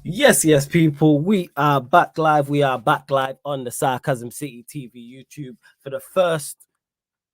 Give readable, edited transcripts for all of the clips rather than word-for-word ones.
Yes, people. We are back live. We are back live on the Sarcasm City TV YouTube for the first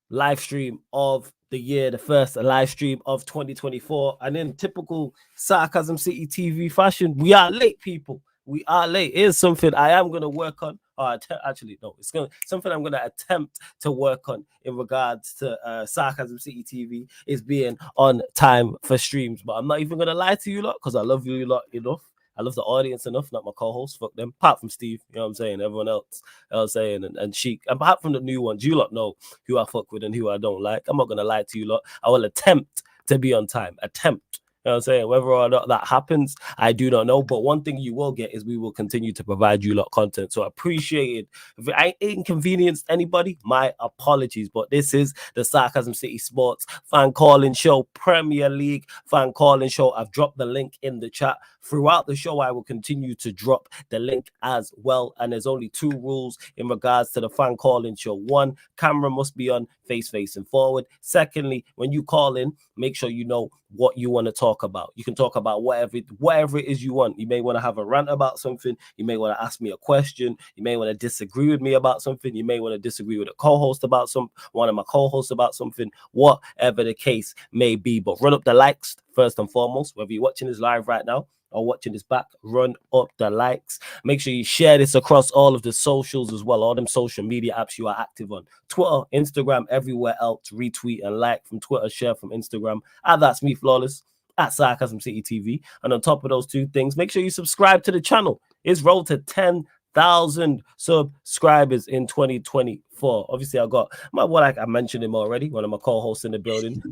live stream of the year, the first live stream of 2024. And in typical Sarcasm City TV fashion, we are late, people. We are late. Here's something I am going to work on. Actually, no, it's something I'm going to attempt to work on in regards to Sarcasm City TV is being on time for streams. But I'm not even going to lie to you lot because I love you lot enough. I love the audience enough, not my co-host. Fuck them. Apart from Steve, you know what I'm saying? Everyone else, I was saying, and Sheik. And apart from the new ones, you lot know who I fuck with and who I don't like. I'm not going to lie to you lot. I will attempt to be on time. Attempt. You know what I'm saying? Whether or not that happens, I do not know. But one thing you will get is we will continue to provide you lot content. So I appreciate it. If I inconvenienced anybody, my apologies. But this is the Sarcasm City Sports Fan Calling Show, Premier League Fan Calling Show. I've dropped the link in the chat. Throughout the show, I will continue to drop the link as well. And there's only 2 rules in regards to the Fan Calling Show. 1, camera must be on, face facing forward. Secondly, when you call in, make sure you know what you want to talk about. You can talk about whatever it is you want. You may want to have a rant about something. You may want to ask me a question. You may want to disagree with me about something. You may want to disagree with a co-host about one of my co-hosts about something, whatever the case may be. But run up the likes first and foremost, whether you're watching this live right now or watching this back, run up the likes. Make sure you share this across all of the socials as well, all them social media apps you are active on. Twitter, Instagram, everywhere else. Retweet and like from Twitter, share from Instagram. That's me, Flawless, at Sarcasm City TV. And on top of those 2 things, make sure you subscribe to the channel. It's rolled to 10,000 subscribers in 2024. Obviously, I got I mentioned him already, one of my co-hosts in the building.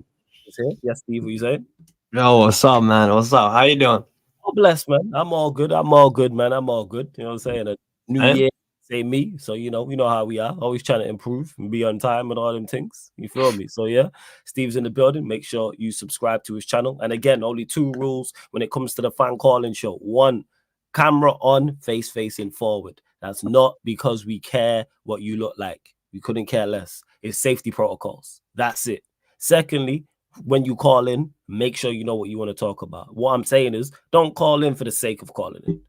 Yes, Steve, what you saying? Yo, what's up, man? What's up? How you doing? Oh, bless, man. I'm all good. I'm all good, man. I'm all good. You know what I'm saying? A new year, say me. So, you know how we are. Always trying to improve and be on time and all them things. You feel me? So, yeah, Steve's in the building. Make sure you subscribe to his channel. And again, only 2 rules when it comes to the Fan Calling Show. 1, camera on, face facing forward. That's not because we care what you look like. We couldn't care less. It's safety protocols. That's it. Secondly, when you call in, make sure you know what you want to talk about. What I'm saying is, don't call in for the sake of calling in.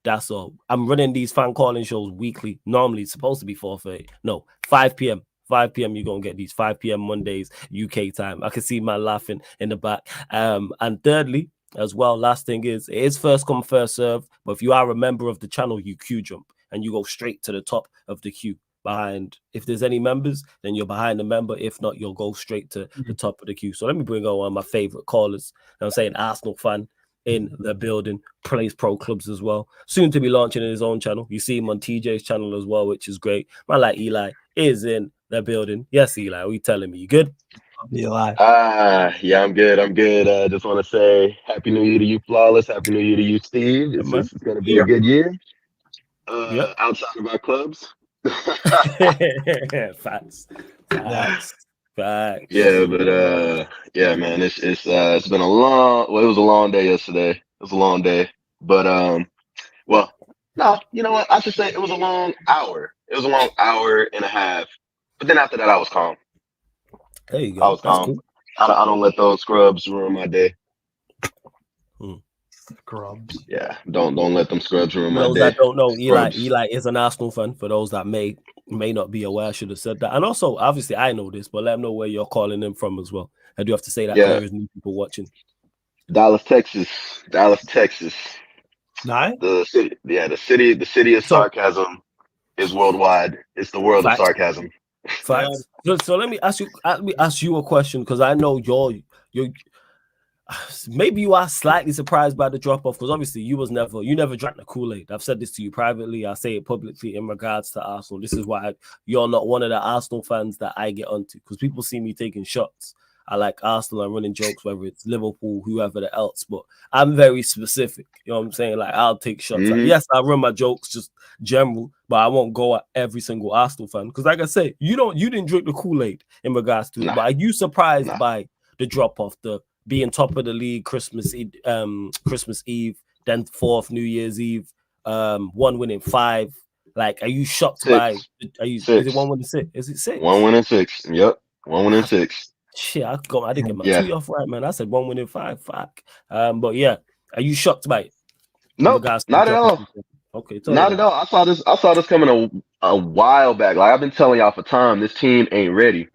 That's all. I'm running these fan calling shows weekly. Normally, it's supposed to be 4:30. No, 5 p.m. 5 p.m. You're going to get these 5 p.m. Mondays, UK time. I can see man laughing in the back. And thirdly, as well, last thing is, it is first come, first serve. But if you are a member of the channel, you queue jump and you go straight to the top of the queue. Behind, if there's any members, then you're behind the member. If not, you'll go straight to the top of the queue. So let me bring on one of my favorite callers. I'm saying Arsenal fan in the building, plays pro clubs as well. Soon to be launching in his own channel. You see him on TJ's channel as well, which is great. Man like Eli is in the building. Yes, Eli, what are you telling me? You good? Eli. Yeah, I'm good. I'm good. Just want to say Happy New Year to you, Flawless. Happy New Year to you, Steve. It's going to be a good year. Outside of our clubs. Facts. Yeah, but yeah, man, it's been a long. Well, it was a long day yesterday. It was a long day, but well, no, you know what? I should say it was a long hour. It was a long hour and a half. But then after that, I was calm. There you go. I was calm. Cool. I don't let those scrubs ruin my day. Scrubs. Yeah, don't let them scrubs ruin my day. For those that don't know, Eli is an Arsenal fan. For those that may not be aware, I should have said that. And also, obviously, I know this, but let them know where you're calling them from as well. I do have to say that there's new people watching. Dallas, Texas. Nice. The city of sarcasm is worldwide. It's the world of sarcasm. Facts. So let me ask you a question, because I know you're maybe you are slightly surprised by the drop off, because obviously you never drank the Kool-Aid. I've said this to you privately. I say it publicly in regards to Arsenal. This is why you're not one of the Arsenal fans that I get onto, because people see me taking shots. I like Arsenal and running jokes, whether it's Liverpool, whoever else, but I'm very specific. You know what I'm saying? Like, I'll take shots. Like, yes, I run my jokes just general, but I won't go at every single Arsenal fan. Because like I say, you didn't drink the Kool-Aid in regards to it. But are you surprised by the drop off, the being top of the league Christmas Eve, then 4th New Year's Eve, 1 win in 5? Like, are you shocked by? Is it 1 win in 6? Is it 6? 1 win in 6. Yep, 1 win in 6. Shit, I didn't get my tweet off right, man. I said 1 win in 5. Fuck. But yeah, are you shocked by it? Nope, guys not at dropping all. people. Okay, tell Not me. at all. I saw this coming a while back. Like I've been telling y'all for time, this team ain't ready.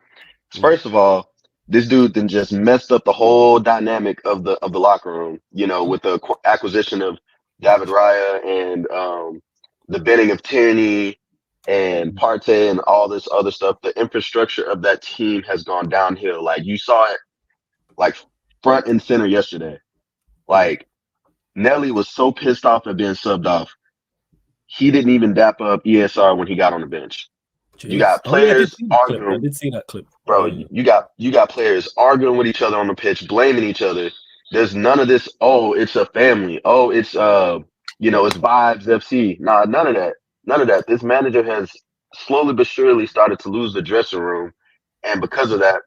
Mm, First of all, this dude then just messed up the whole dynamic of the locker room. You know, with the acquisition of David Raya and the bidding of Tierney and Partey and all this other stuff. The infrastructure of that team has gone downhill. Like you saw it, like front and center yesterday. mm. Like Nelly was so pissed off at being subbed off. He didn't even dap up ESR when he got on the bench. You Jeez. got Oh yeah, I did players see that clip. I arguing, did see that clip. bro. Yeah. You got players arguing with each other on the pitch, blaming each other. There's none of this. Oh, it's a family. Oh, it's it's vibes FC. Nah, none of that. None of that. This manager has slowly but surely started to lose the dressing room, and because of that,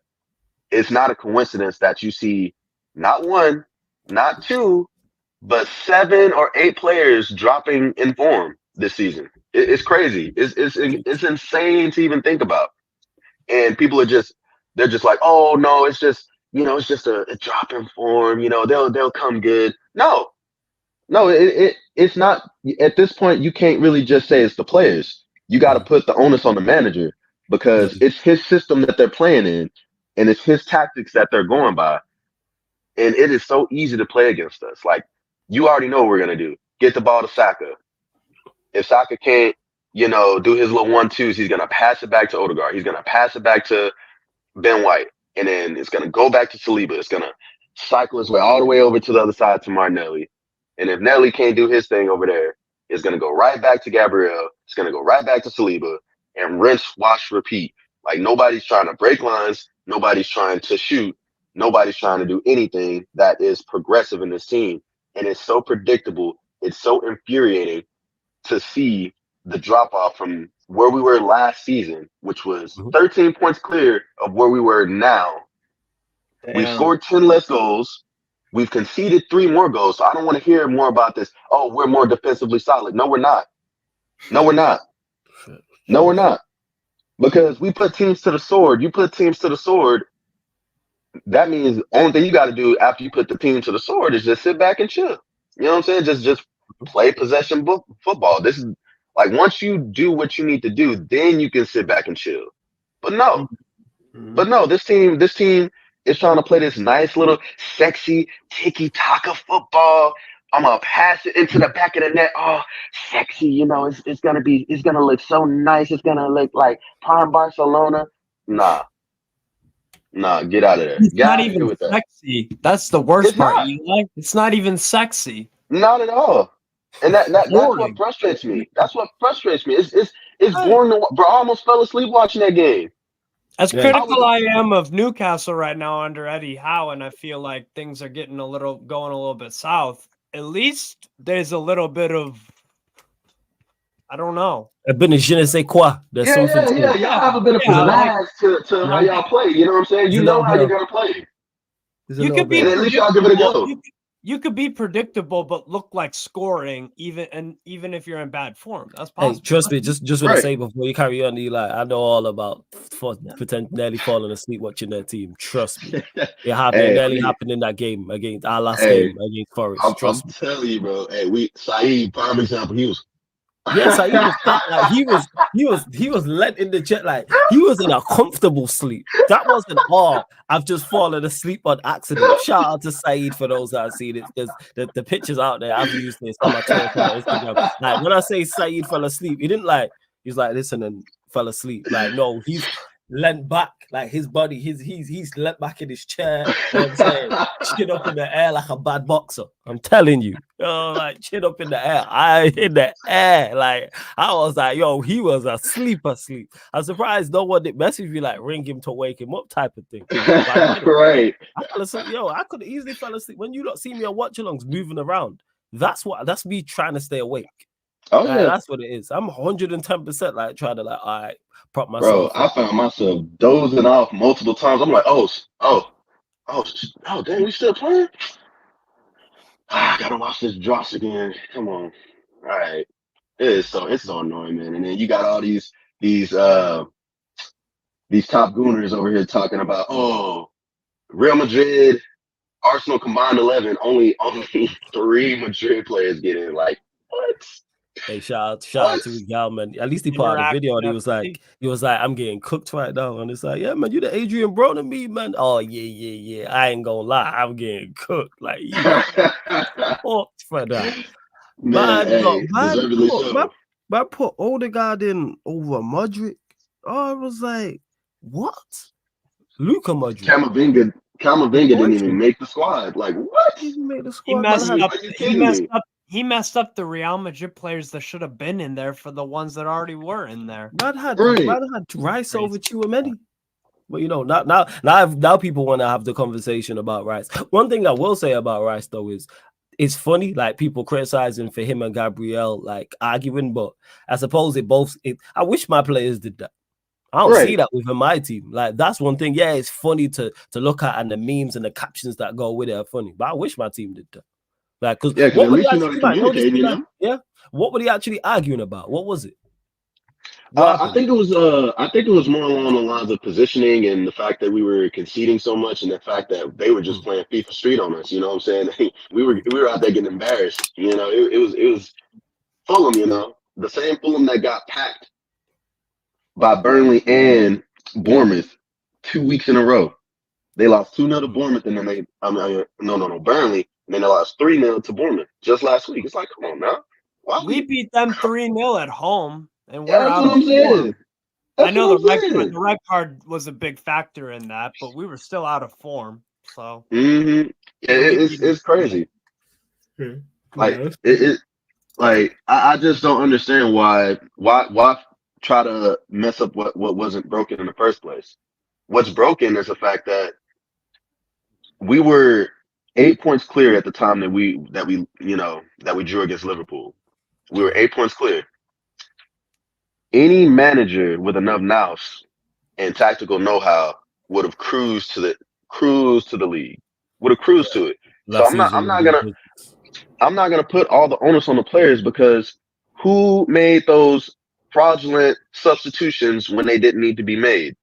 it's not a coincidence that you see not one, not two, but 7 or 8 players dropping in form this season. It's crazy. It's insane to even think about. And people are they're just like, oh no, it's just it's just a drop in form. You know, they'll come good. No, no, it's not. At this point, you can't really just say it's the players. You got to Mm. put the onus on the manager because Yeah. it's his system that they're playing in, and it's his tactics that they're going by. And it is so easy to play against us. Like you already know what we're gonna do. Get the ball to Saka. If Saka can't, do his little 1-2s, he's gonna pass it back to Odegaard. He's gonna pass it back to Ben White, and then it's gonna go back to Saliba. It's gonna cycle his way all the way over to the other side to Martinelli. And if Nelly can't do his thing over there, it's gonna go right back to Gabriel. It's gonna go right back to Saliba and rinse, wash, repeat. Like nobody's trying to break lines. Nobody's trying to shoot. Nobody's trying to do anything that is progressive in this team. And it's so predictable. It's so infuriating to see the drop off from where we were last season, which was Mhm. 13 points clear of where we were now. We've Damn. scored 10 less goals. We've conceded 3 more goals. So I don't want to hear more about this. Oh, we're more defensively solid. No, we're not. No, we're not. Shit. No, we're Jeez. not. Because we put teams to the sword. You put teams to the sword. That means the only thing you got to do after you put the team to the sword is just sit back and chill. You know what I'm saying? Just play possession football. This is like once you do what you need to do, then you can sit back and chill. But no, Mhm. but no, this team is trying to play this nice little sexy tiki taka football. I'm gonna pass it into the back of the net. Oh, sexy, it's gonna look so nice. It's gonna look like prime Barcelona. Nah, nah, get out of there. It's Get not out of here even with that. sexy. That's the worst It's part. not. It's not even sexy. Not at all. And that's what Boring. frustrates me. That's what frustrates me. It's Right. boring bro. I almost fell asleep watching that game. As Yeah. I was critical I am of Newcastle right now under Eddie Howe, and I feel like things are going a little bit south. At least there's a little bit of, I don't know. A bit of je ne sais quoi. There's something to it. Y'all have a bit of Yeah, like pizzazz to how Mhm. y'all play. You know what I'm saying? There's You a know little how bit you're of. gonna play. There's a you little could be And bit. at least y'all give it a predictable. go. You could be predictable, but look like scoring even if you're in bad form. That's Hey, possible. trust me. Just want to Right. say before you carry on, Eli, I know all about pretend nearly falling asleep watching their team. Trust me. It happened. It Hey, nearly happened in that game against our last hey, game against Forest. I'm Trust me. telling you, bro. Hey, Saeed, prime example. He was Yes, he was fat, like he was led in the jet, like he was in a comfortable sleep. That wasn't I've just fallen asleep on accident. Shout out to Saeed for those that have seen it. There's the pictures out there. I've used this on my Twitter, on my Instagram. Like when I say Saeed fell asleep, he didn't he's like listen and fell asleep. Like no, he's leant back, like his body, he's leant back in his chair. You know what I'm saying? Chin up in the air like a bad boxer. I'm telling you. Like chin up in the air. In the air. Like I was like, yo, he was asleep. I'm surprised no one did message me like ring him to wake him up type of thing. But I get it. right. I fell asleep. Yo, I could easily fell asleep. When you don't see me on watch alongs moving around, that's me trying to stay awake. Oh Like, yeah, that's what it is. I'm 110% like trying to like, all right, prop bro. myself I up. found myself dozing off multiple times. I'm like, oh, dang, we still playing? I gotta watch this drops again. Come on. All right. It's so annoying, man. And then you got all these these top gooners over here talking about, oh, Real Madrid Arsenal combined 11, only 3 Madrid players get in. Like, what? Hey, shout out What? to Miguel, man. At least he put out a Interaction video and he was like, I'm getting cooked right now. And it's like, yeah, man, you the Adrian Broner me, man. Oh, yeah. I ain't gonna lie, I'm getting cooked. Like, you fucked for that. Man, hey, Man deservedly so. put Odegaard in over Modric. Oh, I was like, what? Luka Modric. Camavinga didn't even make the squad. Like, what? He made the He squad. messed Man, up. Are you He kidding messed me? up. He messed up the Real Madrid players that should have been in there for the ones that already were in there. man had Right. Rice Crazy. over Chouameni. But you know, now people want to have the conversation about Rice. One thing I will say about Rice though is it's funny, like people criticizing for him and Gabriel like arguing, but I suppose I wish my players did that. I don't see that within my team. Like that's one thing. Yeah, it's funny to look at, and the memes and the captions that go with it are funny. But I wish my team did that. Like, because at what were least they you know to actually like? communicate, you know? Yeah. What were they actually arguing about? What was it? I think it was more along the lines of positioning and the fact that we were conceding so much and the fact that they were just playing FIFA Street on us. You know what I'm saying? we were out there getting embarrassed. You know, it was Fulham. You know, the same Fulham that got packed by Burnley and Bournemouth 2 weeks in a row. They lost 2-0 to Bournemouth, and then Burnley, and then they lost 3-0 to Bournemouth just last week. It's like, come on now. We beat them 3-0 at home, and we're That's out what of I'm saying. form. That's I know what I'm saying. the red card was a big factor in that, but we were still out of form. So it's crazy. Like I just don't understand why try to mess up what wasn't broken in the first place. What's broken is the fact that we were 8 points clear at the time that we drew against Liverpool. We were 8 points clear. Any manager with enough nous and tactical know-how would have cruised to the league. Would have cruised to it. So I'm not gonna put all the onus on the players, because who made those fraudulent substitutions when they didn't need to be made?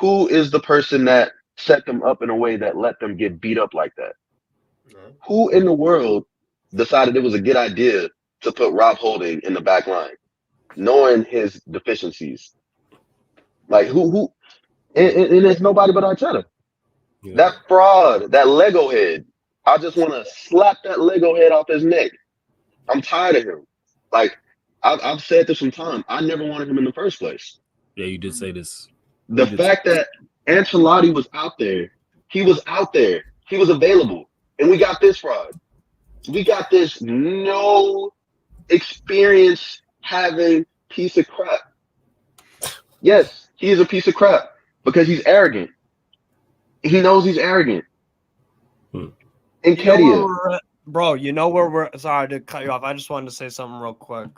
Who is the person that set them up in a way that let them get beat up like that? Who in the world decided it was a good idea to put Rob Holding in the back line, knowing his deficiencies? Like who? And it's nobody but Arteta. Yeah. That fraud, that Lego head. I just want to slap that Lego head off his neck. I'm tired of him. Like I've said this some time. I never wanted him in the first place. Yeah, you did say this. The fact that Ancelotti was out there, he was available, and we got this fraud. We got this no experience having piece of crap. Yes, he is a piece of crap because he's arrogant. He knows he's arrogant. And bro, you know where we're sorry to cut you off. I just wanted to say something real quick.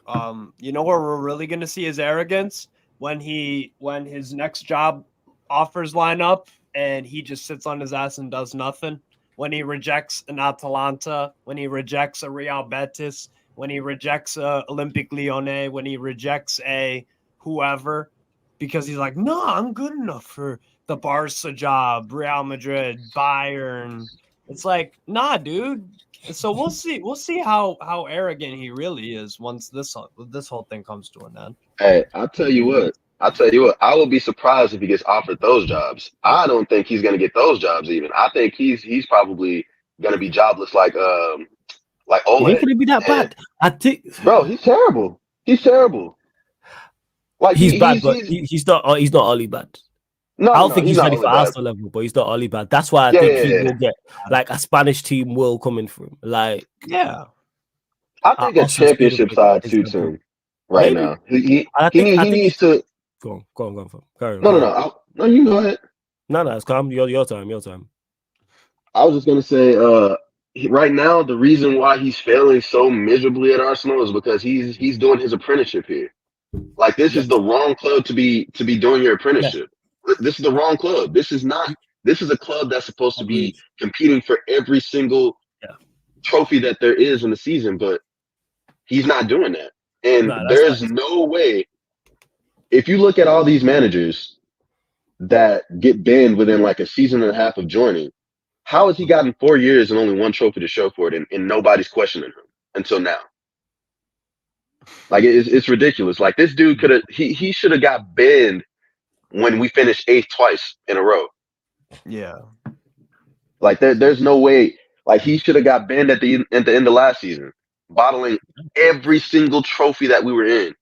You know where we're really gonna see his arrogance? When his next job offers line up and he just sits on his ass and does nothing. When he rejects an Atalanta, when he rejects a Real Betis, when he rejects a Olympique Lyonnais, when he rejects a whoever, because he's like, no, I'm good enough for the Barca job, Real Madrid, Bayern. It's like, nah, dude. So we'll see how arrogant he really is once this whole thing comes to an end. Hey, I'll tell you what. I will be surprised if he gets offered those jobs. I don't think he's gonna get those jobs even. I think he's probably gonna be jobless like Ole. Ain't gonna be that bad. I think, bro, he's terrible. He's terrible. Like he's bad, but he's not only bad. No, I don't think he's ready for bad. Arsenal level, but he's not only bad. That's why I think he will get like a Spanish team will come in for him. Like, yeah, I think a championship side suits him right now. He needs to go on. No, you go ahead. No, it's calm. Your time. I was just gonna say, right now the reason why he's failing so miserably at Arsenal is because he's doing his apprenticeship here. Like this is the wrong club to be doing your apprenticeship. This is the wrong club. This is a club that's supposed to be competing for every single trophy that there is in the season, but he's not doing that. And there's no way. If you look at all these managers that get banned within like a season and a half of joining, How has he gotten 4 years and only one trophy to show for it, and nobody's questioning him until now? Like it's ridiculous. Like this dude could have he should have got banned when we finished 8th twice in a row. Yeah. Like there's no way. Like he should have got banned at the end of last season, bottling every single trophy that we were in.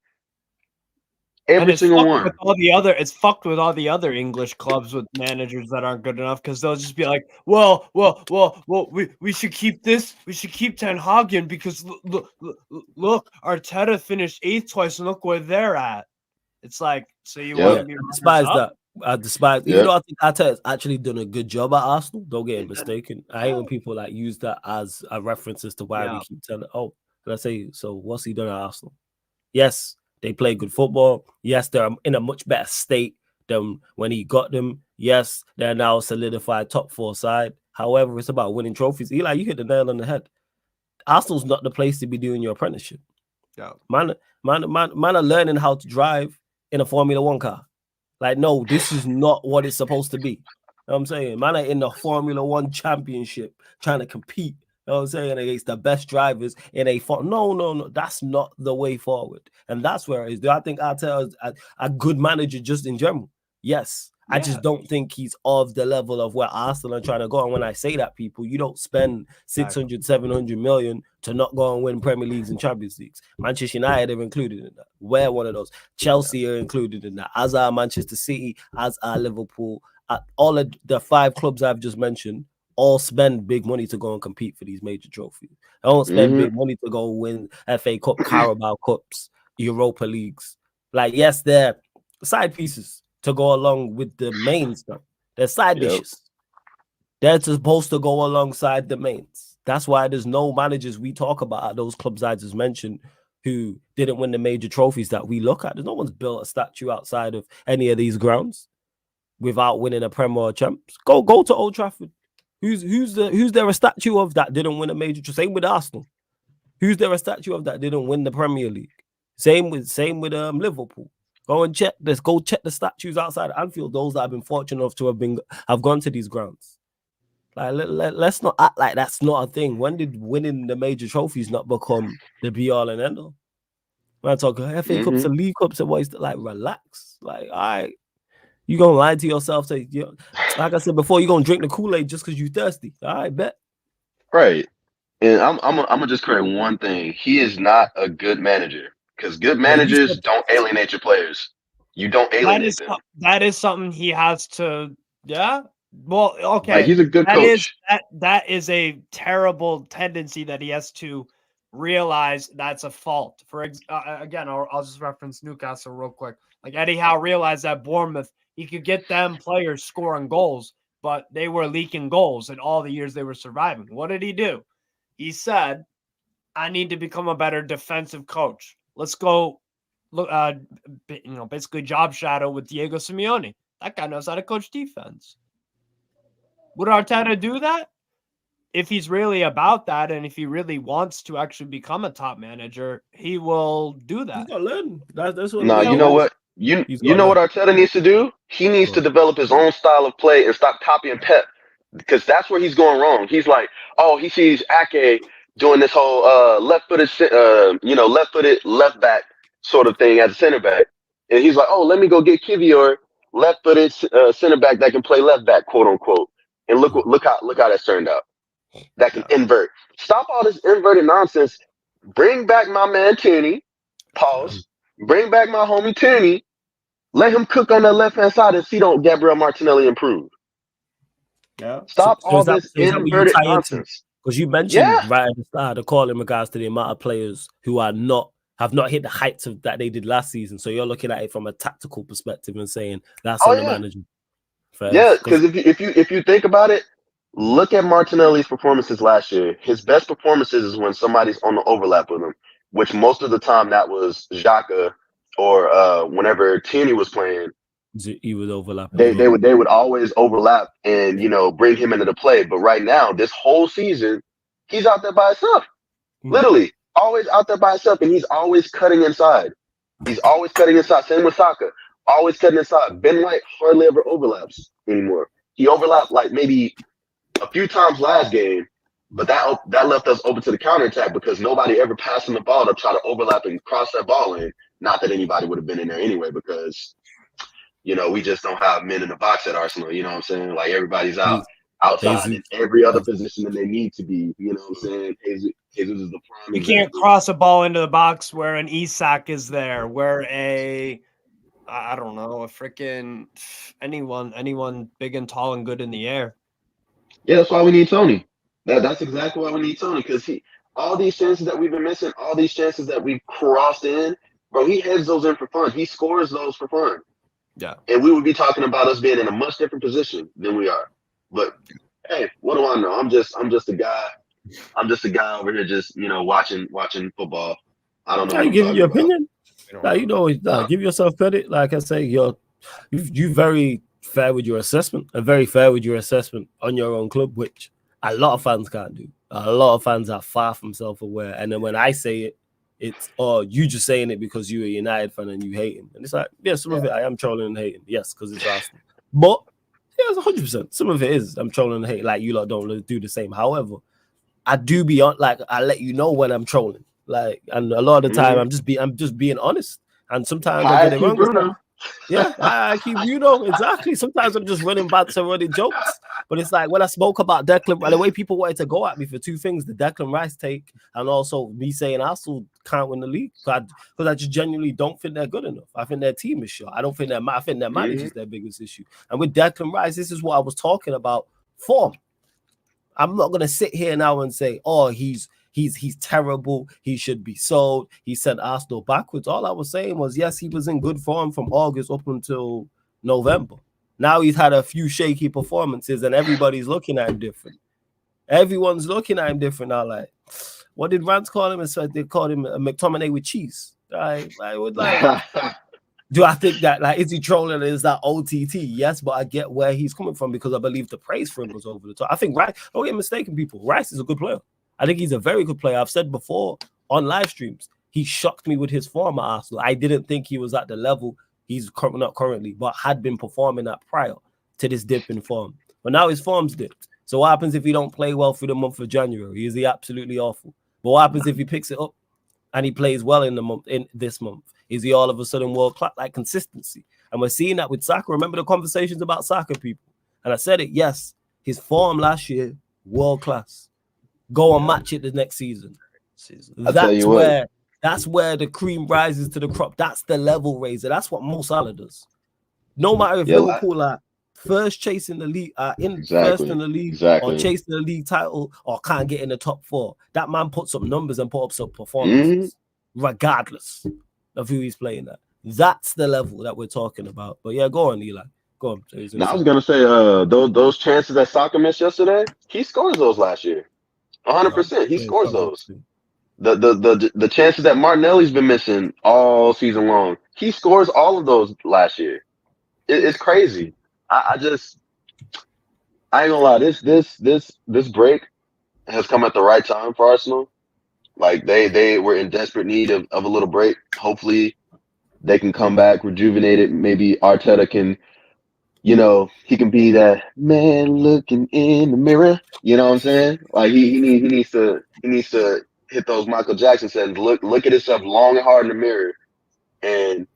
Every single one. It's fucked with all the other English clubs with managers that aren't good enough because they'll just be like, well, we should keep this. We should keep Ten Hag in because look, Arteta finished 8th twice and look where they're at. It's like, so you want to be despise that. I despise, even though I think Arteta has actually done a good job at Arsenal. Don't get it mistaken. I hate when people like use that as a reference as to why we keep telling. Oh, let's say so. What's he done at Arsenal? Yes. They play good football. Yes, they're in a much better state than when he got them. Yes, they're now solidified top 4 side. However, it's about winning trophies. Eli, you hit the nail on the head. Arsenal's not the place to be doing your apprenticeship. Yeah. Man are learning how to drive in a Formula 1 car. Like, no, this is not what it's supposed to be. You know what I'm saying? Man are in the Formula 1 championship trying to compete. You know what I'm saying? Against the best drivers in a no. That's not the way forward. And that's where it is. Do I think Arteta is a good manager just in general? Yes. I just don't think he's of the level of where Arsenal are trying to go. And when I say that, people, you don't spend 600, 700 million to not go and win Premier Leagues and Champions Leagues. Manchester United are included in that. We're one of those. Chelsea are included in that. As are Manchester City, as are Liverpool. All of the 5 clubs I've just mentioned all spend big money to go and compete for these major trophies. I don't spend big money to go win FA Cup, Carabao Cups, Europa Leagues. Like, yes, they're side pieces to go along with the main stuff. They're side dishes. They're supposed to go alongside the mains. That's why there's no managers we talk about at those clubs I just mentioned who didn't win the major trophies that we look at. There's no one's built a statue outside of any of these grounds without winning a Premier or Champs. Go to Old Trafford. Who's there a statue of that didn't win a major? Same with Arsenal. Who's there a statue of that didn't win the Premier League? Same with Liverpool. Go and check this. Go check the statues outside of Anfield. Those that have been fortunate enough to have gone to these grounds. Like let's not act like that's not a thing. When did winning the major trophies not become the be all and end all? When I talk FA Cups and League Cups and what is like relax. Like, all right. You gonna lie to yourself? Say, like I said before, you gonna drink the Kool-Aid just because you thirsty? All right, bet. Right, and I'm gonna just correct one thing. He is not a good manager because good managers don't alienate your players. You don't alienate them. That is something he has to. Yeah. Well, okay. Like, he's a good coach. That is a terrible tendency that he has to realize that's a fault. For again, I'll just reference Newcastle real quick. Like Eddie Howe realized that Bournemouth. He could get them players scoring goals, but they were leaking goals in all the years they were surviving. What did he do? He said, I need to become a better defensive coach. Let's go look, basically job shadow with Diego Simeone. That guy knows how to coach defense. Would Arteta do that? If he's really about that and if he really wants to actually become a top manager, he will do that. He's got to learn. That's what. No, you know what? You know what Arteta needs to do? He needs to develop his own style of play and stop copying Pep, because that's where he's going wrong. He's like, oh, he sees Ake doing this whole left-footed left back sort of thing as a center back, and he's like, oh, let me go get Kivior, left-footed center back that can play left back, quote unquote. And look how that's turned out. That can invert. Stop all this inverted nonsense. Bring back my man Tierney. Pause. Bring back my homie Tierney. Let him cook on that left-hand side and see don't Gabriel Martinelli improve. Yeah. Stop all this inverted nonsense. Because you mentioned right at the start of the call in regards to the amount of players who have not hit the heights of that they did last season. So you're looking at it from a tactical perspective and saying that's on the manager. First. Yeah, because if you think about it, look at Martinelli's performances last year. His best performances is when somebody's on the overlap with him, which most of the time that was Xhaka or whenever Tierney was playing. He would overlap. They would always overlap and bring him into the play. But right now, this whole season, he's out there by himself. Literally, always out there by himself, and he's always cutting inside. He's always cutting inside. Same with Saka. Always cutting inside. Ben White hardly ever overlaps anymore. He overlapped like maybe a few times last game, but that left us open to the counterattack because nobody ever passing the ball to try to overlap and cross that ball in. Not that anybody would have been in there anyway, because we just don't have men in the box at Arsenal. You know what I'm saying? Like everybody's outside in Jesus. every other position than they need to be. You know what I'm saying? Jesus is the prime You example. can't cross a ball into the box where an Isak is there, where I don't know, a freaking anyone big and tall and good in the air. Yeah, that's why we need Tony. That's exactly why we need Tony, because all these chances that we've been missing, all these chances that we've crossed in, bro, he heads those in for fun. He scores those for fun. Yeah. And we would be talking about us being in a much different position than we are. But hey, what do I know? I'm just a guy. I'm just a guy over here just, watching football. I don't know Are what you I'm giving talking your about. opinion? Give yourself credit. Like I say, you very fair with your assessment and very fair with your assessment on your own club, which a lot of fans can't do. A lot of fans are far from self-aware. And then when I say it, it's you just saying it because you're a United fan and you hate him. And it's like, yeah, some of it I am trolling and hating. Yes, because it's Arsenal. But yeah, it's 100%. Some of it is I'm trolling and hating. Like you lot don't do the same. However, I do be on, like I let you know when I'm trolling. Like, and a lot of the time I'm just being honest. And sometimes I get it wrong. Bruno. Yeah, I keep exactly. Sometimes I'm just running bats and running jokes. But it's like when I spoke about Declan, the way people wanted to go at me for two things: the Declan Rice take, and also me saying Arsenal can't win the league because I just genuinely don't think they're good enough. I think their team is short. I think their manager is their biggest issue. And with Declan Rice, this is what I was talking about. Form. I'm not gonna sit here now and say, oh, he's terrible. He should be sold. He sent Arsenal backwards. All I was saying was, yes, he was in good form from August up until November. Now he's had a few shaky performances, and everybody's looking at him different. Everyone's looking at him different now. Like, what did Rance call him? And they called him a McTominay with cheese. I would like. Do I think that, like, is he trolling? Is that OTT? Yes, but I get where he's coming from because I believe the praise for him was over the top. I think Rice, don't get mistaken, people. Rice is a good player. I think he's a very good player. I've said before on live streams, he shocked me with his form at Arsenal. I didn't think he was at the level he's not currently, but had been performing at prior to this dip in form. But now his form's dipped. So what happens if he don't play well through the month of January? Is he absolutely awful? But what happens if he picks it up and he plays well in this month? Is he all of a sudden world class? Like consistency. And we're seeing that with Saka. Remember the conversations about Saka, people? And I said it, yes, his form last year, world class. Go and match it the next season. That's where the cream rises to the crop. That's the level raiser. That's what Mo Salah does. No matter if Liverpool are first chasing the league, first in the league, or chasing the league title, or can't get in the top four, that man puts up numbers and puts up performances, regardless of who he's playing at. That's the level that we're talking about. But yeah, go on, Eli. Go on. Now, I was gonna say, those chances that Saka missed yesterday, he scores those last year. 100%. He scores those. The chances that Martinelli's been missing all season long, he scores all of those last year. It's crazy. I ain't gonna lie. This break has come at the right time for Arsenal. Like they were in desperate need of a little break. Hopefully they can come back rejuvenated. Maybe Arteta can, he can be that man looking in the mirror. You know what I'm saying? Like he needs to hit those Michael Jackson says, look at himself long and hard in the mirror and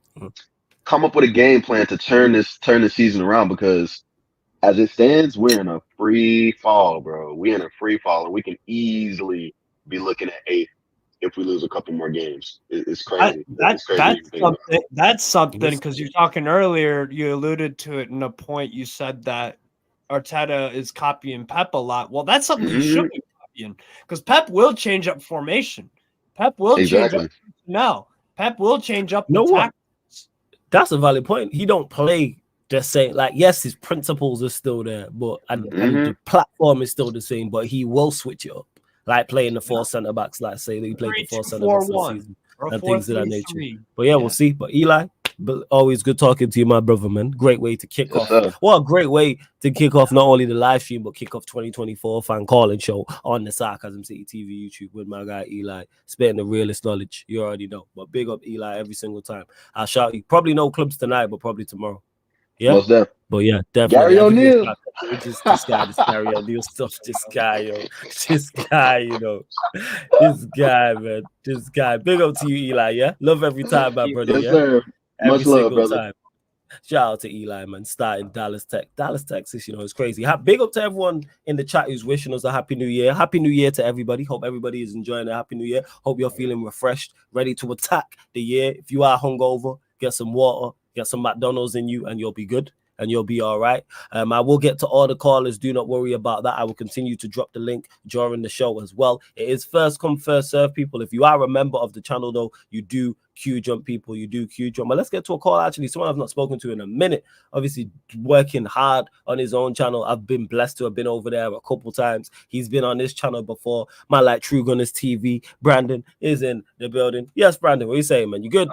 come up with a game plan to turn this season around, because as it stands, we're in a free fall, bro. We're in a free fall, and we can easily be looking at 8th if we lose a couple more games. It's crazy. That's something because you're talking earlier, you alluded to it in a point. You said that Arteta is copying Pep a lot. Well, that's something he should be copying, because Pep will change up formation. Pep will change up now. Pep will change up the tactics. That's a valid point. He don't play the same. Like, yes, his principles are still there, but and the platform is still the same, but he will switch it up. Like playing the 4 center backs, like say he played the 4 center backs this season and things of that nature. But yeah, we'll see. But Eli, always good talking to you, my brother, man. Great way to kick off. What a great way to kick off not only the live stream, but kick off 2024 fan calling show on the Sarcasm City TV YouTube with my guy Eli, spitting the realest knowledge. You already know. But big up Eli every single time. I'll shout you. Probably no clubs tonight, but probably tomorrow. Yeah. Most definitely. But yeah, definitely. Gary I give you a O'Neal. shout out. Just this guy, this Gary O'Neal stuff. This guy, yo. This guy, you know. This guy, man. This guy. Big up to you, Eli. Yeah. Love every time, my brother. Yes, Yeah. sir. Every Much love, single brother. time. Shout out to Eli, man. Starting Dallas, Texas. You know, it's crazy. Big up to everyone in the chat who's wishing us a happy new year. Happy new year to everybody. Hope everybody is enjoying a happy new year. Hope you're feeling refreshed, ready to attack the year. If you are hungover, get some water, get some McDonald's in you, and you'll be good. And you'll be all right. I will get to all the callers. Do not worry about that. I will continue to drop the link during the show as well. It is first come, first serve, people. If you are a member of the channel, though, you do queue jump, people. You do queue jump. But let's get to a call. Actually, someone I've not spoken to in a minute. Obviously, working hard on his own channel. I've been blessed to have been over there a couple times. He's been on this channel before. My like True Gunners TV. Brandon is in the building. Yes, Brandon. What are you saying, man? You good?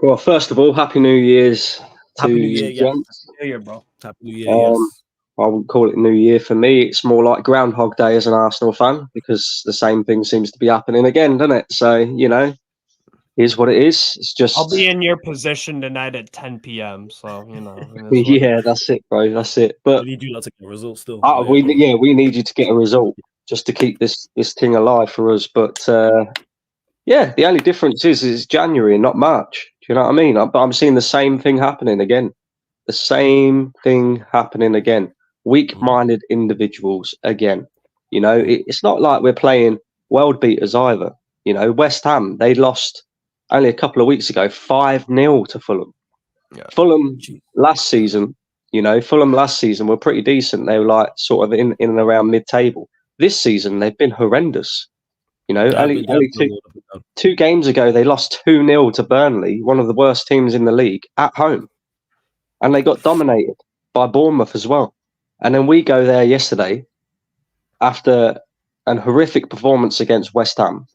Well, first of all, Happy New Year's to Happy New Year, yeah. gents. New Year, bro. Happy New Year, yes. I wouldn't call it New Year for me. It's more like Groundhog Day as an Arsenal fan because the same thing seems to be happening again, doesn't it? So, you know, here's what it is. It's just. I'll be in your position tonight at 10 p.m. So, you know. Yeah, that's it, bro. That's it. But you do not take a result still. we need you to get a result just to keep this thing alive for us. But yeah, the only difference is January and not March. Do you know what I mean? But I'm seeing the same thing happening again. The same thing happening again. Weak-minded individuals again. You know, it's not like we're playing world beaters either. You know, West Ham, they lost only a couple of weeks ago 5-0 to Fulham. Yeah. Fulham last season were pretty decent. They were like sort of in and around mid-table. This season, they've been horrendous. You know, only two games ago, they lost 2-0 to Burnley, one of the worst teams in the league, at home. And they got dominated by Bournemouth as well. And then we go there yesterday after an horrific performance against West Ham,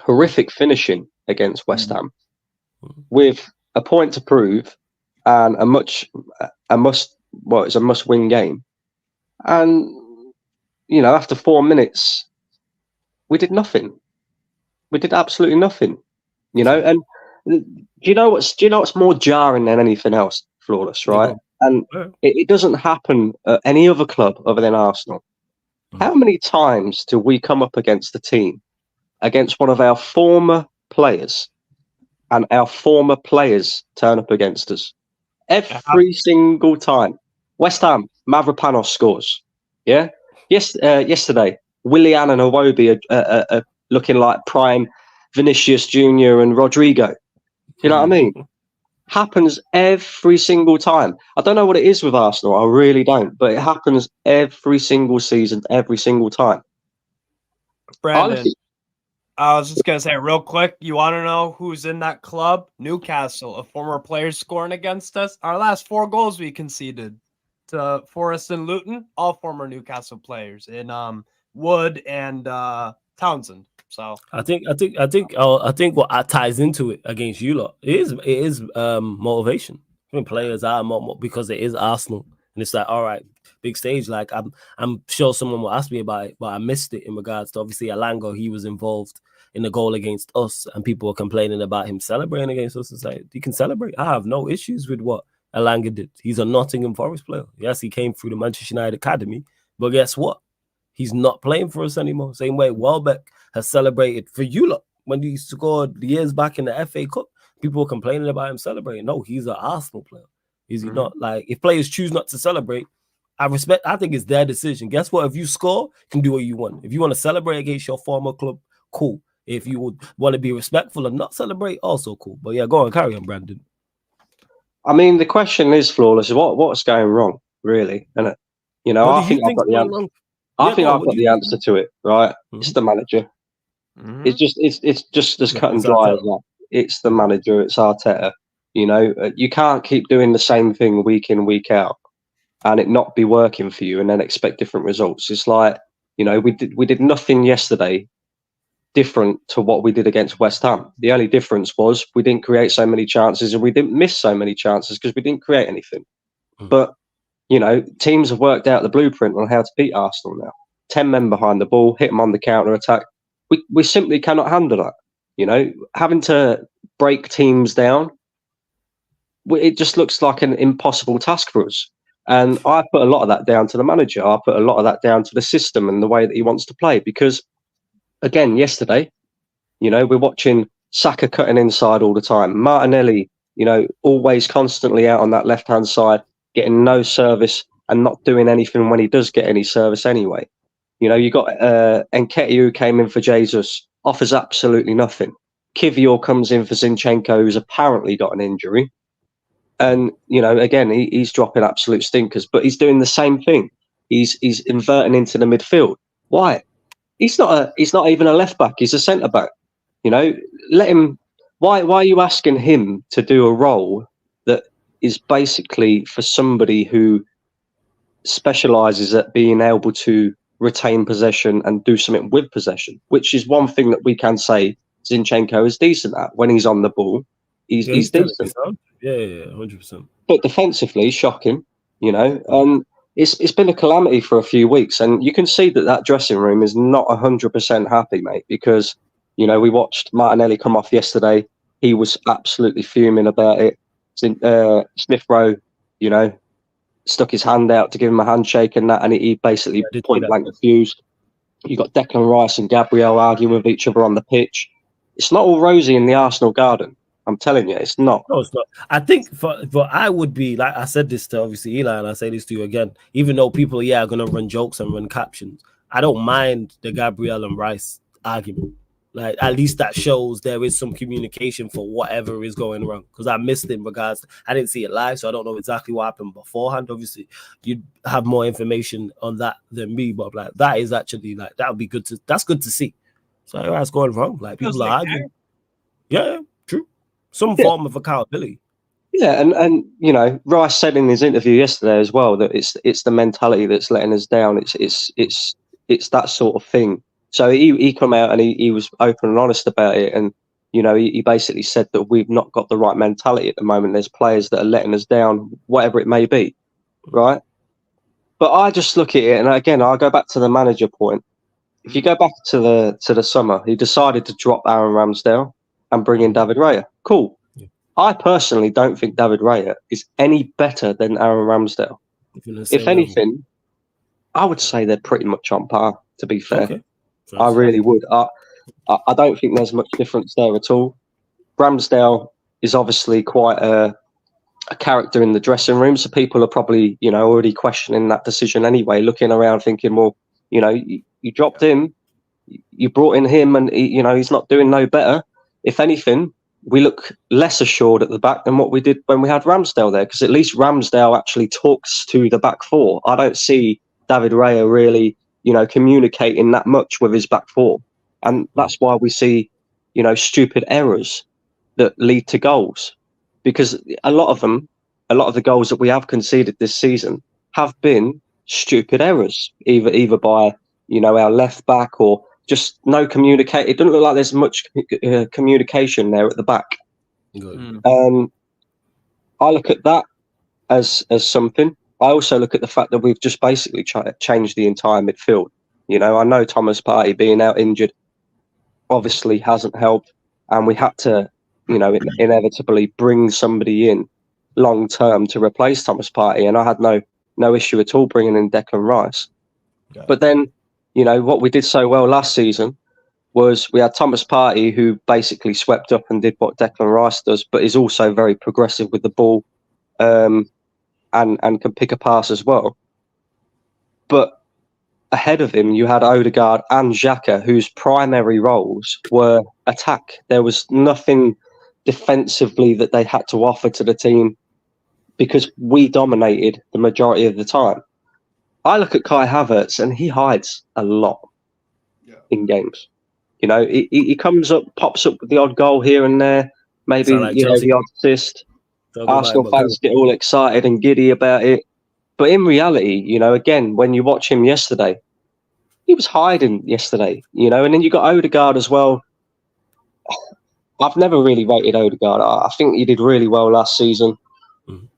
horrific finishing against West Ham, with a point to prove and it's a must-win game. And, you know, after 4 minutes, we did nothing. We did absolutely nothing, you know. And do you know what's more jarring than anything else? Flawless, right? And it doesn't happen at any other club other than Arsenal. How many times do we come up against the team, against one of our former players, and our former players turn up against us? Every single time. West Ham, Mavropanos scores. Yeah. Yesterday, Willian and Iwobi are looking like prime Vinicius Jr. and Rodrigo. You know what I mean? Happens every single time. I don't know what it is with Arsenal. I really don't. But it happens every single season, every single time. Brandon, I was just going to say real quick, you want to know who's in that club? Newcastle, a former player scoring against us. Our last 4 goals we conceded to Forest and Luton, all former Newcastle players in Wood and Townsend. So I think what ties into it against you lot is motivation. When players are because it is Arsenal, and it's like, all right, big stage. Like I'm sure someone will ask me about it, but I missed it in regards to obviously Alanga. He was involved in the goal against us, and people were complaining about him celebrating against us. It's like, you can celebrate. I have no issues with what Alanga did. He's a Nottingham Forest player. Yes, he came through the Manchester United Academy, but guess what? He's not playing for us anymore. Same way Welbeck has celebrated for you lot when he scored years back in the FA Cup. People were complaining about him celebrating. No, he's an Arsenal player. Is he not? Like, if players choose not to celebrate, I think it's their decision. Guess what? If you score, you can do what you want. If you want to celebrate against your former club, cool. If you would want to be respectful and not celebrate, also cool. But yeah, go on, carry on, Brandon. I mean, the question is, Flawless, what's going wrong, really? And you know, I think I've got the answer. I think I've got the answer to it, right? It's the manager. It's just as cut and dry as that. It's the manager. It's Arteta. You know, you can't keep doing the same thing week in, week out, and it not be working for you, and then expect different results. It's like, you know, we did nothing yesterday different to what we did against West Ham. The only difference was we didn't create so many chances, and we didn't miss so many chances because we didn't create anything. But you know, teams have worked out the blueprint on how to beat Arsenal now. 10 men behind the ball, hit them on the counter attack. We simply cannot handle that. You know, having to break teams down it just looks like an impossible task for us. And I put a lot of that down to the manager. I put a lot of that down to the system and the way that he wants to play. Because, again, yesterday, we're watching Saka cutting inside all the time. Martinelli, always constantly out on that left-hand side, getting no service and not doing anything when he does get any service anyway. You got Nketiah, who came in for Jesus, offers absolutely nothing. Kivior comes in for Zinchenko, who's apparently got an injury. And, again, he's dropping absolute stinkers, but he's doing the same thing. He's inverting into the midfield. Why? He's not even a left back. He's a centre back. Let him. Why are you asking him to do a role that is basically for somebody who specialises at being able to retain possession and do something with possession, which is one thing that we can say Zinchenko is decent at. When he's on the ball, he's decent. Yeah, 100%. But defensively, shocking, and it's been a calamity for a few weeks, and you can see that dressing room is not 100% happy, mate, because, we watched Martinelli come off yesterday. He was absolutely fuming about it. Smith Rowe, stuck his hand out to give him a handshake and that, and he basically point blank refused. You got Declan Rice and Gabriel arguing with each other on the pitch. It's not all rosy in the Arsenal garden. I'm telling you, it's not. No, it's not. I think for I would be, like I said this to obviously Eli, and I say this to you again, even though people are going to run jokes and run captions, I don't mind the Gabriel and Rice argument. Like, at least that shows there is some communication for whatever is going wrong. Because I missed it in regards I didn't see it live, so I don't know exactly what happened beforehand. Obviously, you'd have more information on that than me, but like that is actually that would be good that's good to see. So what's going wrong? Like, people are arguing. Yeah, true. Some form of accountability. Yeah, and Rice said in his interview yesterday as well that it's the mentality that's letting us down. It's that sort of thing. So he come out and he was open and honest about it, and he basically said that we've not got the right mentality at the moment. There's players that are letting us down, whatever it may be, right? But I just look at it, and again, I'll go back to the manager point. If you go back to the summer, he decided to drop Aaron Ramsdale and bring in David Raya. Cool. Yeah. I personally don't think David Raya is any better than Aaron Ramsdale. If anything, I would say they're pretty much on par, to be fair. Okay. I really would. I don't think there's much difference there at all. Ramsdale is obviously quite a character in the dressing room, so people are probably, already questioning that decision anyway, looking around thinking, well, you dropped him, you brought in him, and he's not doing no better. If anything, we look less assured at the back than what we did when we had Ramsdale there, because at least Ramsdale actually talks to the back four. I don't see David Raya really communicating that much with his back four. And that's why we see, stupid errors that lead to goals. Because a lot of the goals that we have conceded this season have been stupid errors, either by, our left back or just no communicate. It doesn't look like there's much communication there at the back. I look at that as something. I also look at the fact that we've just basically changed the entire midfield. I know Thomas Partey being out injured obviously hasn't helped, and we had to, inevitably bring somebody in long term to replace Thomas Partey, and I had no issue at all bringing in Declan Rice. Yeah. But then, what we did so well last season was we had Thomas Partey, who basically swept up and did what Declan Rice does, but is also very progressive with the ball. And can pick a pass as well. But ahead of him, you had Odegaard and Xhaka, whose primary roles were attack. There was nothing defensively that they had to offer to the team because we dominated the majority of the time. I look at Kai Havertz and he hides a lot in games. He comes up, pops up with the odd goal here and there, maybe the odd assist. Arsenal fans get all excited and giddy about it. But in reality, again, when you watch him yesterday, he was hiding yesterday, and then you got Odegaard as well. I've never really rated Odegaard. I think he did really well last season.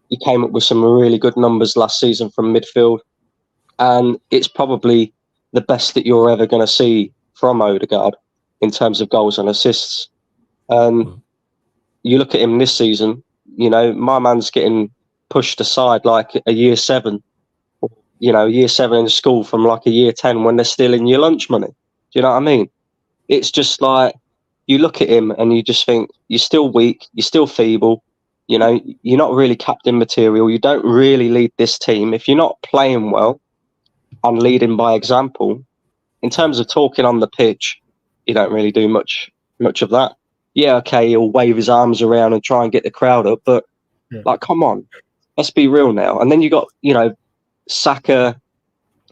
He came up with some really good numbers last season from midfield. And it's probably the best that you're ever going to see from Odegaard in terms of goals and assists. You look at him this season, my man's getting pushed aside like a year 7, year 7 in school from like a year 10 when they're stealing your lunch money. Do you know what I mean? It's just like, you look at him and you just think, you're still weak, you're still feeble, you're not really captain material, you don't really lead this team. If you're not playing well and leading by example, in terms of talking on the pitch, you don't really do much of that. Yeah, okay, he'll wave his arms around and try and get the crowd up, but like, come on, let's be real now. And then you got, Saka,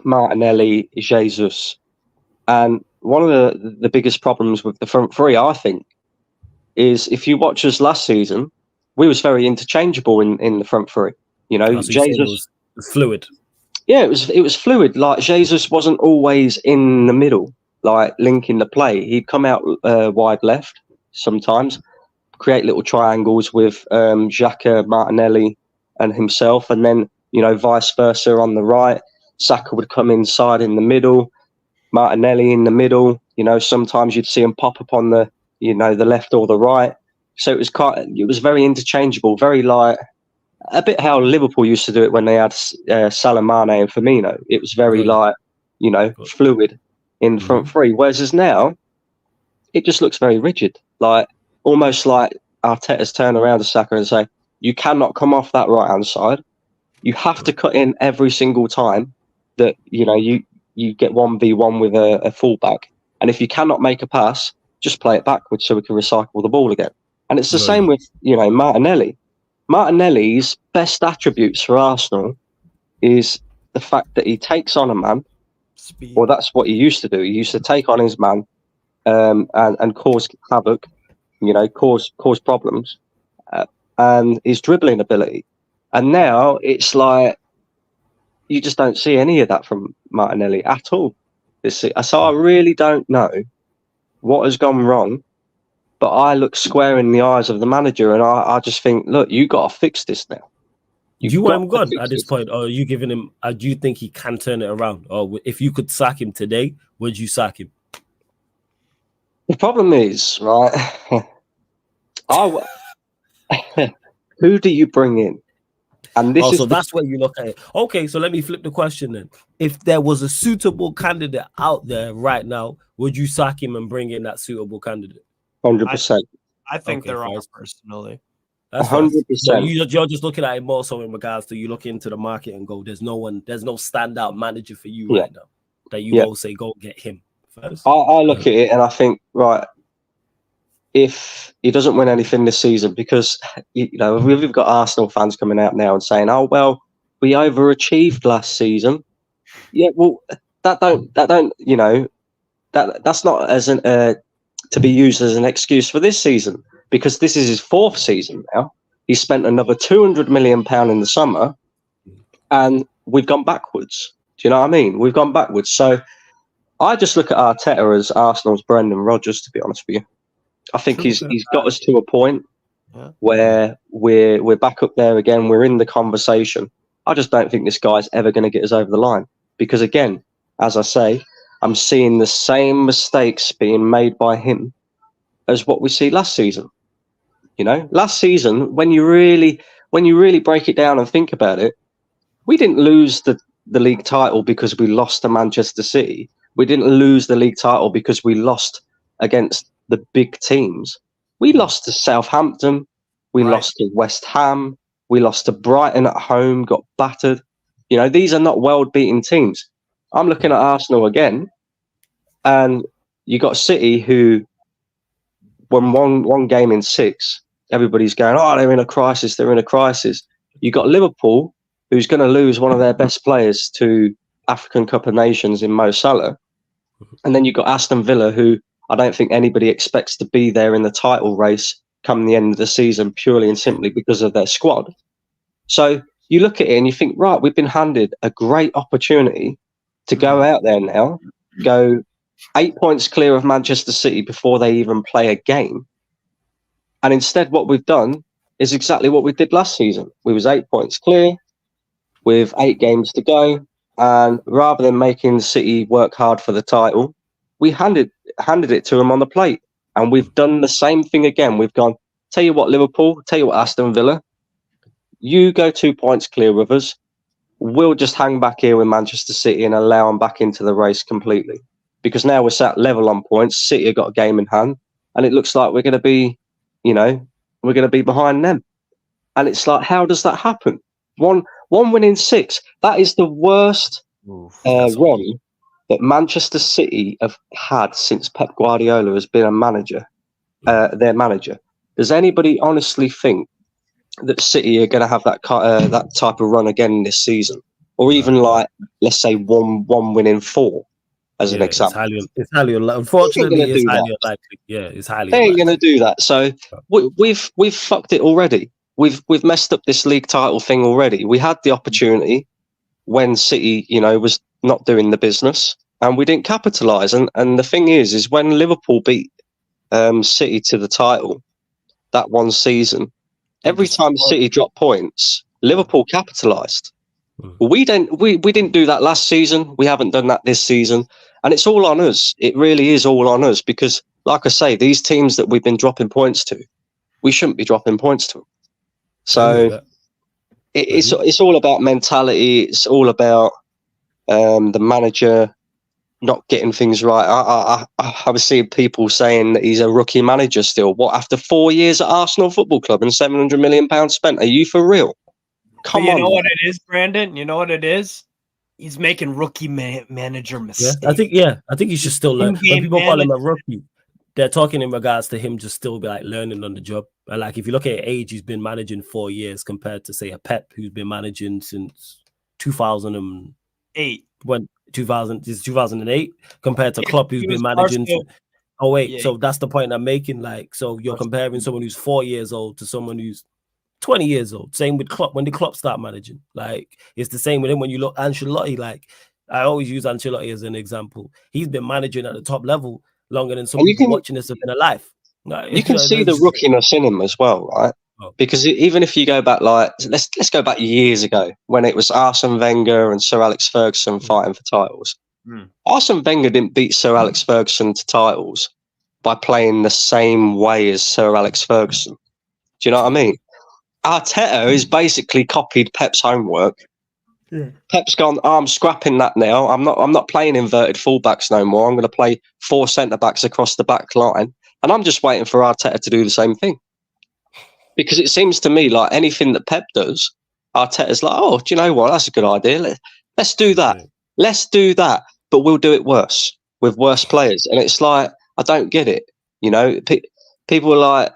Martinelli, Jesus, and one of the biggest problems with the front three, I think, is if you watch us last season, we was very interchangeable in the front three. Jesus was fluid. Yeah, it was fluid. Like, Jesus wasn't always in the middle, like linking the play. He'd come out wide left sometimes, create little triangles with Xhaka, Martinelli, and himself, and then vice versa on the right. Saka would come inside in the middle, Martinelli in the middle. Sometimes you'd see him pop up on the the left or the right. So it was very interchangeable, very like a bit how Liverpool used to do it when they had Salah, Mane and Firmino. It was very fluid in the front three. Whereas now, it just looks very rigid, like almost like Arteta's turn around to Saka and say, "You cannot come off that right hand side. You have to cut in every single time that you get 1v1 with a fullback. And if you cannot make a pass, just play it backwards so we can recycle the ball again." And it's the same with Martinelli. Martinelli's best attributes for Arsenal is the fact that he takes on a man. Speed. Well, that's what he used to do. He used to take on his man and cause havoc, cause problems, and his dribbling ability. And now it's like you just don't see any of that from Martinelli at all. So I really don't know what has gone wrong. But I look square in the eyes of the manager, and I just think, look, you got to fix this now. You want him gone at this point, or are you giving him? Do you think he can turn it around? Or if you could sack him today, would you sack him? The problem is, right? Who do you bring in? And this is that's where you look at it. Okay, so let me flip the question then. If there was a suitable candidate out there right now, would you sack him and bring in that suitable candidate? 100%. I think there are personally. That's 100%. You're just looking at it more so in regards to you look into the market and go, there's no standout manager for you right now that you go say go get him first. I look at it and I think, right, if he doesn't win anything this season, because we've got Arsenal fans coming out now and saying, "Oh well, we overachieved last season." Yeah, well, that's not as an to be used as an excuse for this season, because this is his 4th season now. He spent another £200 million in the summer, and we've gone backwards. Do you know what I mean? We've gone backwards. So I just look at Arteta as Arsenal's Brendan Rodgers, to be honest with you. I think he's got us to a point where we're back up there again. We're in the conversation. I just don't think this guy's ever going to get us over the line, because again, as I say, I'm seeing the same mistakes being made by him as what we see last season. Last season, when you really break it down and think about it, we didn't lose the league title because we lost to Manchester City. We didn't lose the league title because we lost against the big teams. We lost to Southampton. We lost to West Ham. We lost to Brighton at home, got battered. These are not world-beating teams. I'm looking at Arsenal again, and you got City who won one game in 6. Everybody's going, "Oh, they're in a crisis. They're in a crisis." You got Liverpool, who's going to lose one of their best players to African Cup of Nations in Mo Salah, and then you got Aston Villa, who I don't think anybody expects to be there in the title race come the end of the season, purely and simply because of their squad. So you look at it and you think, right, we've been handed a great opportunity to go out there now, go 8 points clear of Manchester City before they even play a game. And instead, what we've done is exactly what we did last season. We was 8 points clear with 8 games to go. And rather than making City work hard for the title, we handed it to them on the plate. And we've done the same thing again. We've gone, tell you what, Liverpool, tell you what, Aston Villa, You go 2 points clear of us. We'll just hang back here with Manchester City and allow them back into the race completely. Because now we're sat level on points. City have got a game in hand, and it looks like we're going to be, we're going to be behind them. And it's like, how does that happen? One win in 6. That is the worst run that Manchester City have had since Pep Guardiola has been a manager, their manager. Does anybody honestly think that City are going to have that type of run again this season, or even like, let's say one win in 4, as an example? It's highly unlikely. Unfortunately, it's highly unlikely. Yeah, it's highly. They ain't going to do that. So we've fucked it already. We've messed up this league title thing already. We had the opportunity when City, was not doing the business, and we didn't capitalise. And the thing is when Liverpool beat City to the title that one season, every time City dropped points, Liverpool capitalised. We didn't do that last season. We haven't done that this season, and it's all on us. It really is all on us because, like I say, these teams that we've been dropping points to, we shouldn't be dropping points to them. So it's all about mentality. It's all about the manager not getting things right. I was seeing people saying that he's a rookie manager still. What, after 4 years at Arsenal Football Club and £700 million spent? Are you for real? Come on. You know what it is, Brandon? You know what it is? He's making rookie manager mistakes. I think he should still learn. When people call him a rookie, they're talking in regards to him just still be like learning on the job. And like, if you look at age, he's been managing 4 years compared to, say, a Pep who's been managing since 2008. 2008 compared to Klopp who's been managing. So that's the point I'm making. Like, so you're comparing someone who's 4 years old to someone who's 20 years old. Same with Klopp. When did Klopp start managing? Like, it's the same with him. When you look Ancelotti, like, I always use Ancelotti as an example. He's been managing at the top level longer than some people watching this have been alive. Like, you can see the rookiness in him as well, right? Because even if you go back, like, let's go back years ago when it was Arsene Wenger and Sir Alex Ferguson fighting for titles. Arsene Wenger didn't beat Sir Alex Ferguson to titles by playing the same way as Sir Alex Ferguson. Do you know what I mean? Arteta has basically copied Pep's homework. Yeah. Pep's gone, I'm scrapping that now. I'm not playing inverted fullbacks no more. I'm going to play 4 centre backs across the back line, and I'm just waiting for Arteta to do the same thing. Because it seems to me like anything that Pep does, Arteta's like, oh, do you know what? That's a good idea. Let's do that. Let's do that, but we'll do it worse with worse players. And it's like, I don't get it. People were like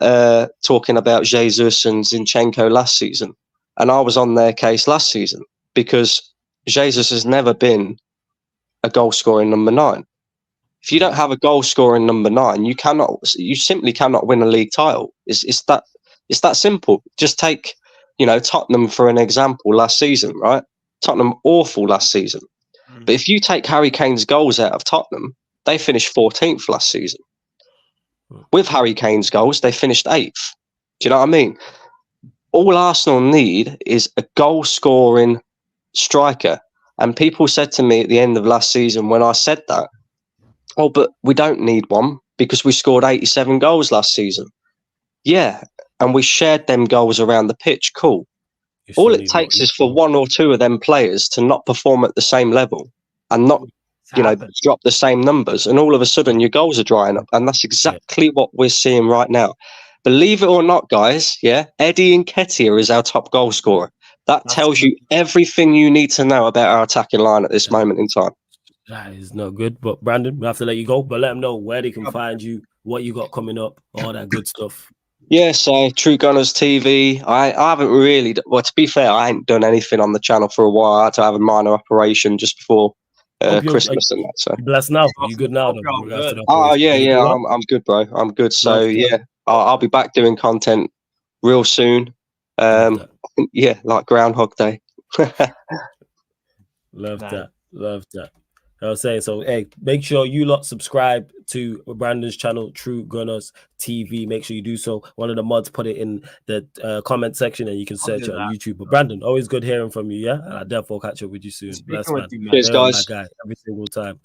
talking about Jesus and Zinchenko last season, and I was on their case last season because Jesus has never been a goal-scoring number 9. If you don't have a goal-scoring number 9, you simply cannot win a league title. It's that simple. Just take, Tottenham for an example last season, right? Tottenham awful last season, but if you take Harry Kane's goals out of Tottenham, they finished 14th last season. With Harry Kane's goals, they finished 8th. Do you know what I mean? All Arsenal need is a goal-scoring striker. And people said to me at the end of last season when I said that, oh, but we don't need one because we scored 87 goals last season. Yeah, and we shared them goals around the pitch. Cool. All it takes is for 1 or 2 of them players to not perform at the same level and not drop the same numbers, and all of a sudden your goals are drying up. And that's exactly what we're seeing right now. Believe it or not, guys, Eddie Nketiah is our top goal scorer. That's tells you everything you need to know about our attacking line at this moment in time. That is not good. But Brandon, we have to let you go, but let them know where they can find you, what you got coming up, all that good stuff. Yeah, so True Gunners TV. I haven't really, well, to be fair, I ain't done anything on the channel for a while. I had to have a minor operation just before Christmas and that. So you blessed now? You good now? Oh yeah, I'm good, bro. I'm good. So I'll be back doing content real soon. Like Groundhog Day. Love that. know what I'm saying? So, hey, make sure you lot subscribe to Brandon's channel, True Gunners TV. Make sure you do so. One of the mods put it in the comment section and you can search it on YouTube. But Brandon, always good hearing from you, yeah? And I'll definitely catch up with you soon. Bless, man. Cheers, guys. My guy, every single time.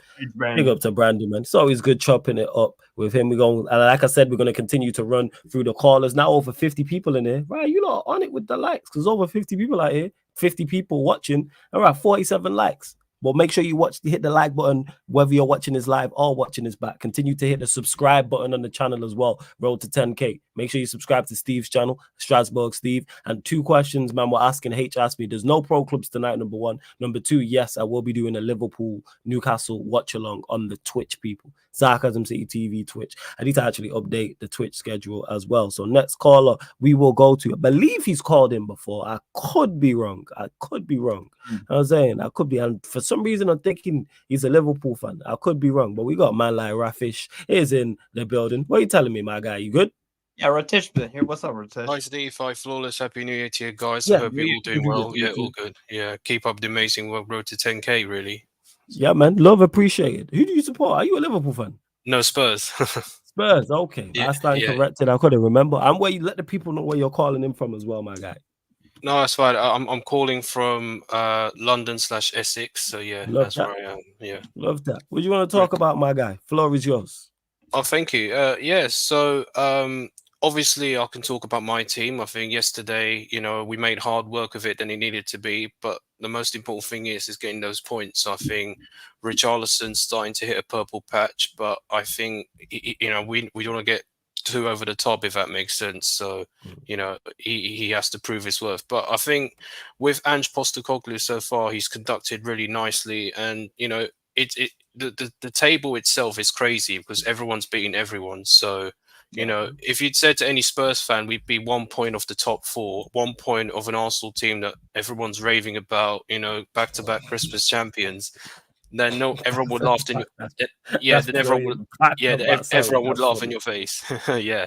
Big up to Brandon, man. It's always good chopping it up with him. We're going, and like I said, we're going to continue to run through the callers. Now over 50 people in here. Right, you lot on it with the likes because over 50 people out here, 50 people watching. All right, 47 likes. But make sure you hit the like button, whether you're watching this live or watching this back. Continue to hit the subscribe button on the channel as well. Road to 10K. Make sure you subscribe to Steve's channel, Strasbourg Steve. And 2 questions, man, we're asking. H asked me, there's no pro clubs tonight, number 1. Number 2, yes, I will be doing a Liverpool Newcastle watch along on the Twitch, people. Sarcasm City TV Twitch. I need to actually update the Twitch schedule as well. So next caller we will go to, I believe he's called in before. I could be wrong. I was saying I could be, and for some reason I'm thinking he's a Liverpool fan. I could be wrong, but we got man like Rafish is in the building. What are you telling me, my guy? You good? Yeah, Ratish been here. What's up, Ratish? Hi, Steve. Hi, Flawless. Happy New Year to you guys. Yeah, I hope you're all doing well. good. All good. Yeah, keep up the amazing work. Road to 10K, really. Yeah, man. Love, appreciated. Who do you support? Are you a Liverpool fan? No, Spurs. Spurs. Okay, Yeah, I stand corrected. I couldn't remember. I'm where you let the people know where you're calling in from as well, my guy. No, that's fine. I'm calling from London/Essex. So yeah, Love that's that. where I am. Yeah. Love that. What do you want to talk about, my guy? Floor is yours. Oh, thank you. Yeah. So obviously I can talk about my team. I think yesterday, we made hard work of it than it needed to be. But the most important thing is getting those points. I think Richarlison's starting to hit a purple patch, but I think we don't want to get too over the top, if that makes sense. So he has to prove his worth. But I think with Ange Postecoglou so far, he's conducted really nicely, and the table itself is crazy because everyone's beating everyone. So if you'd said to any Spurs fan, we'd be 1 point off the top 4, 1 point of an Arsenal team that everyone's raving about, back-to-back Christmas champions, then everyone would laugh in everyone would laugh in your face. Yeah.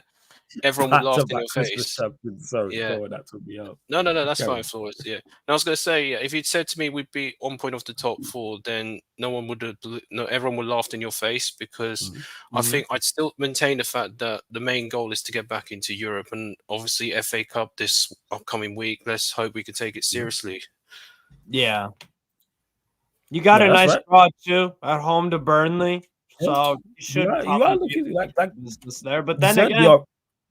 Everyone would laugh in your face. Sorry, that took me out. No, that's fine, Flores. Yeah. And I was going to say, if you'd said to me we'd be 1 point off the top 4, then everyone would laugh in your face because I think I'd still maintain the fact that the main goal is to get back into Europe, and obviously FA Cup this upcoming week. Let's hope we can take it seriously. Yeah. You got a nice draw too at home to Burnley, so you should. You are looking like this there, but then again,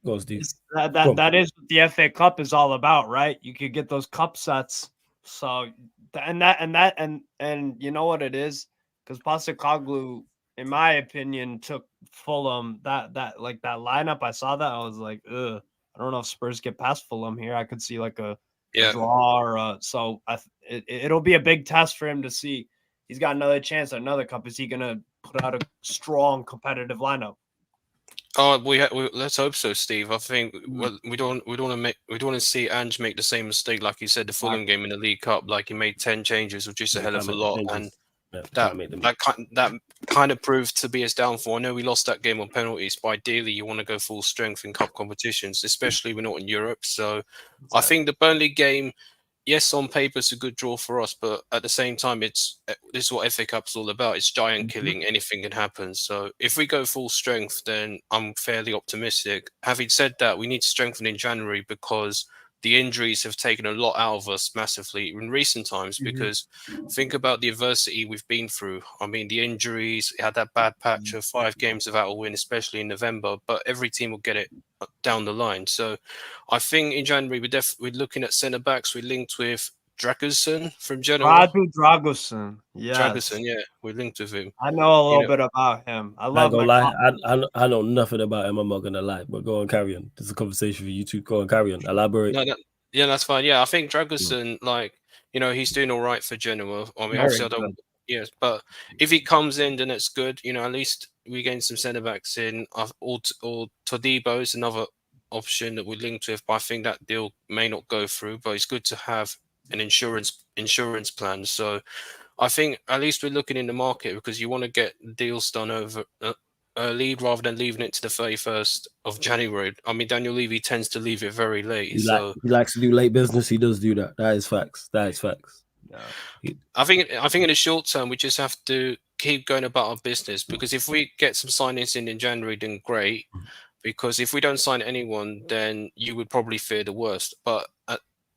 that is what the FA Cup is all about, right? You could get those cup sets. So and you know what it is, because Postecoglou, in my opinion, took Fulham. That lineup, I saw that, I was like, ugh. I don't know if Spurs get past Fulham here. I could see like a draw or so. It'll be a big test for him to see. He's got another chance at another cup. Is he gonna put out a strong competitive lineup? Oh, let's hope so, Steve. I think we don't want to see Ange make the same mistake like he said the Fulham game in the League Cup. Like he made 10 changes, which is a hell of a lot, and that kind of proved to be his downfall. I know we lost that game on penalties, but ideally you want to go full strength in cup competitions, especially we're not in Europe. So I think the Burnley game, yes, on paper it's a good draw for us, but at the same time, this is what FA Cup's all about. It's giant killing. Anything can happen. So if we go full strength, then I'm fairly optimistic. Having said that, we need to strengthen in January because the injuries have taken a lot out of us massively in recent times, because think about the adversity we've been through. I mean, the injuries, had that bad patch of 5 games without a win, especially in November, but every team will get it down the line. So I think in January, we're looking at centre-backs. We're linked with Dragusin from Genoa. Dragusin. Yes. Dragusin, yeah. We're linked with him. I know a little bit about him. I love him. I know nothing about him. I'm not going to lie. But go on, carry on. This is a conversation for you two. Go on, carry on. Elaborate. Yeah, that's fine. Yeah, I think Dragusin, he's doing all right for Genoa. I mean, obviously, I don't... Yes, but if he comes in, then it's good. At least we gain some centre-backs in. Or Todibo is another option that we're linked with, but I think that deal may not go through. But it's good to have an insurance plan. So I think at least we're looking in the market, because you want to get deals done over early rather than leaving it to the 31st of January. I mean, Daniel Levy tends to leave it very late. He likes to do late business. He does do that. That is facts. Yeah. I think in the short term, we just have to keep going about our business, because if we get some signings in January, then great. Because if we don't sign anyone, then you would probably fear the worst. But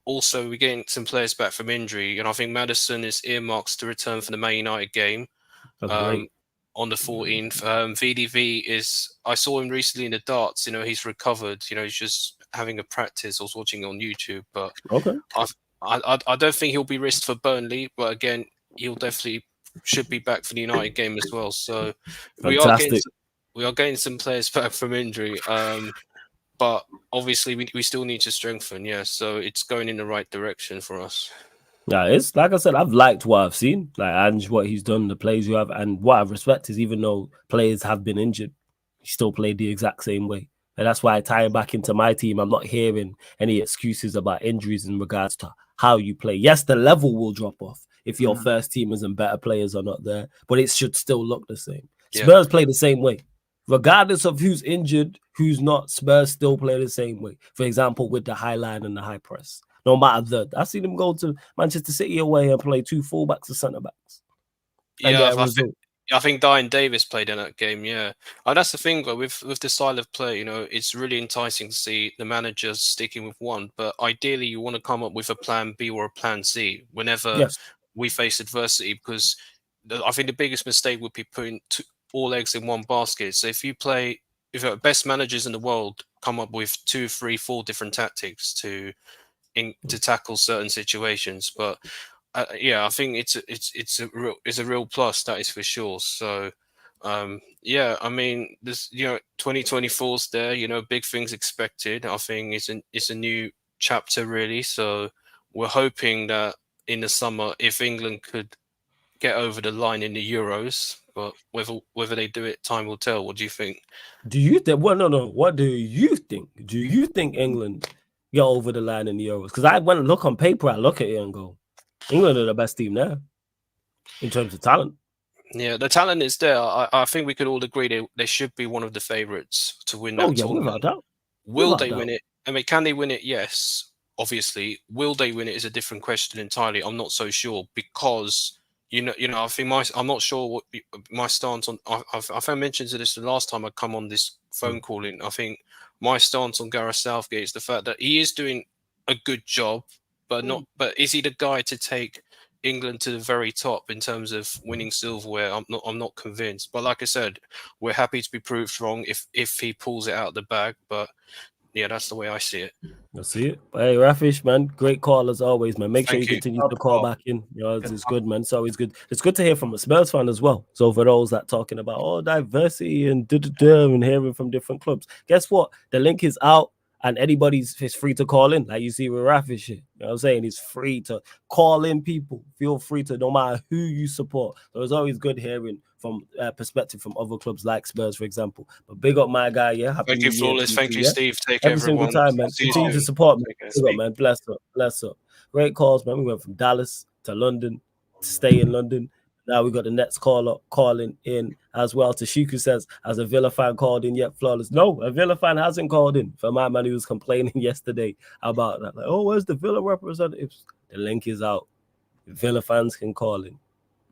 also, we're getting some players back from injury, and I think Maddison is earmarked to return for the Man United game on the 14th. VDV is, I saw him recently in the darts. He's recovered. He's just having a practice. I was watching on YouTube, but I don't think he'll be risked for Burnley. But again, he'll definitely should be back for the United game as well. So fantastic. We are getting some players back from injury, but obviously we still need to strengthen. Yeah, so it's going in the right direction for us. Yeah, it's like I said, I've liked what I've seen, and what he's done, the plays you have, and what I respect is even though players have been injured, he still played the exact same way. And that's why I tie it back into my team. I'm not hearing any excuses about injuries in regards to how you play. Yes, the level will drop off if your first teamers and better players are not there, but it should still look the same. Yeah. Spurs play the same way. Regardless of who's injured, who's not, Spurs still play the same way. For example, with the high line and the high press. No matter I see them go to Manchester City away and play 2 fullbacks or centre backs. Yeah, I think Diane Davis played in that game. Yeah, and that's the thing though, with the style of play. It's really enticing to see the managers sticking with one. But ideally, you want to come up with a plan B or a plan C whenever we face adversity, because I think the biggest mistake would be putting all eggs in one basket. So if the best managers in the world come up with 2, 3, 4 different tactics to tackle certain situations, but I think it's a real plus, that is for sure. So I mean, this 2024's there, big things expected. I think it's a new chapter really. So we're hoping that in the summer, if England could get over the line in the Euros, but whether they do it, time will tell. What do you think? Do you think? Well, no. What do you think? Do you think England get over the line in the Euros? Because I went and look on paper, I look at it and go, England are the best team there in terms of talent. Yeah, the talent is there. I think we could all agree they should be one of the favourites to win that tournament. Without doubt. Will they win it? I mean, can they win it? Yes, obviously. Will they win it is a different question entirely. I'm not so sure, because I think I'm not sure what my stance on. I mentioned this the last time I come on this phone call in. I think my stance on Gareth Southgate is the fact that he is doing a good job, but not. But is he the guy to take England to the very top in terms of winning silverware? I'm not convinced. But like I said, we're happy to be proved wrong if he pulls it out of the bag. But yeah, that's the way I see it. I see it. Hey, Rafish, man, great call as always, man. Make sure you continue to call back in. It's good, man. It's always good. It's good to hear from a Spurs fan as well. So for those that talking about diversity and and hearing from different clubs, guess what? The link is out. And anybody's free to call in, like you see with Rafish. You know what I'm saying? It's free to call in people. Feel free to, no matter who you support. So it's always good hearing from perspective from other clubs like Spurs, for example. But big up my guy, yeah. Thank you, Flawless. Thank you, Steve. Take care, every single time, man. Continue to support me. Big up, man. Bless up. Great calls, man. We went from Dallas to London to stay in London. Now we got the next caller calling in as well. Tashiku says, has a Villa fan called in yet? Flawless. No, a Villa fan hasn't called in. For my man who was complaining yesterday about that. Like, where's the Villa representatives? The link is out. Villa fans can call in.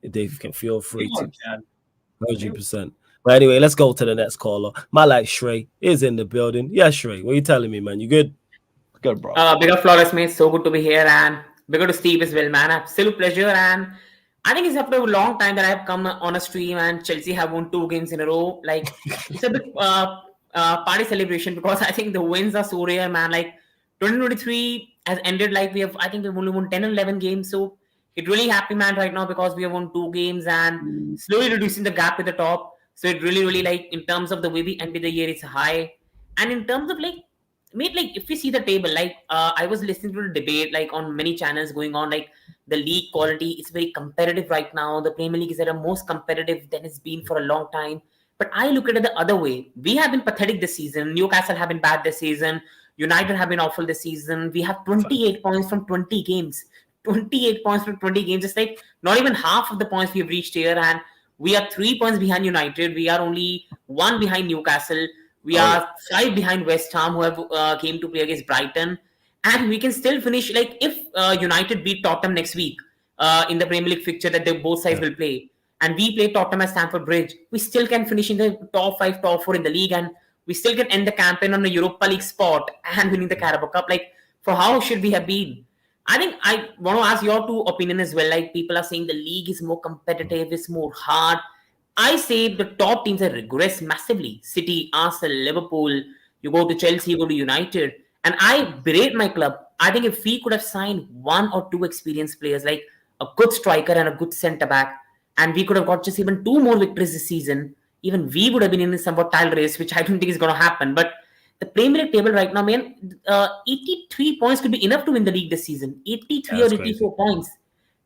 They can feel free to. 100%. But anyway, let's go to the next caller. My like Shrey is in the building. Yeah, Shrey, what are you telling me, man? You good? Good, bro. Big up, Flawless, mate. So good to be here, and big up to Steve as well, man. Absolute pleasure. And I think it's after a long time that I have come on a stream and Chelsea have won 2 games in a row. Like, it's a bit party celebration, because I think the wins are so rare, man. Like, 2023 has ended like we've only won 10 and 11 games. So it's really happy, man, right now, because we have won 2 games and slowly reducing the gap at the top. So it really, like, in terms of the way we ended the year, it's high. And in terms of, like, mate, like, if we see the table, like, I was listening to the debate, like, on many channels going on, like, the league quality is very competitive right now. The Premier League is at the most competitive than it's been for a long time. But I look at it the other way. We have been pathetic this season. Newcastle have been bad this season. United have been awful this season. We have 28 points from 20 games. 28 points from 20 games. It's like not even half of the points we've reached here. And we are 3 points behind United. We are only 1 behind Newcastle. We are 5 behind West Ham, who have came to play against Brighton. And we can still finish, like, if United beat Tottenham next week in the Premier League fixture that both sides will play, and we play Tottenham at Stamford Bridge, we still can finish in the top 5, top 4 in the league, and we still can end the campaign on a Europa League spot and winning the Carabao Cup. Like, for how should we have been? I think I want to ask your two opinion as well. Like, people are saying the league is more competitive, it's more hard. I say the top teams have regressed massively. City, Arsenal, Liverpool. You go to Chelsea, you go to United, and I berate my club. I think if we could have signed one or two experienced players, like a good striker and a good centre back, and we could have got just even 2 more victories this season, even we would have been in a somewhat title race, which I don't think is going to happen. But the Premier League table right now, man, 83 points could be enough to win the league this season. 83 or 84 points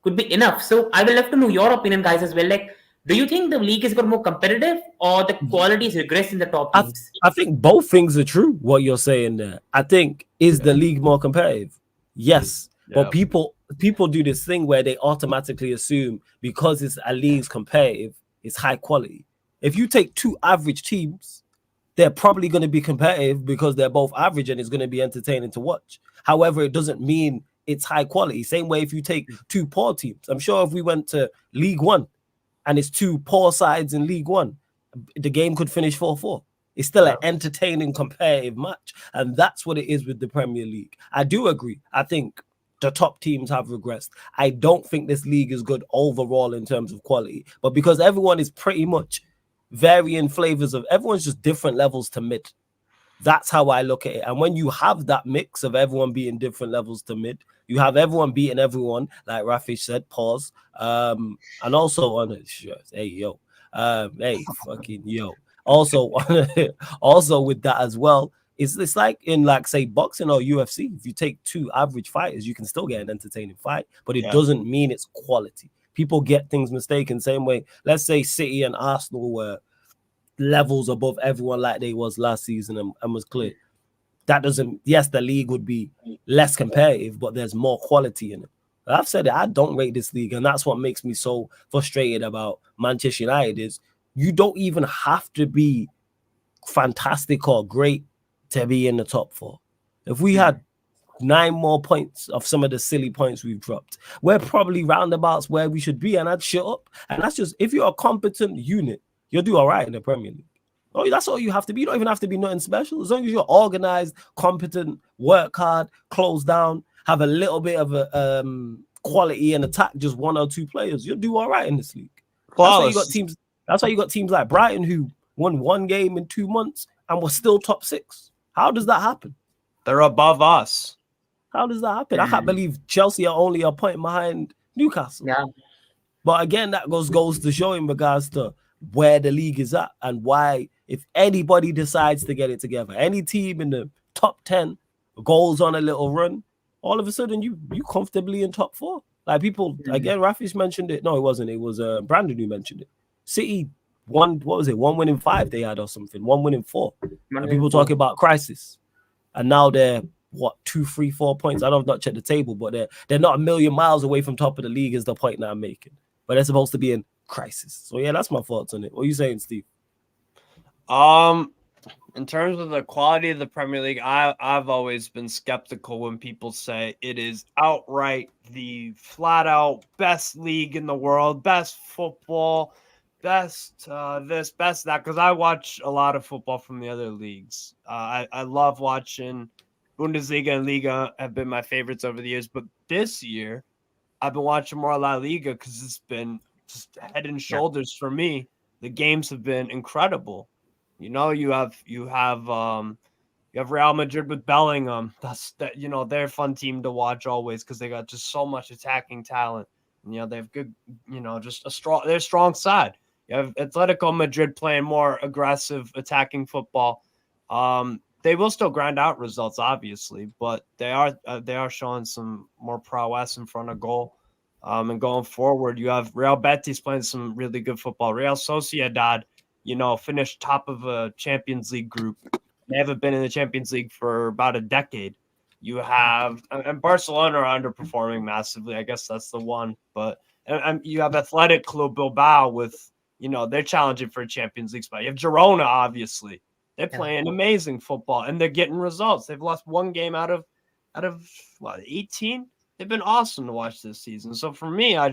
could be enough. So I will love to know your opinion, guys, as well. Like, do you think the league is got more competitive, or the quality is regressed in the top teams? I think both things are true, what you're saying there. I think, is the league more competitive? Yes. But people do this thing where they automatically assume because it's a league's competitive, it's high quality. If you take two average teams, they're probably going to be competitive because they're both average and it's going to be entertaining to watch. However, it doesn't mean it's high quality. Same way if you take two poor teams. I'm sure if we went to League One and it's two poor sides in League One, the game could finish 4-4. It's still an entertaining, competitive match. And that's what it is with the Premier League. I do agree. I think the top teams have regressed. I don't think this league is good overall in terms of quality. But because everyone is pretty much varying flavors of, everyone's just different levels to mid. That's how I look at it. And when you have that mix of everyone being different levels to mid, you have everyone beating everyone, like Rafish said, pause. And also on it, hey, yo. Hey, fucking yo. Also, also with that as well, it's like in, like, say, boxing or UFC. If you take two average fighters, you can still get an entertaining fight, but it doesn't mean it's quality. People get things mistaken. Same way, let's say City and Arsenal were levels above everyone like they was last season and was clear. That doesn't, yes, the league would be less competitive, but there's more quality in it. I've said it, I don't rate this league, and that's what makes me so frustrated about Manchester United is you don't even have to be fantastic or great to be in the top 4. If we had 9 more points of some of the silly points we've dropped, we're probably roundabouts where we should be, and I'd shut up. And that's just, if you're a competent unit, you'll do all right in the Premier League. Oh, that's all you have to be. You don't even have to be nothing special. As long as you're organized, competent, work hard, close down, have a little bit of a quality and attack, just 1 or 2 players, you'll do all right in this league. That's why you got teams. That's why you got teams like Brighton who won 1 game in 2 months and were still top 6. How does that happen? They're above us. How does that happen? I can't believe Chelsea are only a point behind Newcastle. Yeah. But again, that goes to show in regards to where the league is at and why, if anybody decides to get it together, any team in the top 10 goes on a little run, all of a sudden you comfortably in top 4. Like people, again, Rafi's mentioned it. No, it wasn't. It was Brandon who mentioned it. City won, what was it? 1 win in 5 they had or something. 1 win in 4. And people talking about crisis. And now they're, what, 2, 3, 4 points? I don't not check the table, but they're not a million miles away from top of the league is the point that I'm making. But they're supposed to be in crisis. So yeah, that's my thoughts on it. What are you saying, Steve? In terms of the quality of the Premier League, I've always been skeptical when people say it is outright the flat out best league in the world, best football, best this, best that, because I watch a lot of football from the other leagues. I love watching Bundesliga and Liga have been my favorites over the years, but this year I've been watching more La Liga because it's been just head and shoulders for me. The games have been incredible. You know, you have Real Madrid with Bellingham. They're a fun team to watch always because they got just so much attacking talent. And, they have good, just they're a strong side. You have Atletico Madrid playing more aggressive attacking football. They will still grind out results, obviously, but they are showing some more prowess in front of goal. And going forward, you have Real Betis playing some really good football. Real Sociedad, finished top of a Champions League group. They haven't been in the Champions League for about a decade. You have, and Barcelona are underperforming massively. I guess that's the one. But and you have Athletic Club Bilbao with, they're challenging for a Champions League spot. You have Girona, obviously. They're playing amazing football, and they're getting results. They've lost 1 game out of 18. They've been awesome to watch this season. So for me, I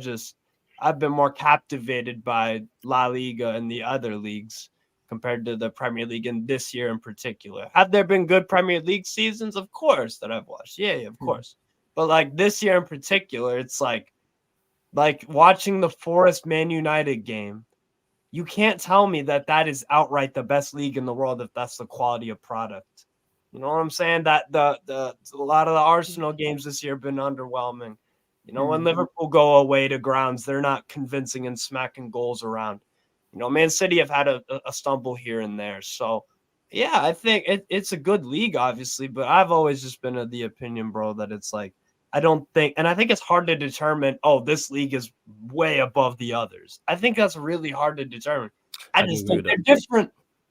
I've been more captivated by La Liga and the other leagues compared to the Premier League, and this year in particular. Have there been good Premier League seasons? Of course, that I've watched. Yeah, of course. But like this year in particular, it's like watching the Forest Man United game. You can't tell me that is outright the best league in the world if that's the quality of product. You know what I'm saying? That a lot of the Arsenal games this year have been underwhelming. You know, when Liverpool go away to grounds, they're not convincing and smacking goals around. You know, Man City have had a stumble here and there. So, yeah, I think it's a good league, obviously, but I've always just been of the opinion, bro, that it's like, I think it's hard to determine, this league is way above the others. I think that's really hard to determine. I just think they're different.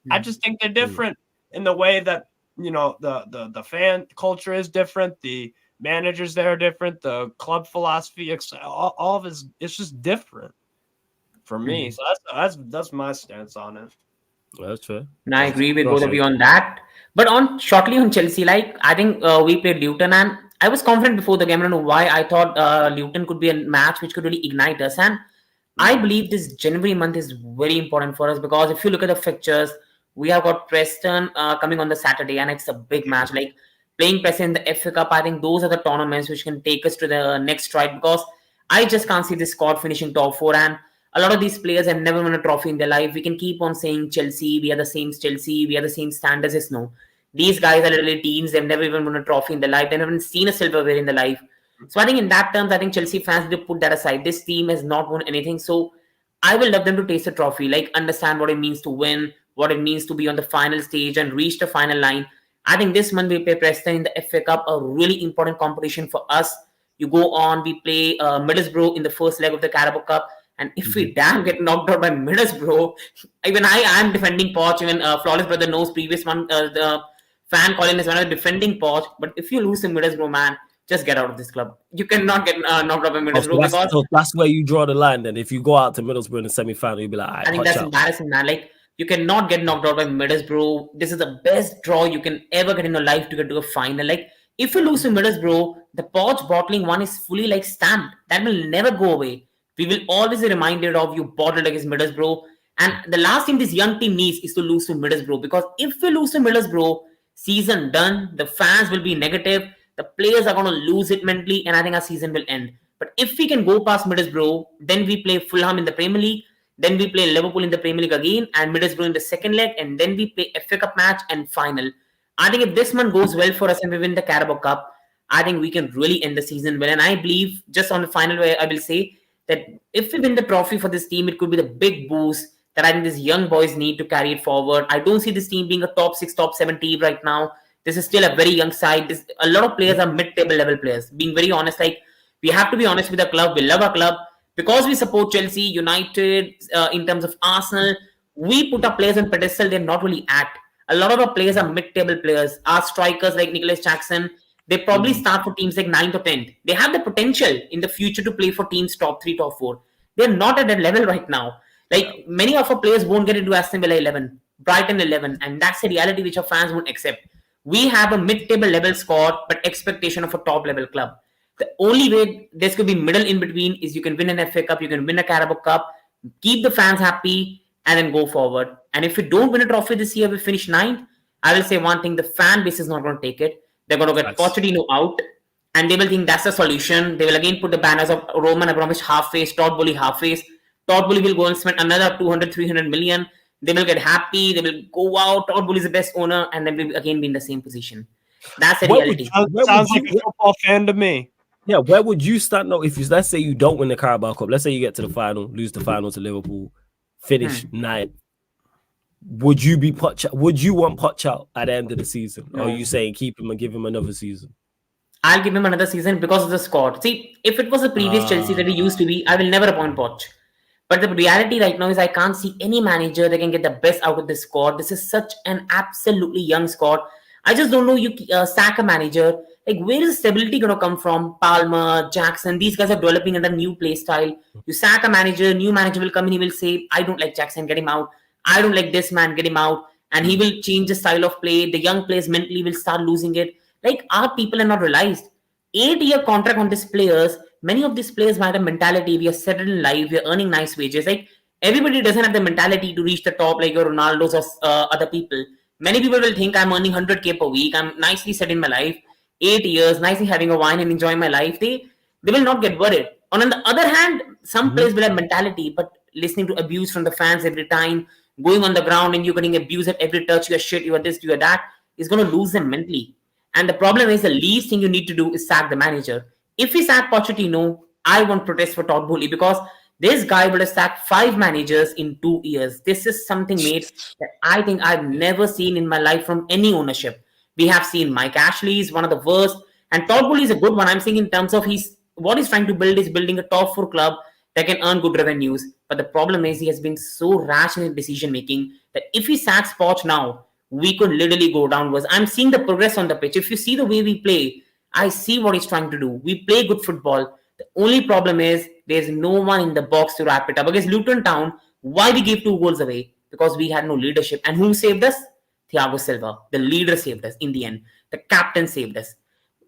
I just think they're different in the way that, you know, the fan culture is different. The managers there are different. The club philosophy, all of it's just different for me. So that's my stance on it. That's fair. And I agree with both of you on that. But shortly on Chelsea, like I think we played Luton, and I was confident before the game. I don't know why I thought Luton could be a match which could really ignite us. And I believe this January month is very important for us because if you look at the fixtures, we have got Preston coming on the Saturday, and it's a big match. Like playing Preston in the FA Cup, I think those are the tournaments which can take us to the next stride because I just can't see this squad finishing top 4. And a lot of these players have never won a trophy in their life. We can keep on saying Chelsea, we are the same Chelsea, we are the same standards as no. These guys are literally teens. They've never even won a trophy in their life. They've never seen a silverware in their life. So I think in that terms, I think Chelsea fans need to put that aside. This team has not won anything. So I will love them to taste a trophy, like understand what it means to win, what it means to be on the final stage and reach the final line. I think this month we play Preston in the FA Cup, a really important competition for us. You go on, we play Middlesbrough in the first leg of the Carabao Cup. And if we damn get knocked out by Middlesbrough, even I am defending Poch. Even Flawless Brother knows previous one, the fan calling is one of the defending Poch. But if you lose to Middlesbrough, man, just get out of this club. You cannot get knocked out by Middlesbrough so that's where you draw the line. Then if you go out to Middlesbrough in the semi-final, you'll be like, I think that's embarrassing, man. Like you cannot get knocked out by Middlesbrough. This is the best draw you can ever get in your life to get to a final. Like if you lose to Middlesbrough, the Poch bottling one is fully like stamped. That will never go away. We will always be reminded of you bottled against Middlesbrough. And the last thing this young team needs is to lose to Middlesbrough. Because if we lose to Middlesbrough, season done, the fans will be negative. The players are going to lose it mentally. And I think our season will end. But if we can go past Middlesbrough, then we play Fulham in the Premier League. Then we play Liverpool in the Premier League again. And Middlesbrough in the second leg. And then we play FA Cup match and final. I think if this month goes well for us and we win the Carabao Cup, I think we can really end the season well. And I believe, just on the final way, I will say, that if we win the trophy for this team, it could be the big boost that I think these young boys need to carry it forward. I don't see this team being a top 6, top 7 team right now. This is still a very young side. A lot of players are mid-table level players. Being very honest, like we have to be honest with the club. We love our club. Because we support Chelsea, United, in terms of Arsenal, we put our players on pedestal they're not really at. A lot of our players are mid-table players. Our strikers like Nicholas Jackson, they probably start for teams like 9th or 10th. They have the potential in the future to play for teams top 3, top 4. They're not at that level right now. Like many of our players won't get into Aston Villa 11, Brighton 11, and that's the reality which our fans won't accept. We have a mid-table level squad, but expectation of a top level club. The only way this could be middle in between is you can win an FA Cup, you can win a Carabao Cup, keep the fans happy, and then go forward. And if we don't win a trophy this year, we finish 9th. I will say one thing: the fan base is not going to take it. They're going to get Pochettino out, and they will think that's the solution. They will again put the banners of Roman Abramovich half-face, Todd Bowley half-face. Todd Bowley will go and spend another 200, 300 million. They will get happy. They will go out. Todd Bowley is the best owner, and then we'll again be in the same position. That's the reality. Sounds like a football fan to me. Yeah, where would you stand now if you, let's say you don't win the Carabao Cup? Let's say you get to the final, lose the final to Liverpool, finish 9th. Would you be Would you want Poch out at the end of the season? Or are you saying keep him and give him another season? I'll give him another season because of the squad. See, if it was the previous Chelsea that he used to be, I will never appoint Poch. But the reality right now is I can't see any manager that can get the best out of this squad. This is such an absolutely young squad. I just don't know. You sack a manager. Like, where is the stability going to come from? Palmer, Jackson, these guys are developing under new play style. You sack a manager, new manager will come in, he will say, I don't like Jackson, get him out. I don't like this man, get him out. And he will change the style of play. The young players mentally will start losing it. Like, our people are not realized. 8-year contract on these players many of these players might have mentality. We are settled in life. We are earning nice wages. Like everybody doesn't have the mentality to reach the top like your Ronaldo's or other people. Many people will think I'm earning 100K per week. I'm nicely set in my life, 8 years, nicely having a wine and enjoying my life. They will not get worried. On the other hand, some players will have mentality, but listening to abuse from the fans every time, going on the ground and you're getting abused at every touch, you're shit, you're this, you're that, is going to lose them mentally. And the problem is the least thing you need to do is sack the manager. If we sack Pochettino, I won't protest for Todd Bowley because this guy would have sacked 5 managers in 2 years. This is something made that I think I've never seen in my life from any ownership. We have seen Mike Ashley is one of the worst, and Todd Bowley is a good one. I'm saying in terms of what he's trying to build is building a top 4 club that can earn good revenues. But the problem is he has been so rash in his decision making that if he sacks Poch now, we could literally go downwards. I'm seeing the progress on the pitch. If you see the way we play, I see what he's trying to do. We play good football. The only problem is there's no one in the box to wrap it up. Against Luton Town, why we gave 2 goals away? Because we had no leadership. And who saved us? Thiago Silva. The leader saved us in the end. The captain saved us.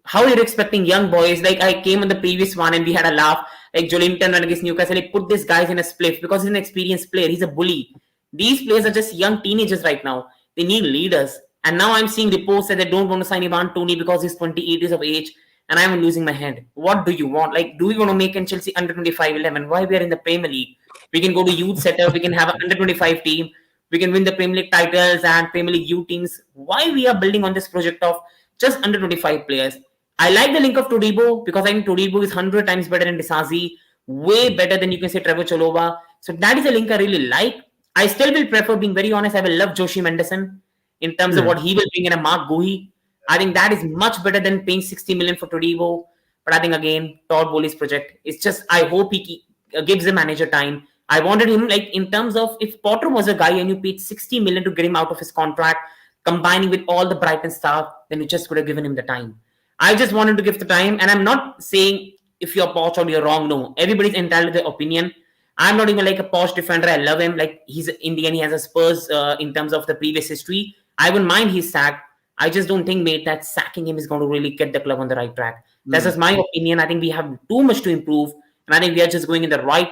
How you're expecting young boys? Like I came on the previous one and we had a laugh. Like Jolinton ran against Newcastle. He put these guys in a split because he's an experienced player. He's a bully. These players are just young teenagers right now. They need leaders. And now I'm seeing reports that they don't want to sign Ivan Toney because he's 28 years of age. And I'm losing my head. What do you want? Like, do we want to make in Chelsea under 25 11? Why we are in the Premier League? We can go to youth setup. We can have an under 25 team. We can win the Premier League titles and Premier League youth teams. Why we are building on this project of just under 25 players? I like the link of Todibo because I think Todibo is 100 times better than Disasi. Way better than you can say Trevor Chalobah. So that is a link I really like. I still will prefer, being very honest, I will love Joshi Mendelson in terms of what he will bring in a Mark Guhi. I think that is much better than paying 60 million for Todibo. But I think again, Todd Bowley's project, it's just, I hope he gives the manager time. I wanted him, like, in terms of if Potter was a guy and you paid 60 million to get him out of his contract, combining with all the Brighton stuff, then you just could have given him the time. I just wanted to give the time. And I'm not saying if you're Poch or you're wrong. No, everybody's entitled to their opinion. I'm not even like a Poch defender. I love him. Like, he's in the end, he has a Spurs in terms of the previous history. I wouldn't mind he's sacked. I just don't think, mate, that sacking him is going to really get the club on the right track. That's just my opinion. I think we have too much to improve. And I think we are just going in the right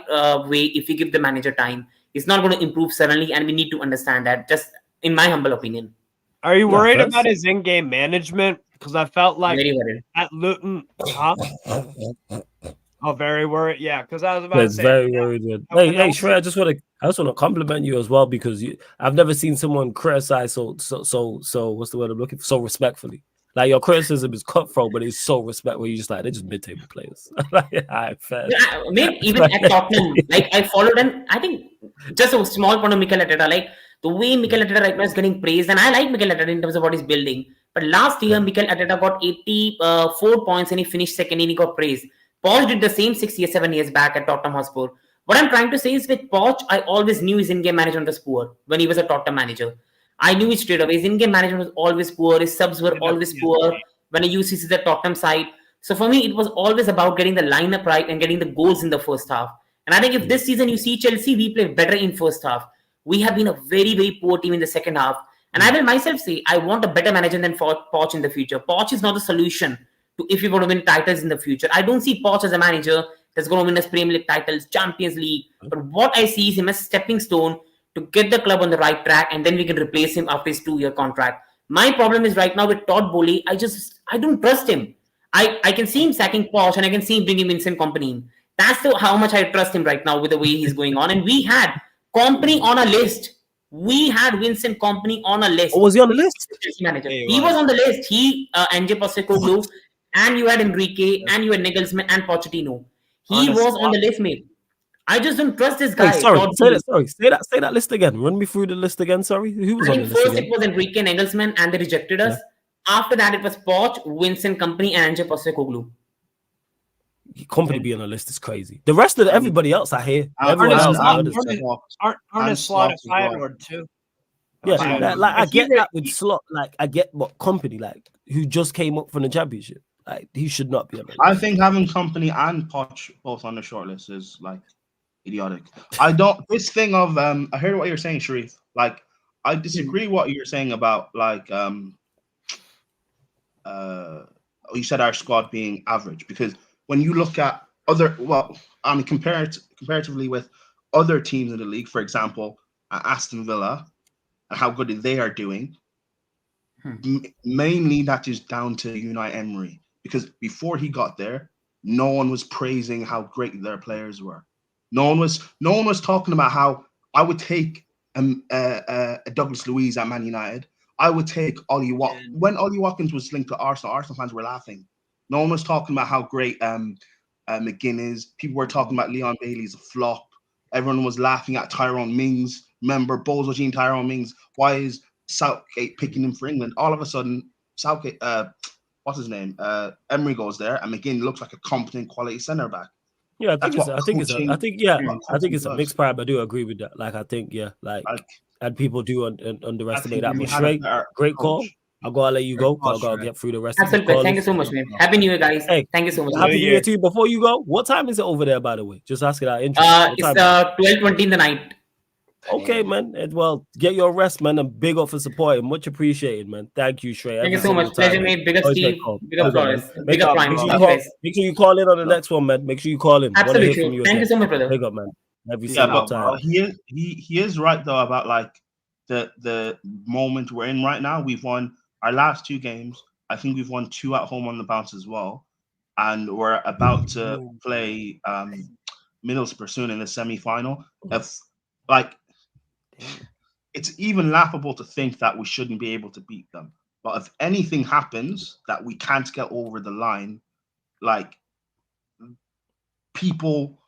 way if we give the manager time. It's not going to improve suddenly. And we need to understand that, just in my humble opinion. Are you worried about his in-game management? Because I felt like at Luton, Oh, very worried. Yeah, because I was about to say, very worried. Hey, Shrey, I just want to compliment you as well, because I've never seen someone criticize so what's the word I'm looking for? So respectfully. Like, your criticism is cutthroat, but it's so respectful. You're just like, they're just mid-table players. Fair. Yeah, maybe even at Tottenham, like, I followed him. I think just a small point of Mikel Arteta, like the way Mikel Arteta right now is getting praised, and I like Mikel Arteta in terms of what he's building. But last year, Mikel Arteta got 84 points and he finished second and he got praised. Poch did the same 7 years back at Tottenham Hotspur. What I'm trying to say is, with Poch, I always knew his in-game management was poor when he was a Tottenham manager. I knew it straight away. His in-game management was always poor. His subs were always poor when I used to see the Tottenham side. So for me, it was always about getting the lineup right and getting the goals in the first half. And I think if this season you see Chelsea, we play better in first half. We have been a very, very poor team in the second half. And I will myself say, I want a better manager than Poch in the future. Poch is not the solution to if you're going to win titles in the future. I don't see Poch as a manager that's going to win us Premier League titles, Champions League. But what I see is him as a stepping stone to get the club on the right track, and then we can replace him after his 2-year contract. My problem is right now with Todd Bowley, I don't trust him. I can see him sacking Poch, and I can see him bringing Vincent Kompany in. That's how much I trust him right now with the way he's going on. And we had Kompany on a list. We had Vincent Kompany on a list. Oh, was he on the list? Manager. He was on the list. He, Ange Postecoglou, and you had Enrique, and you had Nagelsmann and Pochettino. He was on the list, mate. I just don't trust this guy. Hey, say that list again. Run me through the list again. Sorry, who was on the list? First, it was Enrique, Nagelsmann, and they rejected us. After that, it was Poch, Vincent Kompany, and Ange Postecoglou. Kompany be on the list is crazy. The rest of everybody else I hear. Everyone else aren't Slot a Feyenoord too? Yeah, like I get that with Slot. Like, I get what Kompany, like, who just came up from the Championship. Like, he should not be on the list. I think having Kompany and Poch both on the shortlist is like idiotic. I don't. This thing of I heard what you're saying, Sharif. Like, I disagree what you're saying about like you said our squad being average, because when you look at comparatively with other teams in the league, for example, Aston Villa, and how good they are doing. Mainly that is down to Unai Emery, because before he got there, no one was praising how great their players were. No one was talking about how I would take Douglas Luiz at Man United. I would take Ollie Watkins. When Ollie Watkins was linked to Arsenal fans were laughing. No one was talking about how great McGinn is. People were talking about Leon Bailey's a flop. Everyone was laughing at Tyrone Mings. Remember, Bozo Jean Tyrone Mings. Why is Southgate picking him for England? All of a sudden, Southgate, what's his name? Emery goes there, and McGinn looks like a competent quality centre back. Yeah, I think it's a mixed bag. I do agree with that. Like, I think, and people do underestimate that. But Shrey, great call. I'll let you go. I'll go get through the rest of the callers. Thank you so much, man. Happy New Year, guys. Hey, thank you so much. Happy New Year to you. Before you go, what time is it over there, by the way? Just asking that interest. It's 12:20 in the night. Okay, man. Well, get your rest, man, and big up for supporting. Much appreciated, man. Thank you, Shrey. Thank you so much. Pleasure, mate. Big up, Steve. Big up, Flores. Big up, Prime. Make sure you call in on the next one, man. Make sure you call in. Absolutely. Thank you so much, brother. Big up, man. Every single time. He is right though about like the moment we're in right now. We've won our last 2 games. I think we've won 2 at home on the bounce as well, and we're about to play Middlesbrough soon in the semi-final. It's even laughable to think that we shouldn't be able to beat them. But if anything happens that we can't get over the line, like, people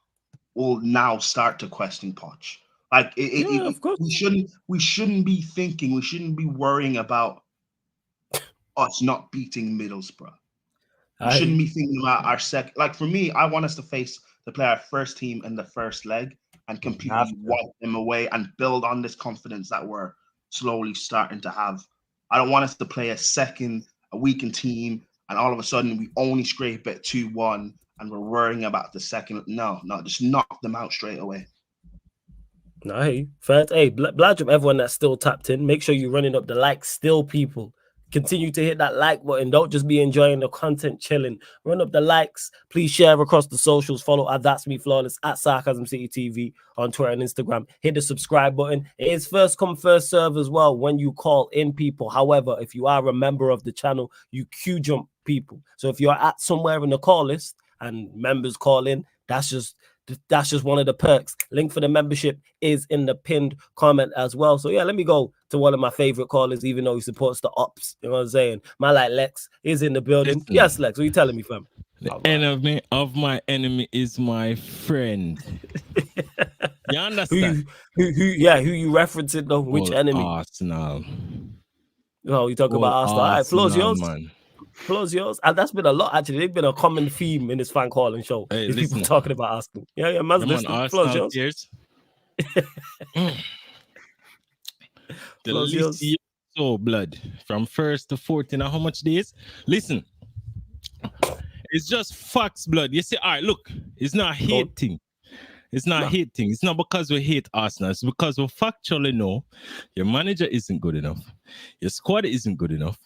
will now start to question Poch. Like, we shouldn't be thinking, we shouldn't be worrying about us not beating Middlesbrough. We shouldn't be thinking about our second. Like, for me, I want us to play our first team in the first leg and completely wipe them away and build on this confidence that we're slowly starting to have. I don't want us to play a weakened team, and all of a sudden we only scrape it 2-1 and we're worrying about the second. No, just knock them out straight away. No, hey, first, bladge up everyone that's still tapped in. Make sure you're running up the likes still, people. Continue to hit that like button. Don't just be enjoying the content, chilling. Run up the likes. Please share across the socials. Follow at That's Me Flawless at Sarcasm City TV on Twitter and Instagram. Hit the subscribe button. It is first come, first serve as well when you call in, people. However, if you are a member of the channel, you queue jump people. So if you're at somewhere in the call list and members call in, that's just one of the perks. Link for the membership is in the pinned comment as well. So yeah, let me go to one of my favorite callers, even though he supports the ops. You know what I'm saying? My Lex is in the building. Listen, yes, Lex, what are you telling me, fam? The enemy of my enemy is my friend. You understand? Who you referencing though? Which enemy? Arsenal. Oh, you talking about Arsenal. All right, floor's yours. Man. Floor's yours. And that's been a lot, actually. They've been a common theme in this fan calling show. Hey, is people talking about Arsenal. Yeah, man's listening. Floor's yours. The list is so blood from 1st to 14. How much days? Listen, it's just facts, blood. You see, all right, look, it's not hating. It's not hating. It's not because we hate Arsenal. It's because we factually know your manager isn't good enough. Your squad isn't good enough.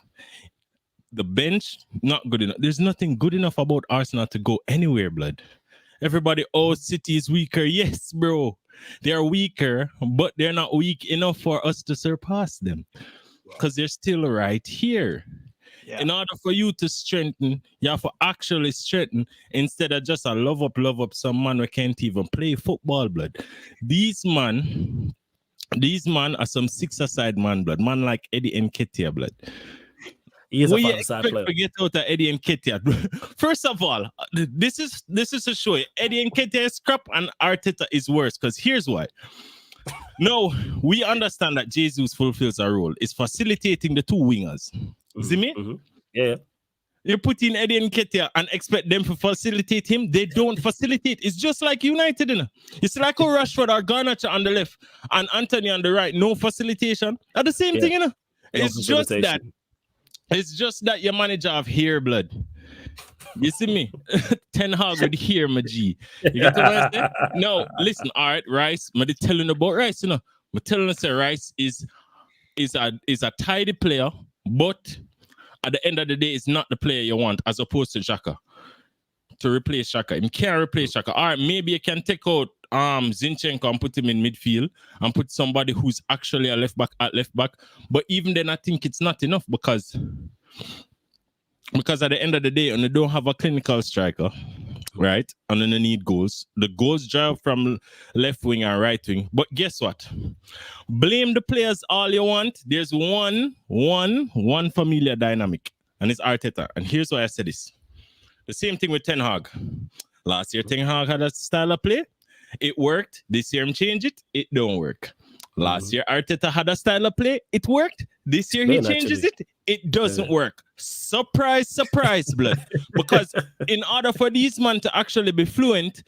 The bench, not good enough. There's nothing good enough about Arsenal to go anywhere, blood. Everybody, City is weaker. Yes, bro. They're weaker, but they're not weak enough for us to surpass them because they're still right here. Yeah. In order for you to strengthen, you have to actually strengthen instead of just a love up some man who can't even play football, blood. These man are some 6-a-side man, blood. Man like Eddie Nketiah, blood. He is a five-side player. Forget out of Eddie Nketiah. First of all, this is to show you Eddie Nketiah is crap and Arteta is worse. Because here's why. No, we understand that Jesus fulfills a role. It's facilitating the 2 wingers. See me? Mm-hmm. Yeah. You put in Eddie Nketiah and expect them to facilitate him. They don't facilitate. It's just like United, you know? It's like a Rashford or Garnacho on the left and Anthony on the right. No facilitation. Are the same thing, you know? It's just that. It's just that your manager have hair, blood. You see me? Ten Hag with hair, my G. You get what I'm saying? No, listen, all right, Rice. I'm telling you about Rice, you know. I'm telling you that Rice is a tidy player, but at the end of the day, it's not the player you want as opposed to Xhaka. to replace Xhaka. He can't replace Xhaka. All right, maybe you can take out Zinchenko and put him in midfield and put somebody who's actually a left back at left back. But even then, I think it's not enough because at the end of the day, and they don't have a clinical striker, right? And then they need goals. The goals drive from left wing and right wing. But guess what? Blame the players all you want. There's one familiar dynamic, and it's Arteta. And here's why I said this. The same thing with Ten Hag. Last year, Ten Hag had a style of play. It worked. This year, change it. It don't work. Last year, Arteta had a style of play. It worked. This year, he changes it. It doesn't work. Surprise, surprise, blood. Because in order for these men to actually be fluent,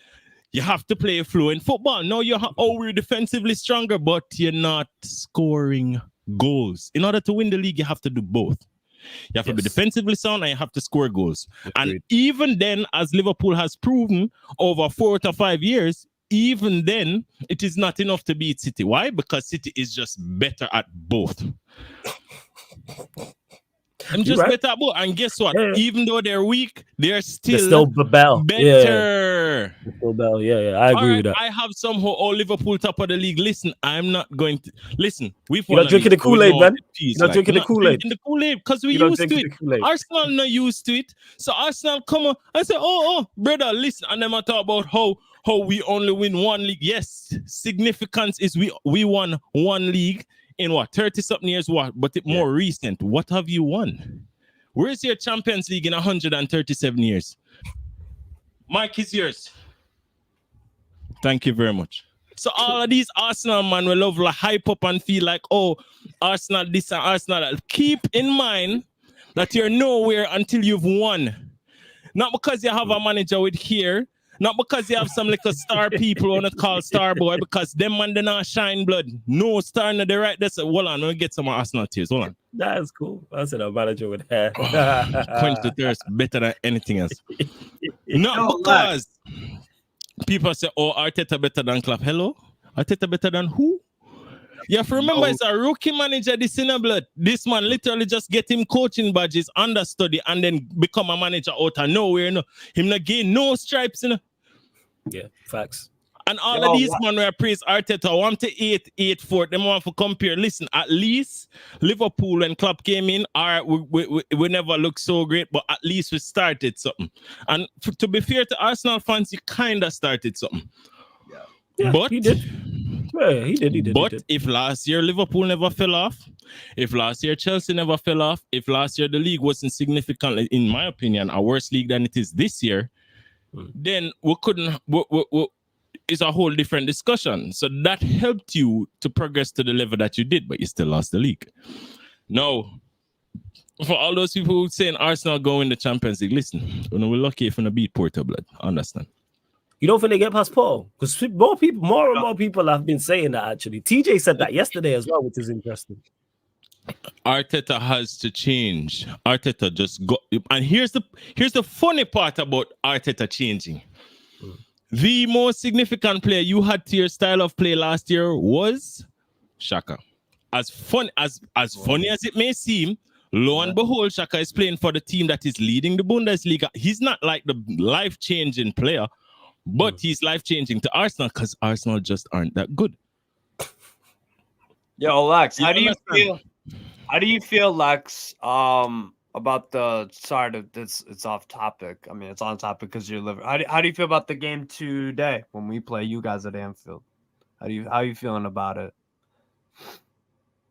you have to play fluent football. No, we're defensively stronger, but you're not scoring goals. In order to win the league, you have to do both. You have to be defensively sound and you have to score goals. Agreed. And even then, as Liverpool has proven over 4 to 5 years, even then, it is not enough to beat City. Why? Because City is just better at both. I'm just better at both. And guess what? Yeah. Even though they're weak, they're still better. Yeah. I agree with that. I have somehow all Liverpool top of the league. Listen, I'm not going to listen. You're not drinking the Kool-Aid, man. You're not drinking the Kool-Aid. The Kool-Aid because we used to it. Arsenal not used to it. So Arsenal come on. I say, oh, brother, listen. And then I talk about how we only win one league. Yes, significance is we won one league in 30-something years, but more recent. What have you won? Where's your Champions League in 137 years? Mike is yours. Thank you very much. So all of these Arsenal man will love like hype up and feel like, oh, Arsenal this and Arsenal that. Keep in mind that you're nowhere until you've won. Not because you have a manager with here. Not because you have some little star people on it called Star Boy, because them man they not shine blood. No star in the right. That's hold on, let me get some Arsenal tears. Hold on. That's cool. I said a manager with hair. Quench the thirst better than anything else. Not because people say, oh, Arteta better than Klopp. Hello? Arteta better than who? You have to remember, it's a rookie manager, this in a blood. This man literally just get him coaching badges, understudy, and then become a manager out of nowhere. Him not gain no stripes. Yeah, facts. And all of these men were praise Arteta 1-8 them want to compare. Listen, at least Liverpool when Klopp came in, all right, we never looked so great, but at least we started something. And to be fair to Arsenal fans, you kind of started something. Yeah, but he did. Yeah, he did. But if last year Liverpool never fell off, if last year Chelsea never fell off, if last year the league wasn't significantly, in my opinion, a worse league than it is this year, then we couldn't. It's a whole different discussion. So that helped you to progress to the level that you did, but you still lost the league. Now, for all those people who saying Arsenal go in the Champions League, listen, we're lucky if we beat Porto, blood. Understand? You don't think they get past Paul? Because more and more people have been saying that, actually. TJ said that yesterday as well, which is interesting. Arteta has to change. Arteta just got... And here's the funny part about Arteta changing. The most significant player you had to your style of play last year was Xhaka. As funny as it may seem, lo and behold, Xhaka is playing for the team that is leading the Bundesliga. He's not like the life-changing player, but he's life-changing to Arsenal because Arsenal just aren't that good. Yo, Lex, how do you feel, Lex, about the it's off topic. I mean, it's on topic because you're living. How do you feel about the game today when we play you guys at Anfield? How you feeling about it?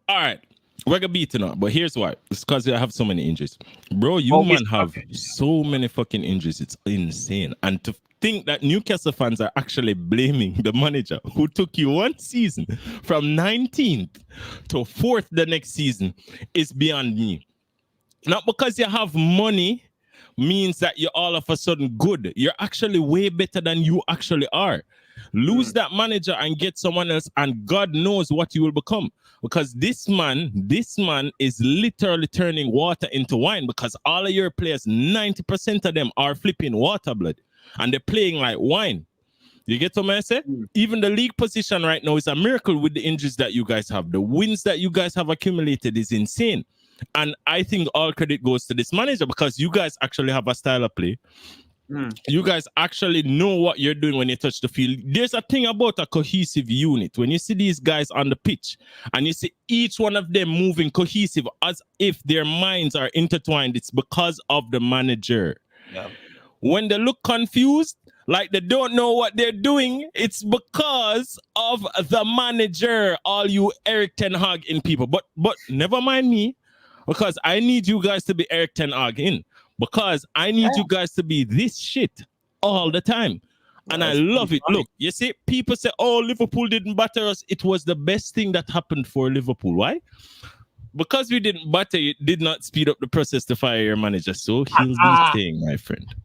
All right. We're gonna beat tonight, but here's why. It's because I have so many injuries. Bro, have so many fucking injuries. It's insane. And to think that Newcastle fans are actually blaming the manager who took you one season from 19th to 4th the next season is beyond me. Not because you have money means that you're all of a sudden good. You're actually way better than you actually are. Lose that manager and get someone else, and God knows what you will become. Because this man is literally turning water into wine, because all of your players, 90% of them are flipping water blood, and they're playing like wine. You get what I say? Even the league position right now is a miracle with the injuries that you guys have. The wins that you guys have accumulated is insane. And I think all credit goes to this manager, because you guys actually have a style of play You guys actually know what you're doing when you touch the field. There's a thing about a cohesive unit. When you see these guys on the pitch and you see each one of them moving cohesive as if their minds are intertwined, it's because of the manager. Yeah. When they look confused, like they don't know what they're doing, it's because of the manager, all you Eric Ten Hag in people. But never mind me, because I need you guys to be Eric Ten Hag in. Because I need you guys to be this shit all the time. And I love it. Look, you see, people say, oh, Liverpool didn't batter us. It was the best thing that happened for Liverpool. Why? Because we didn't batter you, did not speed up the process to fire your manager. So he'll be staying, my friend.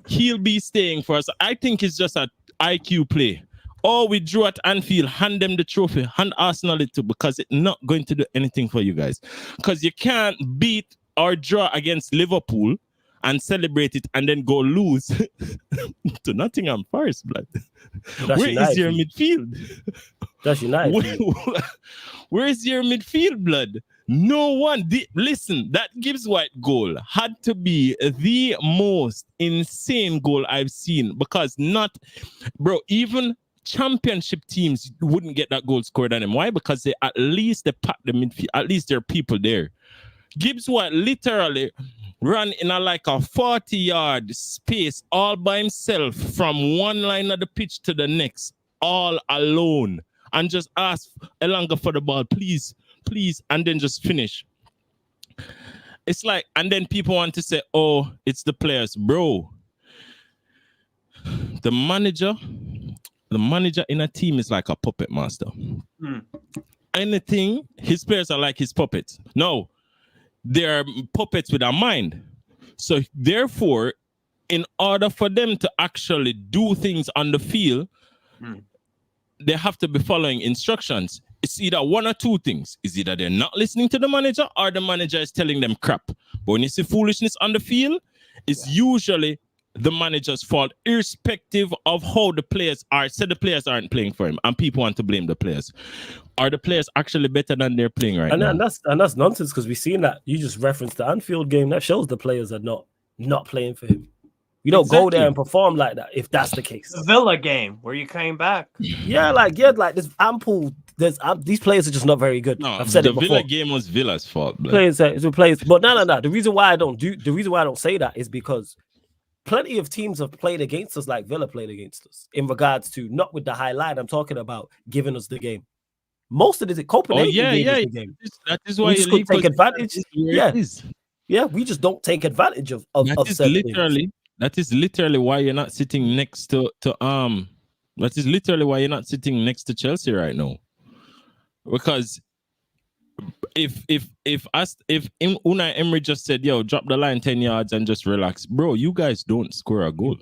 He'll be staying for us. I think it's just an IQ play. Oh, we drew at Anfield, hand them the trophy, hand Arsenal it too, because it's not going to do anything for you guys. Because you can't beat or draw against Liverpool and celebrate it and then go lose to Nottingham Forest, blood. Where is your midfield? That's United. Where is your midfield, blood? No one. Listen, that Gibbs White goal had to be the most insane goal I've seen, because even championship teams wouldn't get that goal scored on them. Why? Because they pack the midfield. At least there are people there. Gibbs White literally ran in a 40-yard space all by himself from one line of the pitch to the next, all alone, and just asked Elanga for the ball, please, and then just finish. It's like, and then people want to say, oh, it's the players. Bro, the manager in a team is like a puppet master. Anything, his players are like his puppets. No, they're puppets with a mind. So therefore, in order for them to actually do things on the field, they have to be following instructions. It's either one or two things. It's either they're not listening to the manager or the manager is telling them crap. But when you see foolishness on the field, it's usually the manager's fault, irrespective of how the players are. Say the players aren't playing for him and people want to blame the players. Are the players actually better than they're playing right now? And that's nonsense, because we've seen that. You just referenced the Anfield game. That shows the players are not playing for him. You don't go there and perform like that if that's the case. The Villa game where you came back. There's ample. These players are just not very good. No, I've said the it before. Villa game was Villa's fault. Players, but no. The reason why I don't say that is because plenty of teams have played against us like Villa played against us, in regards to not with the high line. I'm talking about giving us the game. Most of it, Copenhagen gave us the game. That is why we just couldn't take advantage. Yeah, we just don't take advantage of that is literally why you're not sitting next to that is literally why you're not sitting next to Chelsea right now. Because if Unai Emery just said, yo, drop the line 10 yards and just relax, bro, you guys don't score a goal.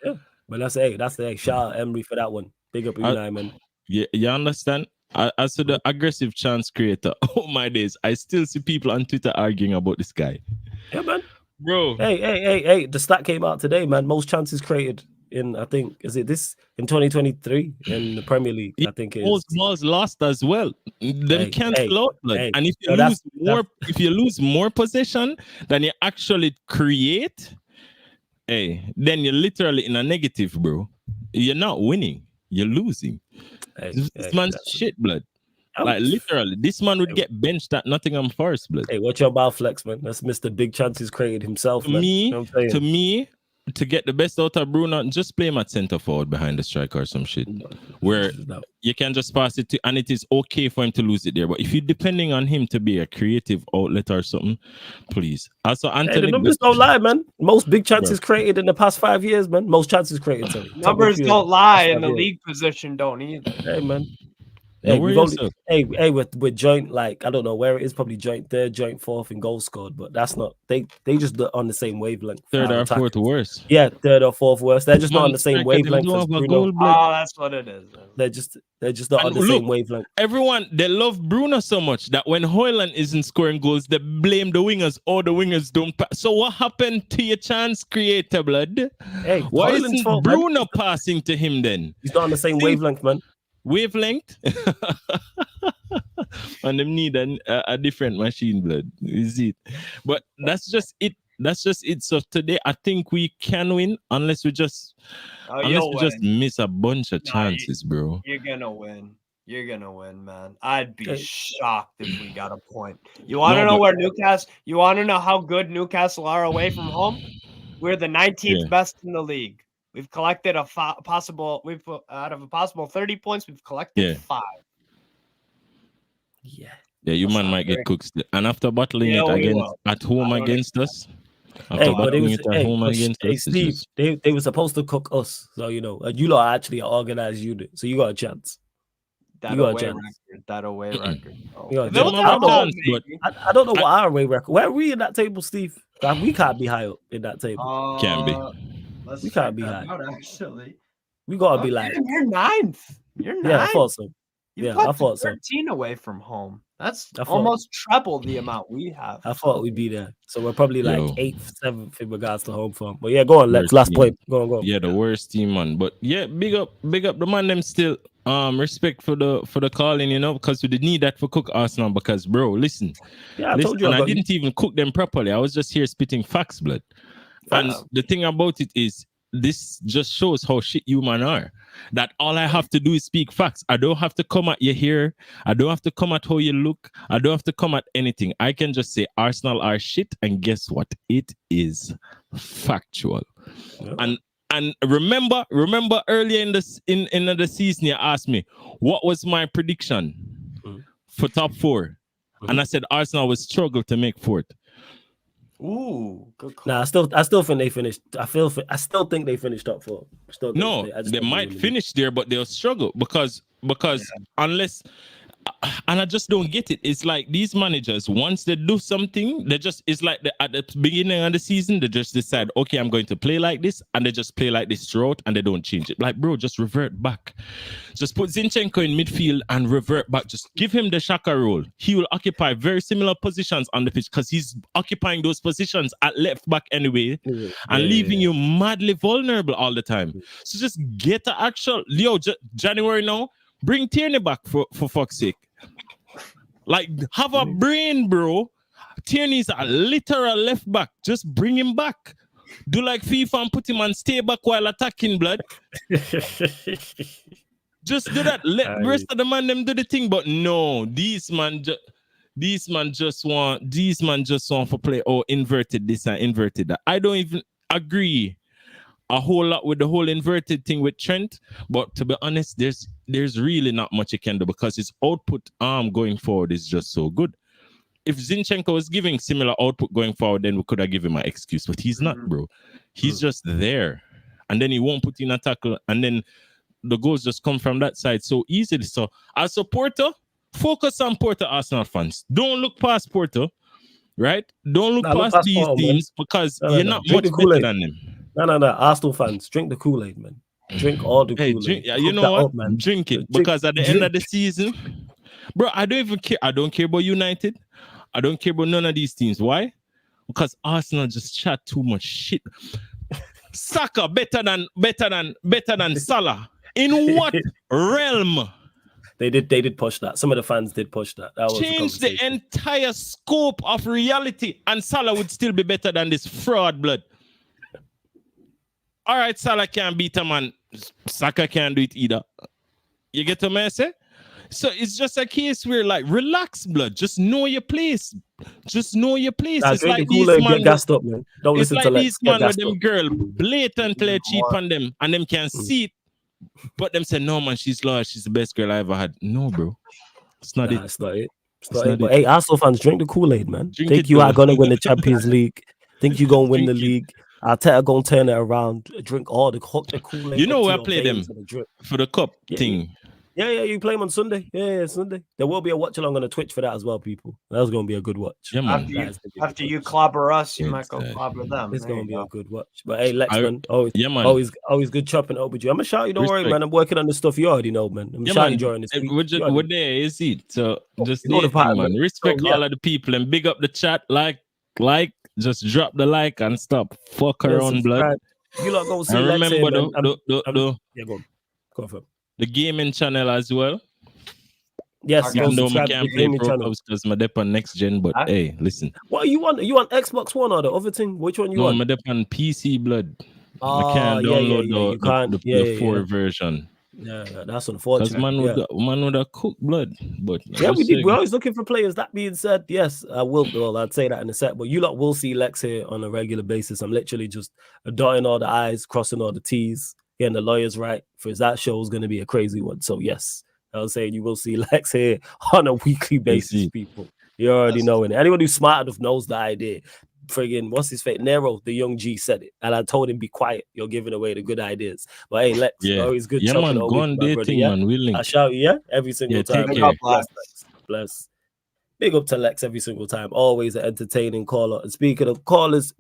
Yeah, but that's the shout out Emery for that one. Big up Unai, man. Yeah, you understand? As to the aggressive chance creator, oh my days, I still see people on Twitter arguing about this guy. Yeah, man. Bro. Hey, the stat came out today, man. Most chances created in, I think, is it this in 2023 in the Premier League? I think it is. Most balls lost as well. Them cancel out. And if you lose more possession than you actually create, then you're literally in a negative, bro. You're not winning. You're losing. This man's shit, blood. Like literally, this man would get benched at Nottingham Forest, blood. Hey, watch your mouth flex, man. That's Mr. Big Chances created himself. To me, to get the best out of Bruno, just play him at centre forward behind the striker or some shit, where you can just pass it to, and it is okay for him to lose it there. But if you're depending on him to be a creative outlet or something, please. Also, Anthony, the numbers don't lie, man. Most big chances created in the past 5 years, man. Most chances created. Sorry. Numbers don't lie, and the league position don't either. Hey, man. With joint, like, I don't know where it is, probably joint third, joint fourth in goals scored, but that's not, they just on the same wavelength. Third or fourth worst. Yeah, third or fourth worst. They're just not on the same wavelength as Bruno. Oh, that's what it is. They're just not on the same wavelength. Everyone, they love Bruno so much that when Højlund isn't scoring goals, they blame the wingers. Oh, the wingers don't pass. So what happened to your chance creator, blood? Hey, why isn't Bruno passing to him then? He's not on the same wavelength, man. Wavelength? And them need a different machine, blood. Is it? But that's just it. That's just it. So today, I think we can win unless we just miss a bunch of chances, bro. You're gonna win. You're gonna win, man. I'd be shocked if we got a point. You want to know where Newcastle? You want to know how good Newcastle are away from home? We're the 19th best in the league. We've collected out of a possible 30 points, we've collected 5. Yeah. Yeah, you man might get cooked. And after battling it at home against us, Steve, they were supposed to cook us. So, you know, you lot are actually an organized unit. So you got a chance. That away record. I don't know what our away record. Where are we in that table, Steve? We can't be high up in that table. Can be. We can't be high. Actually, we gotta be like you're 9th. You're 9th. Yeah, I thought so. I thought 13 away from home. That's almost treble the amount we have. I thought we'd be there. So we're probably like 8th, 7th in regards to home form. But yeah, go on, Lex. Last point. Go on. Yeah, the worst team, man. But yeah, big up the man them still. Respect for the calling, you know, because we did need that for cook Arsenal. Because bro, listen. Yeah, I told you. I didn't even cook them properly. I was just here spitting facts, blood. And the thing about it is, this just shows how shit you man are. That all I have to do is speak facts. I don't have to come at you here. I don't have to come at how you look. I don't have to come at anything. I can just say Arsenal are shit, and guess what? It is factual. Yeah. And remember earlier in the season, you asked me what was my prediction for top 4, and I said Arsenal would struggle to make 4th. Ooh, good call. Nah, I still think they finished. I still think they finished top 4. They might finish there, but they'll struggle because unless. And I just don't get it. It's like these managers, once they do something, it's like at the beginning of the season, they just decide, okay, I'm going to play like this, and they just play like this throughout, and they don't change it. Like, bro, just revert back. Just put Zinchenko in midfield and revert back. Just give him the Xhaka role. He will occupy very similar positions on the pitch because he's occupying those positions at left back anyway, and leaving you madly vulnerable all the time. So just get the actual January now. Bring Tierney back for fuck's sake. Like, have a brain, bro. Tierney's a literal left back. Just bring him back. Do like FIFA and put him and stay back while attacking, blood. Just do that. Let the rest of the man them do the thing. But no, these man just want to play inverted this and inverted that. I don't even agree a whole lot with the whole inverted thing with Trent, but to be honest, there's really not much he can do because his output going forward is just so good. If Zinchenko was giving similar output going forward, then we could have given him an excuse, but he's not, bro. He's just there, and then he won't put in a tackle, and then the goals just come from that side so easily. So as a Porto, focus on Porto, Arsenal fans. Don't look past Porto, right? Don't look past these teams because you're not much better than them. No. Arsenal fans, drink the Kool-Aid, man. Drink all the Kool-Aid. You know what? Man. Drink it. Because at the end of the season, bro, I don't even care. I don't care about United. I don't care about none of these teams. Why? Because Arsenal just chat too much shit. Saka better than Salah. In what realm? They did push that. Some of the fans did push that. Change the entire scope of reality, and Salah would still be better than this fraud, blood. All right, Salah can't beat a man. Saka can't do it either. You get what I say? So it's just a case where, like, relax, blood. Just know your place. Just know your place. It's like these man gassed up, man. Don't listen to these man with them girl blatantly cheat on them, and them can see it, but them say, no, man, she's loyal. She's the best girl I ever had. No, bro. It's not it. It's not it. But hey, Arsenal fans, drink the Kool-Aid, man. Think you are going to win the Champions League. Think you're going to win the league. Arteta gonna turn it around, drink all the Kool-Aid. You know where I play them for the cup thing. Yeah, you play them on Sunday. Yeah, Sunday. There will be a watch along on the Twitch for that as well, people. That's gonna be a good watch. Yeah, man. After you clobber us, you might go clobber them. It's gonna be a good watch. But hey, Lexman, always good chopping up with you. I'm gonna shout you. Don't worry, man. I'm working on the stuff you already know, man. I'm shouting you during this week. We're there, is it? So just man. Respect all of the people and big up the chat. Like. Just drop the like and stop. Fuck around, blood. You lot go see. And remember go on. the gaming channel as well. Yes, go Even though I subscribe to can't the play gaming Pro channel. Clubs because I'm on next gen, but hey, listen. What you want? You want Xbox One or the other thing? Which one you No, want? I'm on PC, blood. I Oh, can't download You can't. the 4 version. Yeah, that's Because unfortunate. man would have cooked blood. But Yeah, we did. We're always looking for players. That being said, yes, I will. Well, I'd say that in a sec. But you lot will see Lex here on a regular basis. I'm literally just dotting all the I's, crossing all the T's, getting the lawyers right. For that show is going to be a crazy one. So yes, I was saying you will see Lex here on a weekly basis, people. You already know it. Anyone who's smart enough knows the idea. Friggin' what's his face? Nero, the young G, said it, and I told him be quiet. You're giving away the good ideas. But hey, Lex, always good. Yeah, man, go on my brother, dating, man. We link. I shout you, every single time. Take care. Bless. Big up to Lex every single time. Always an entertaining caller. And speaking of callers,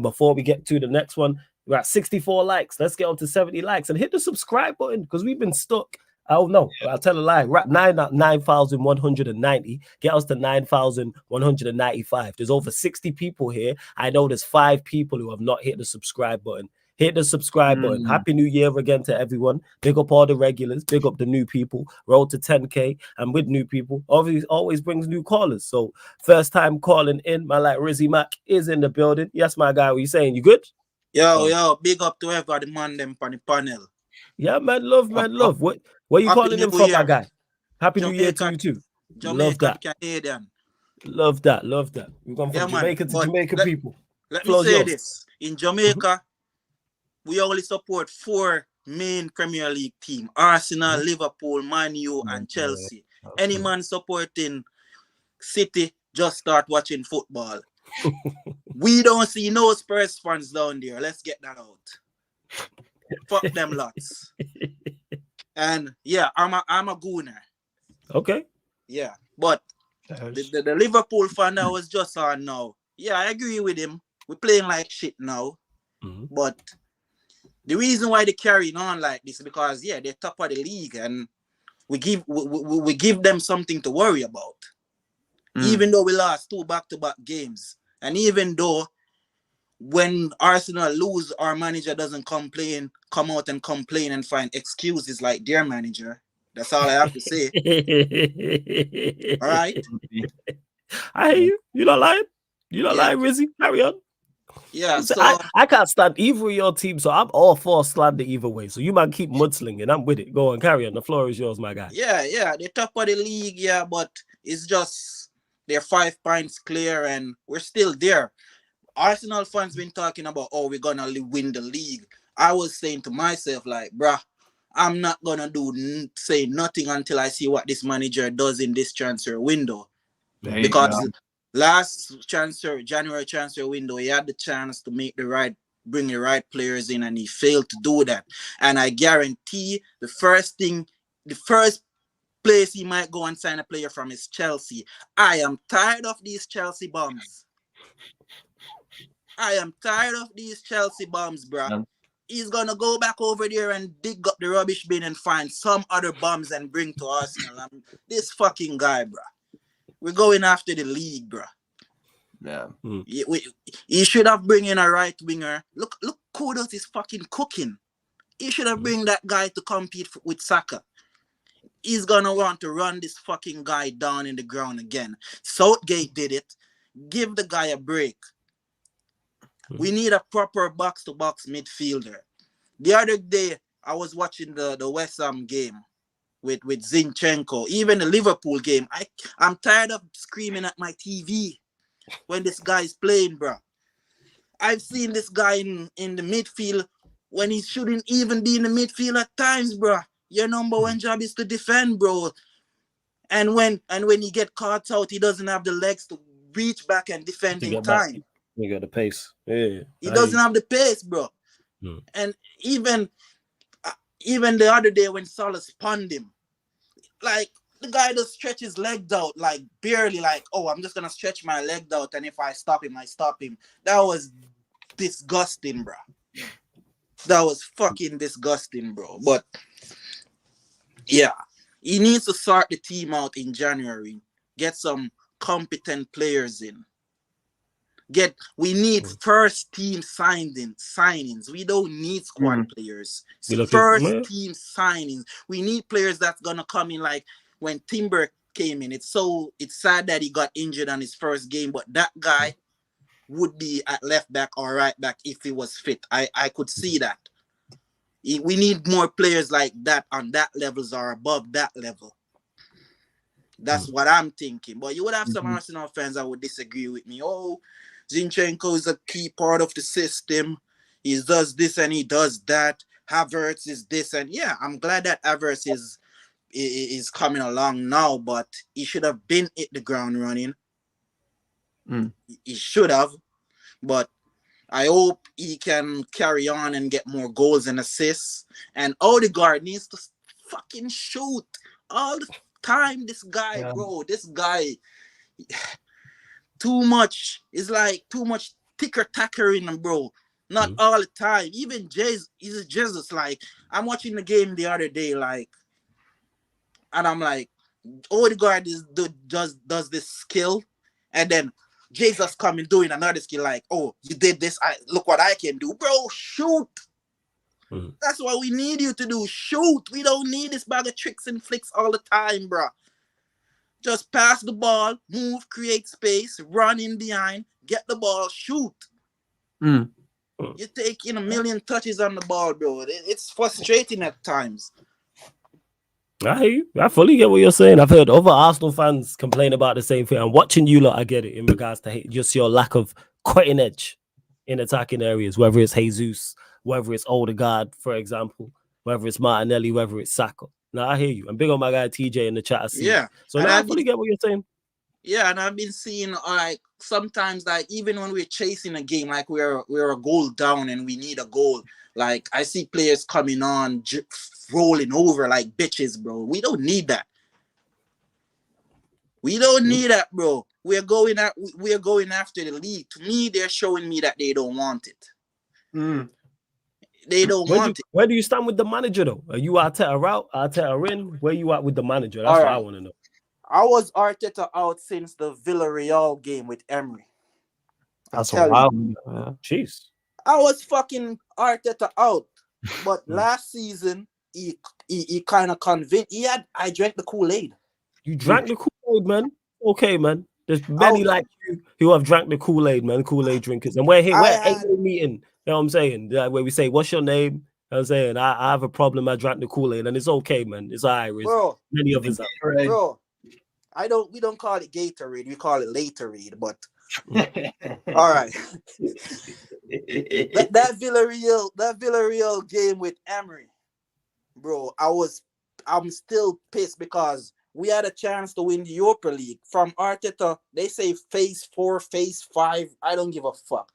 before we get to the next one, we're at 64 likes. Let's get up to 70 likes and hit the subscribe button because we've been stuck. Oh no, I'll tell a lie. We're at 9,190. Get us to 9,195. There's over 60 people here. I know there's 5 people who have not hit the subscribe button. Hit the subscribe button. Happy New Year again to everyone. Big up all the regulars. Big up the new people. Road to 10K. And with new people, obviously always brings new callers. So first time calling in, my like Rizzy Mac is in the building. Yes, my guy. What are you saying? You good? Yo, big up to everybody, man, them on the panel. Yeah, man, love. What are you calling him from, my guy? Happy New Year to you too. Love that. Canadian. Love that. We've gone from Jamaica to Jamaican people. Let me say this. In Jamaica, we only support 4 main Premier League teams: Arsenal, Liverpool, Man U, and Chelsea. Any man supporting City, just start watching football. We don't see no Spurs fans down there. Let's get that out. Fuck them lots. And yeah, I'm a gooner. Okay. Yeah, but the Liverpool fan that was just on now. Yeah, I agree with him. We're playing like shit now. But the reason why they're carrying on like this is because they're top of the league and we give them something to worry about. Even though we lost 2 back-to-back games, and even though when Arsenal lose, our manager doesn't come out and complain and find excuses like their manager. That's all I have to say. All right. I hear you. You're not lying. You're not lying, Rizzy. Carry on. Yeah. So I can't stand either of your team, so I'm all for slander either way. So you might keep mudslinging. I'm with it. Go on, carry on. The floor is yours, my guy. Yeah. They're top of the league, but it's just they're 5 points clear and we're still there. Arsenal fans been talking about, we're gonna win the league. I was saying to myself, like, bruh, I'm not gonna say nothing until I see what this manager does in this transfer window. Because last January transfer window, he had the chance to bring the right players in, and he failed to do that. And I guarantee the first place he might go and sign a player from is Chelsea. I am tired of these Chelsea bums. Bro. He's gonna go back over there and dig up the rubbish bin and find some other bums and bring to Arsenal. This fucking guy, bro. We're going after the league, bro. Yeah. He should have bring in a right winger. Look, Kudos is fucking cooking. He should have bring that guy to compete with Saka. He's gonna want to run this fucking guy down in the ground again. Southgate did it. Give the guy a break. We need a proper box-to-box midfielder. The other day, I was watching the West Ham game with Zinchenko. Even the Liverpool game. I'm tired of screaming at my TV when this guy is playing, bro. I've seen this guy in the midfield when he shouldn't even be in the midfield at times, bro. Your number one job is to defend, bro. And when he get caught out, he doesn't have the legs to reach back and defend in time. You got the pace. Yeah. He doesn't have the pace, bro. And even the other day when Salah spun him, like the guy just stretch his legs out, like barely, like, I'm just gonna stretch my leg out, and if I stop him, I stop him. That was disgusting, bro. That was fucking disgusting, bro. But yeah, he needs to sort the team out in January. Get some competent players in. We need first team signings. We don't need squad players. First team signings. We need players that's gonna come in like when Timber came in. It's sad that he got injured on his first game, but that guy would be at left back or right back if he was fit. I could see that. We need more players like that on that levels or above that level. That's what I'm thinking. But you would have some Arsenal fans that would disagree with me. Oh, Zinchenko is a key part of the system. He does this and he does that. Havertz is this and yeah, I'm glad that Havertz is coming along now, but he should have been hit the ground running. He should have, but I hope he can carry on and get more goals and assists. And Odegaard needs to fucking shoot all the time. This guy, bro, this guy, too much. It's like too much ticker-tacker in him, bro. Not all the time. Even Jesus, like, I'm watching the game the other day, like, and I'm like, Odegaard does this skill, and then Jesus coming doing another skill, like, oh, you did this, look what I can do. Bro, shoot. That's what we need you to do. Shoot. We don't need this bag of tricks and flicks all the time, bro. Just pass the ball, move, create space, run in behind, get the ball, shoot. You're taking a million touches on the ball, bro. It's frustrating at times. I hear you. I fully get what you're saying. I've heard other Arsenal fans complain about the same thing. I'm watching you lot, I get it, in regards to just your lack of cutting edge in attacking areas, whether it's Jesus, whether it's Odegaard, for example, whether it's Martinelli, whether it's Saka. No, I hear you. I'm big on my guy TJ in the chat. I see. Yeah. So now I fully get what you're saying. Yeah, and I've been seeing like sometimes like even when we're chasing a game, like we're a goal down and we need a goal. Like I see players coming on, rolling over like bitches, bro. We don't need that. We don't need that, bro. We're going after the league. To me, they're showing me that they don't want it. They don't want it. Where do you stand with the manager though? Are you Arteta out? Arteta in? Where you at with the manager? That's what I want to know. I was Arteta out since the Villarreal game with Emery. That's wild. Jeez. I was fucking Arteta out. But last season, he kind of convinced. I drank the Kool-Aid. You drank the Kool-Aid, man. Okay, man. There's many like you who have drank the Kool-Aid, man. Kool-Aid drinkers. And we're here. We're at a meeting. You know what I'm saying? Where we say, what's your name? You know what I'm saying, I have a problem. I drank the Kool-Aid, and it's okay, man. It's all right. Bro, many of us are. Bro, we don't call it Gatorade. We call it Laterade, but all right. that Villarreal game with Emery, bro, I'm still pissed because we had a chance to win the Europa League. From Arteta, they say phase 4, phase 5. I don't give a fuck.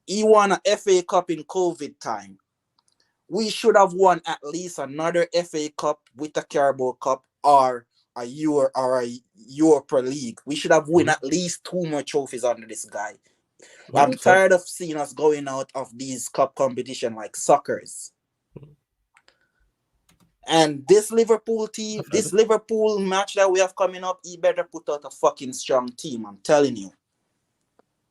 He won a FA Cup in COVID time. We should have won at least another FA Cup with a Carabao Cup or a Europa League. We should have won at least 2 more trophies under this guy. I'm tired of seeing us going out of these cup competition like suckers. And this Liverpool team, this Liverpool match that we have coming up, he better put out a fucking strong team. I'm telling you.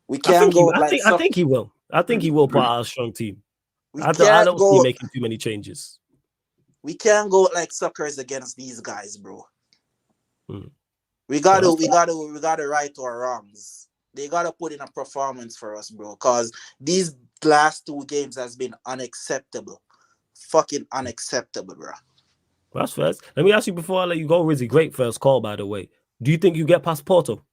We can't go like I think he will. I think he will put out a strong team. I don't see making too many changes. We can't go like suckers against these guys, bro. We gotta right our wrongs. They gotta put in a performance for us, bro. Cause these last 2 games has been unacceptable. Fucking unacceptable, bro. That's first. Let me ask you before I let you go, Rizzy. Great first call, by the way. Do you think you get past Porto?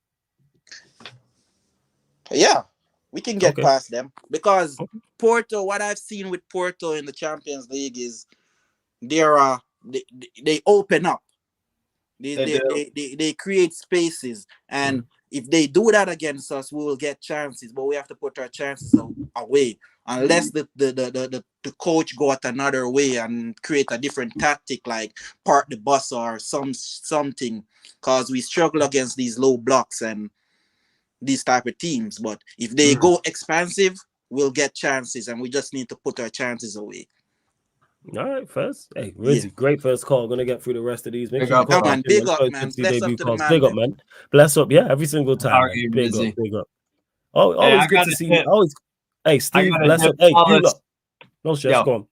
Yeah, we can get past them because Porto. What I've seen with Porto in the Champions League is they open up. They create spaces, and if they do that against us, we will get chances. But we have to put our chances away unless the coach go at another way and create a different tactic, like park the bus or something. Because we struggle against these low blocks and these type of teams. But if they go expansive, we'll get chances, and we just need to put our chances away. All right, first. Hey, Rizzy, great first call. Gonna get through the rest of these. Big up, man. Bless up to the man. Big up, man. Bless up, yeah, every single time. Big up. Oh, always good to see you. Always. Hey, Steve, bless up. Hey, you look. No stress. Go on.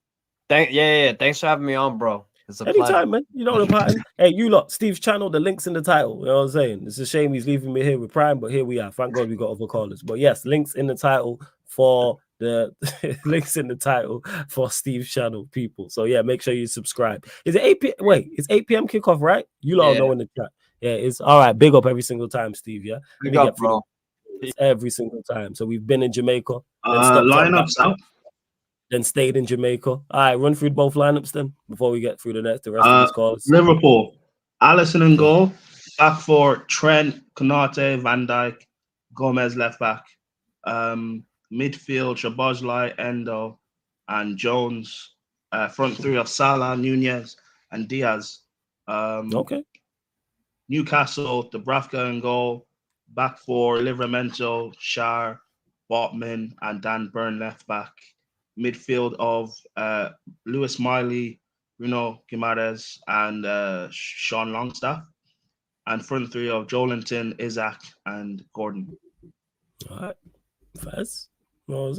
Thanks for having me on, bro. It's a Anytime, pleasure. man. You know the pattern. Hey, you lot, Steve's channel, the link's in the title. You know what I'm saying? It's a shame he's leaving me here with Prime, but here we are. Thank God we got other callers. But yes, links in the title for the links in the title for Steve's channel, people. So yeah, make sure you subscribe. Is it 8 p.m.? Wait, it's 8 p.m. kickoff, right? You lot know in the chat. Yeah, it's all right. Big up every single time, Steve. Yeah, Big up, bro. Every single time. So we've been in Jamaica. Lineups out. Then stayed in Jamaica. All right, run through both lineups then before we get through the rest of these calls. Liverpool, Allison in goal. Back four, Trent, Konate, Van Dijk, Gomez left back. Midfield, Shabazlai, Endo, and Jones. Front three of Salah, Nunez, and Diaz. Okay. Newcastle, Dubravka in goal. Back four, Livramento, Shar, Botman, and Dan Burn left back. Midfield of Lewis Miley, Bruno Guimaraes, and Sean Longstaff. And front three of Joelinton, Isaac, and Gordon. All right. Faz. This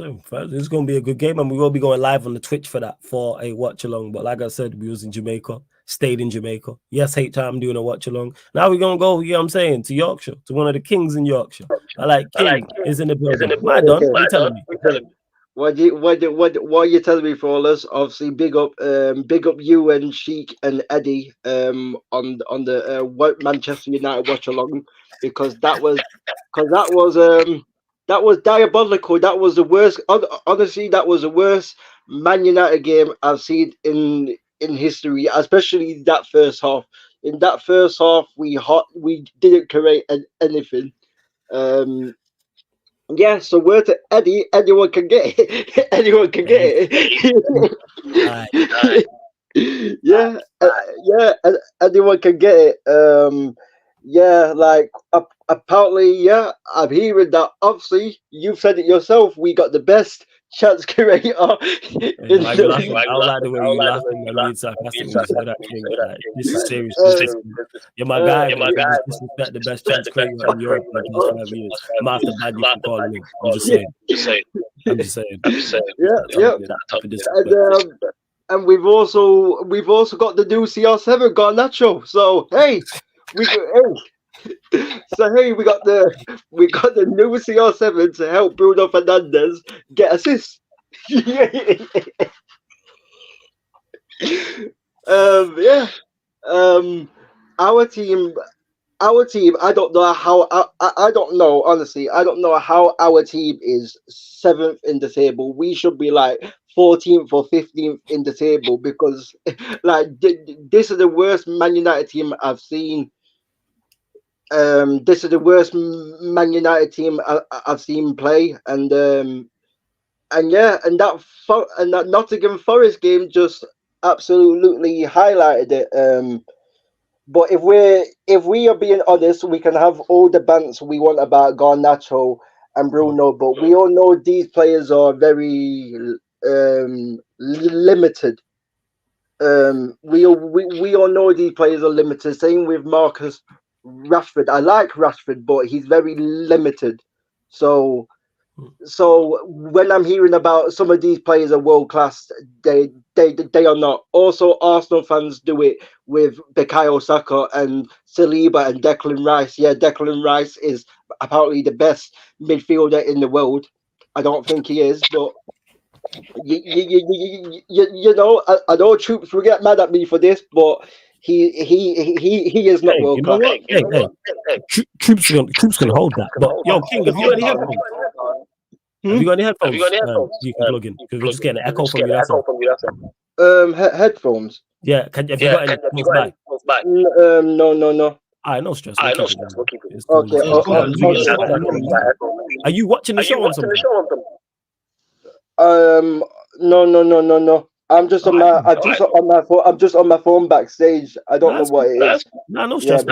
is going to be a good game, and we will be going live on the Twitch for that, for a watch along. But like I said, we was in Jamaica, stayed in Jamaica. Yes, I'm doing a watch along. Now we're going to go, you know what I'm saying, to Yorkshire, to one of the kings in Yorkshire. King is in the building. My Don, what are you telling me? What are you telling me, Frawlers? Obviously, big up you and Sheik and Eddie on the Manchester United watch along, because that was diabolical. That was the worst. Honestly, that was the worst Man United game I've seen in history, especially that first half. In that first half, we didn't create anything. Yeah, so word to Eddie, anyone can get it. Anyone can get it. Yeah, anyone can get it. Yeah, like apparently, yeah, I'm hearing that. Obviously, you've said it yourself. We got the best chance creator. I like the way you laugh and being sarcastic when you say that, King. Like, this is serious. You're my guy. Disrespect the best chance creator in Europe in the past 5 years. I'm after bad you for calling him. I'm just saying. Yeah. And we've also got the new CR7 Garnacho. So hey, we got the new CR7 to help Bruno Fernandes get assists. Our team. I don't know how. I don't know, honestly. I don't know how our team is 7th in the table. We should be like 14th or 15th in the table, because like this is the worst Man United team I've seen. This is the worst Man United team I've seen play, and that Nottingham Forest game just absolutely highlighted it. But if we are being honest, we can have all the bants we want about Garnacho and Bruno, but we all know these players are very limited. We all know these players are limited. Same with Marcus Rashford. I like Rashford, but he's very limited. So when I'm hearing about some of these players are world class, they are not. Also, Arsenal fans do it with Bukayo Saka and Saliba and Declan Rice. Yeah, Declan Rice is apparently the best midfielder in the world. I don't think he is, but you know, I know troops will get mad at me for this, but he is not world class. Troops can hold that. But yo, King, have you got any headphones? Have you got any headphones? You can plug in, because we're just getting an echo from you. That's all. Headphones. Yeah, have you got any headphones back? No. I no stress. We'll keep it. Okay. Are you watching the show on something? No. I'm just on my phone backstage. I don't know what it is. No stress.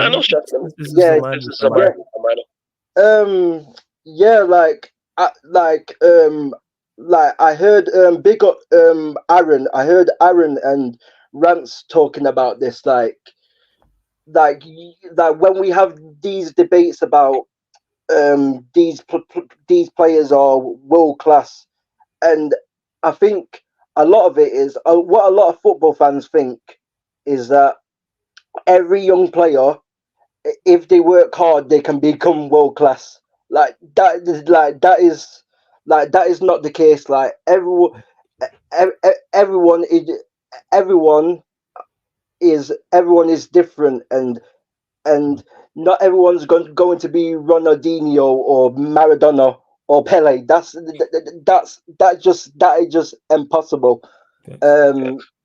Like I heard big up Aaron. I heard Aaron and Rance talking about this, like when we have these debates about these players are world class, and I think a lot of it is what a lot of football fans think is that every young player, if they work hard, they can become world class. Like that is not the case. Like everyone everyone is different, and not everyone's going to be Ronaldinho or Maradona or Pele. That is just impossible.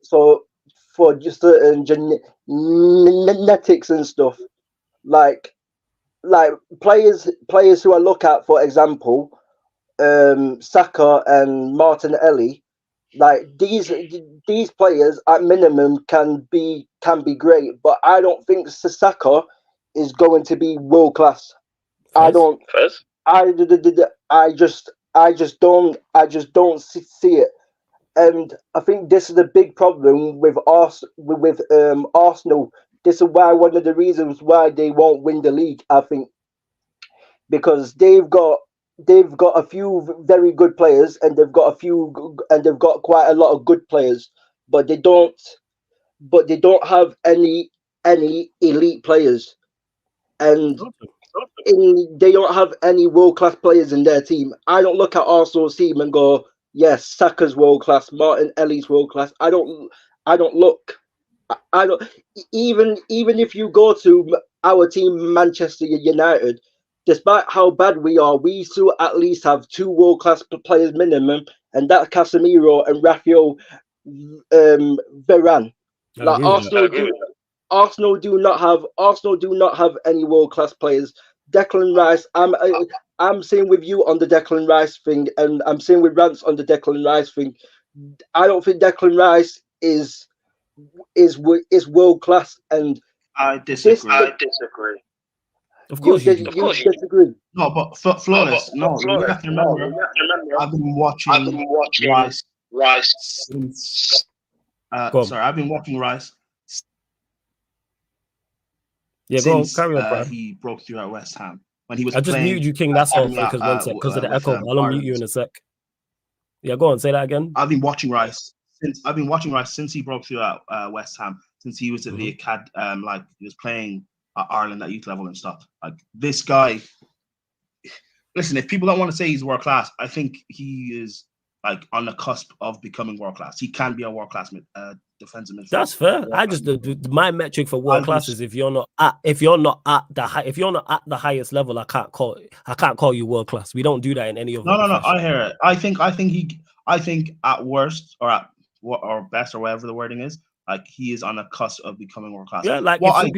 So for just certain genetics and stuff, like players who I look at, for example, Saka and Martinelli, like these players at minimum can be great, but I don't think Saka is going to be world class. I don't. I just don't see it, and I think this is a big problem with Arsenal. This is why one of the reasons why they won't win the league. I think because they've got a few very good players, and they've got quite a lot of good players, but they don't have any elite players, and they don't have any world class players in their team. I don't look at Arsenal's team and go, yes, Saka's world class, Martinelli's world class. I don't look. I don't even if you go to our team, Manchester United. Despite how bad we are, we still at least have 2 world-class players minimum, and that's Casemiro and Rafael Varane. Like Arsenal do not have any world-class players. Declan Rice, I'm saying with you on the Declan Rice thing, and I'm saying with Rance on the Declan Rice thing. I don't think Declan Rice is world-class, and I disagree. Of course, you disagree. No, but flawless. No, you have to remember. I've been watching Rice since. I've been watching Rice. Yeah, go on, carry on, bro. He broke through at West Ham when he was. I just muted you, King. That's all because one sec, because of the echo. I'll unmute you in a sec. Yeah, go on, say that again. I've been watching Rice since he broke through at West Ham. Since he was at the acad, like he was playing at Ireland at youth level and stuff. Like this guy. Listen, if people don't want to say he's world class, I think he is like on the cusp of becoming world class. He can be a world class defensive midfielder. That's fair. I just my metric for world class is if you're not at the highest level, I can't call you world class. We don't do that in any of. No. I hear it. I think at worst or best or whatever the wording is, like he is on the cusp of becoming world class. Yeah, like what I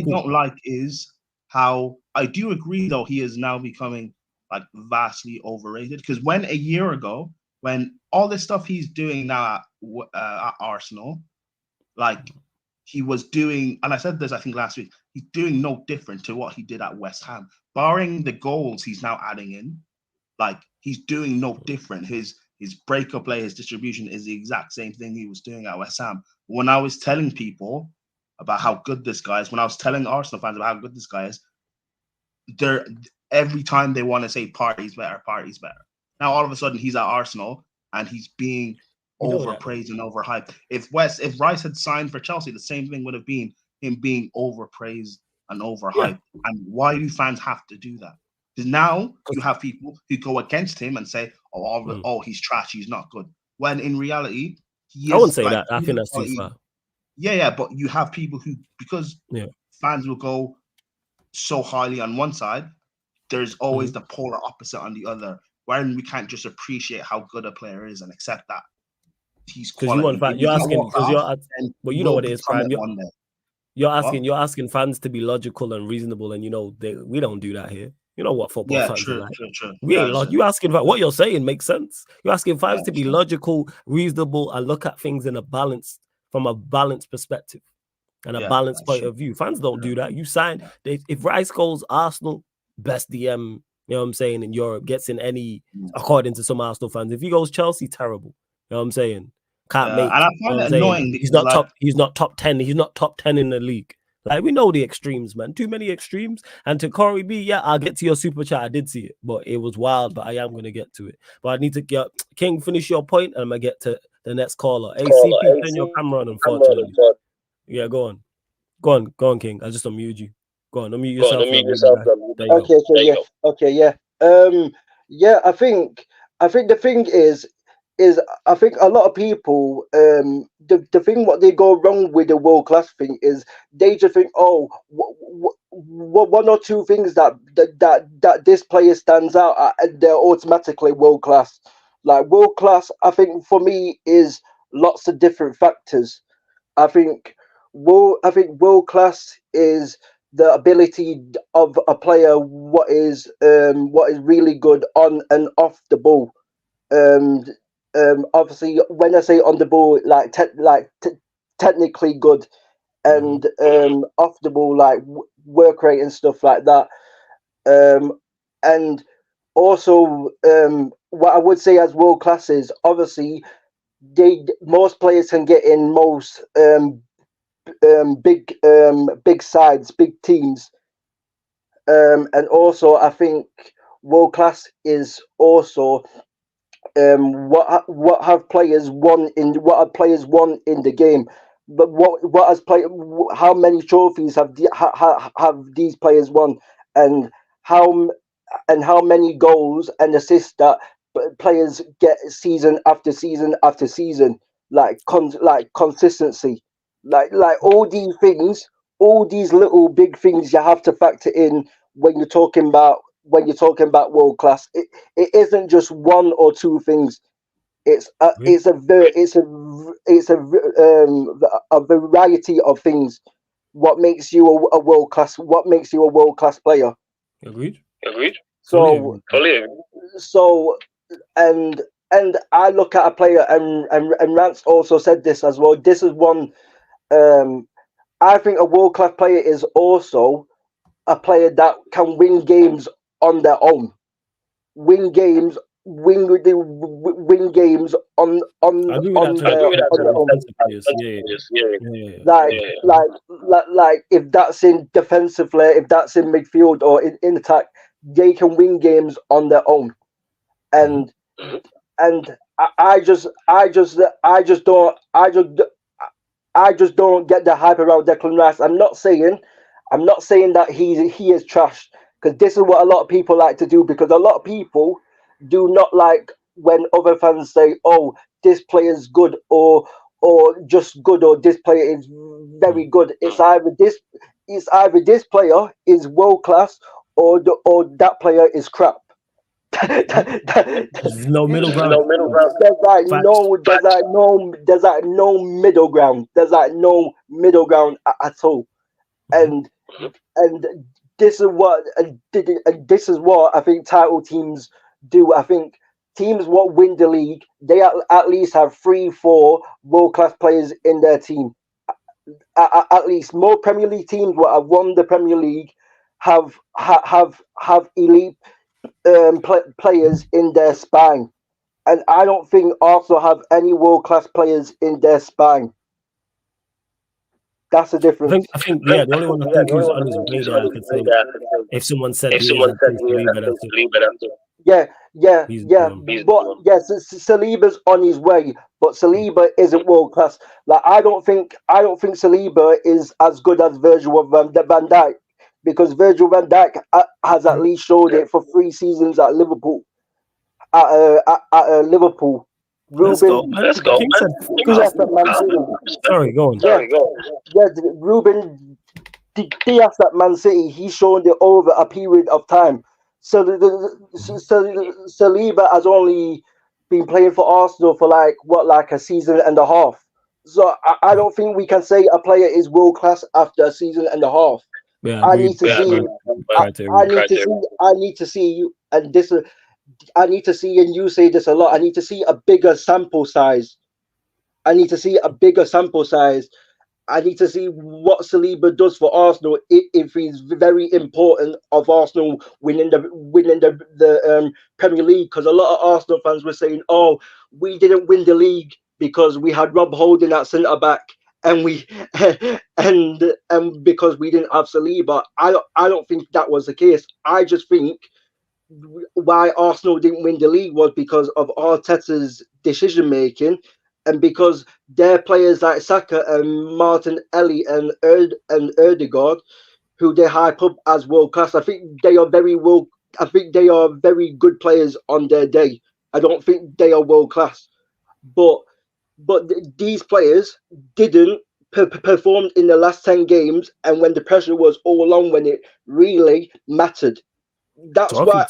don't like is how I do agree though he is now becoming like vastly overrated, because when a year ago, when all this stuff he's doing now at Arsenal, like he was doing, and I said this I think last week, he's doing no different to what he did at West Ham, barring the goals he's now adding in. Like he's doing no different. His breakup play, his distribution is the exact same thing he was doing at West Ham. When I was telling people about how good this guy is, when I was telling Arsenal fans about how good this guy is, every time they want to say Partey's better. Now all of a sudden he's at Arsenal and he's being overpraised and overhyped. If Rice had signed for Chelsea, the same thing would have been him being overpraised and overhyped. Yeah. And why do fans have to do that? Because now you have people who go against him and say, "Oh, he's trash. He's not good." When in reality, I wouldn't say that. I think that's too far. Yeah, but you have people who, because fans will go so highly on one side, there's always the polar opposite on the other. Wherein we can't just appreciate how good a player is and accept that he's quality. You're asking because well, you know what it is, Prime. You're asking fans to be logical and reasonable, and we don't do that here. You know what football fans are like. True. We ain't you asking about what you're saying makes sense. You're asking fans to be logical, reasonable, and look at things from a balanced perspective and a balanced point of view. Fans don't do that. You sign if Rice goes Arsenal, best DM, you know what I'm saying, in Europe, gets in any, according to some Arsenal fans. If he goes Chelsea, terrible. You know what I'm saying? Can't make. And I find it annoying. He's not top 10. He's not top 10 in the league. Like, we know the extremes, man. Too many extremes. And to Corey B, I'll get to your super chat. I did see it, but it was wild. But I am going to get to it. But I need to get King, finish your point, and I'm going to get to the next caller. ACP, turn your camera on, unfortunately. Yeah, go on, King. I just unmute you. Go on, unmute yourself. There you Okay, go. so yeah, okay, yeah. Yeah, I think the thing is I think a lot of people the thing what they go wrong with the world class thing is they just think, oh, one or two things that this player stands out at, and they're automatically world class. Like world class, I think for me is lots of different factors. I think world class is the ability of a player what is really good on and off the ball. Um, Obviously, when I say on the ball, like technically good, and off the ball, like work rate and stuff like that. And also, what I would say as world class is obviously most players can get in most big sides, big teams, and also I think world class is also what have players won in the game, but what has play how many trophies have these players won, and how how many goals and assists that players get season after season after season, like consistency, like all these things, all these little big things you have to factor in when you're talking about world class. It isn't just one or two things. Agreed. A variety of things. What makes you a world class? What makes you a world class player? Agreed. So so and I look at a player, and Rance also said this as well. This is one. Um, I think a world class player is also a player that can win games on their own. Win games, win games I agree with that to an extent on for their own. defensive players. Yeah. Like if that's in defensively, if that's in midfield or in attack, they can win games on their own. And and I just don't get the hype around Declan Rice. I'm not saying that he is trash, because this is what a lot of people like to do, because a lot of people do not like when other fans say, "Oh, this player is good," or just good, or this player is very good. It's either this player is world class, or that player is crap. There's no middle ground. There's like no middle ground. There's like no middle ground at all. And and this is what I think title teams do. I think teams what win the league, they at least have 3-4 world class players in their team. At least more Premier League teams what have won the Premier League have elite players in their spine, and I don't think Arsenal have any world class players in their spine. That's the difference. I think yeah, the only one I think who's on his way there, I could think if someone said he is, I'd say Saliba, that's it. Yeah. He's But yes, Saliba's on his way, but Saliba isn't world class. Like I don't think Saliba is as good as Virgil van Dijk, because Virgil van Dijk has at least showed it for 3 seasons at Liverpool. At Liverpool. Let's go. King said, Diaz at Man City. sorry, go on. Yeah, Ruben Diaz at Man City. He's shown it over a period of time. So Saliba has only been playing for Arsenal for like a season and a half. So I don't think we can say a player is world class after a season and a half. Yeah, I need to see. I need to see, and this. I need to see, and you say this a lot. I need to see a bigger sample size. I need to see what Saliba does for Arsenal, if he's very important of Arsenal winning the Premier League. Because a lot of Arsenal fans were saying, "Oh, we didn't win the league because we had Rob Holding at centre back, and we and because we didn't have Saliba." I don't think that was the case. I just think why Arsenal didn't win the league was because of Arteta's decision making, and because their players like Saka and Martin Ellie and Erdegaard, who they hype up as world class, I think they are very good players on their day. I don't think they are world class, but these players didn't perform in the last 10 games, and when the pressure was all on, when it really mattered. That's why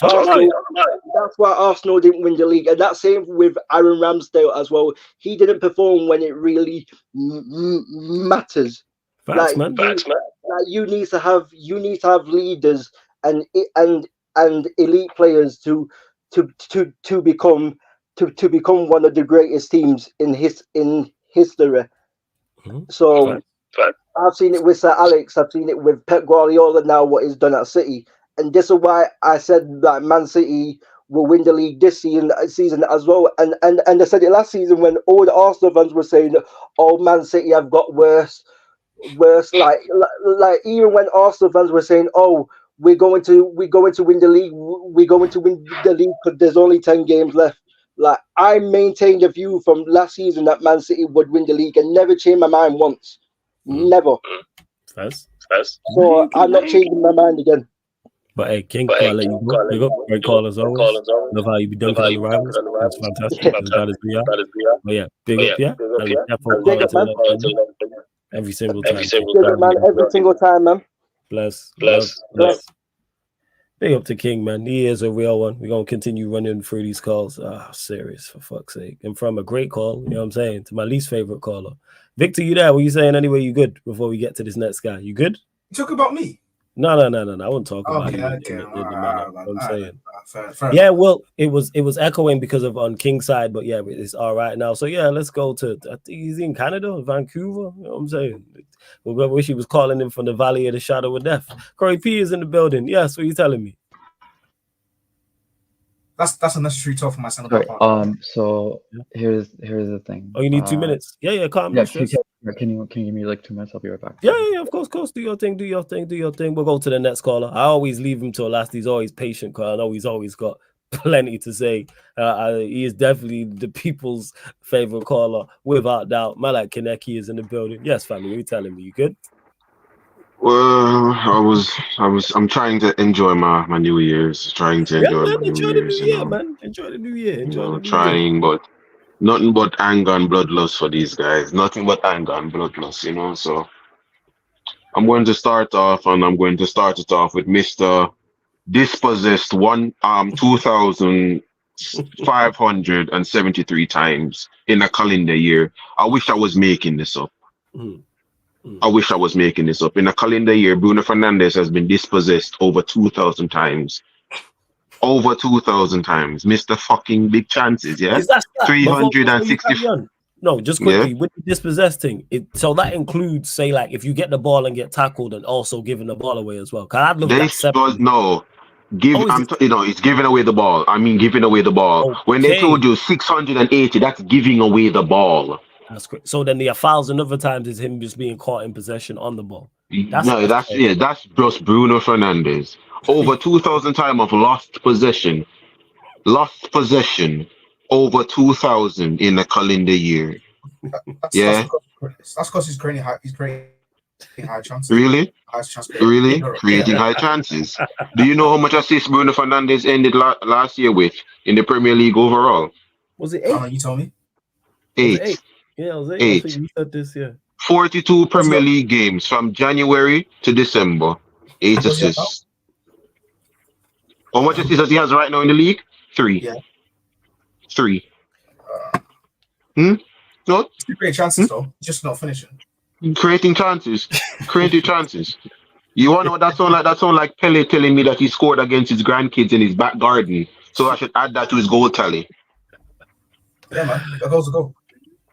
Arsenal didn't win the league, and that's same with Aaron Ramsdale as well. He didn't perform when it really matters. Facts, man. Like you need to have leaders and elite players to become one of the greatest teams in history. So I've seen it with Sir Alex. I've seen it with Pep Guardiola now. What he's done at City. And this is why I said that Man City will win the league this season as well. And I said it last season when all the Arsenal fans were saying, "Oh, Man City have got worse." Like even when Arsenal fans were saying, "Oh, we're going to win the league. We're going to win the league because there's only 10 games left." Like I maintained a view from last season that Man City would win the league and never changed my mind once. Never. So I'm not changing my mind again. But hey, King, I'll let you go. Big up, great call as always. Love how you be dunking on the rivals. That's fantastic. As bad as we are. But yeah, big up, yeah. Every single time. Every single time, man. Bless. Big up to King, man. He is a real one. We're going to continue running through these calls. Serious, for fuck's sake. And from a great call, you know what I'm saying, to my least favorite caller. Victor, you there? What you saying anyway? You good before we get to this next guy? You good? You talk about me? No. I wouldn't talk about you. I'm saying. Fair. Yeah, well, it was echoing because of on King's side, but yeah, it's all right now. So yeah, let's go to. I think he's in Canada, Vancouver. You know what I'm saying? We wish he was calling him from the Valley of the Shadow of Death. Corey P is in the building. Yes, what are you telling me? That's a necessary talk for my son. So here's the thing. Oh, you need 2 minutes. Yeah, calm down. Can you give me like 2 minutes? I'll be right back. Yeah, of course. Do your thing. We'll go to the next caller. I always leave him till last. He's always patient because I know he's always got plenty to say. He is definitely the people's favorite caller, without doubt. Malak Kaneki is in the building. Yes, family, what are you telling me? You good? Well, I'm trying to enjoy my New Year's. Trying to enjoy my New Year's. Enjoy the New Year. But nothing but anger and bloodlust for these guys. Nothing but anger and bloodlust, So I'm going to start off, and I'm going to start it off with Mr. Dispossessed 2,573 times in a calendar year. I wish I was making this up. In a calendar year, Bruno Fernandes has been dispossessed over 2,000 times. Over 2,000 times. Mr. fucking big chances, yeah? Is that 360. No, just quickly, with the dispossessed thing, so that includes, say, like, if you get the ball and get tackled and also giving the ball away as well. I'd look at it's giving away the ball. I mean, giving away the ball. Okay. When they told you 680, that's giving away the ball. That's great. So then the 1,000 other times is him just being caught in possession on the ball. That's just Bruno Fernandes. Over 2,000 times of lost possession. Over 2,000 in a calendar year. That's because he's creating high chances. Really? Creating high chances. Do you know how much assists Bruno Fernandes ended last year with in the Premier League overall? Was it 8? You told me. 8. Yeah, it was 8. 8. I think you said this, yeah. 42 Premier League games from January to December. 8 assists. How much assists does he has right now in the league? 3. Yeah. 3. No? He's creating chances though, just not finishing. Creating chances. You wanna know what that sound like? That sound like Pele telling me that he scored against his grandkids in his back garden. So I should add that to his goal tally. Yeah, man. That goes to goal.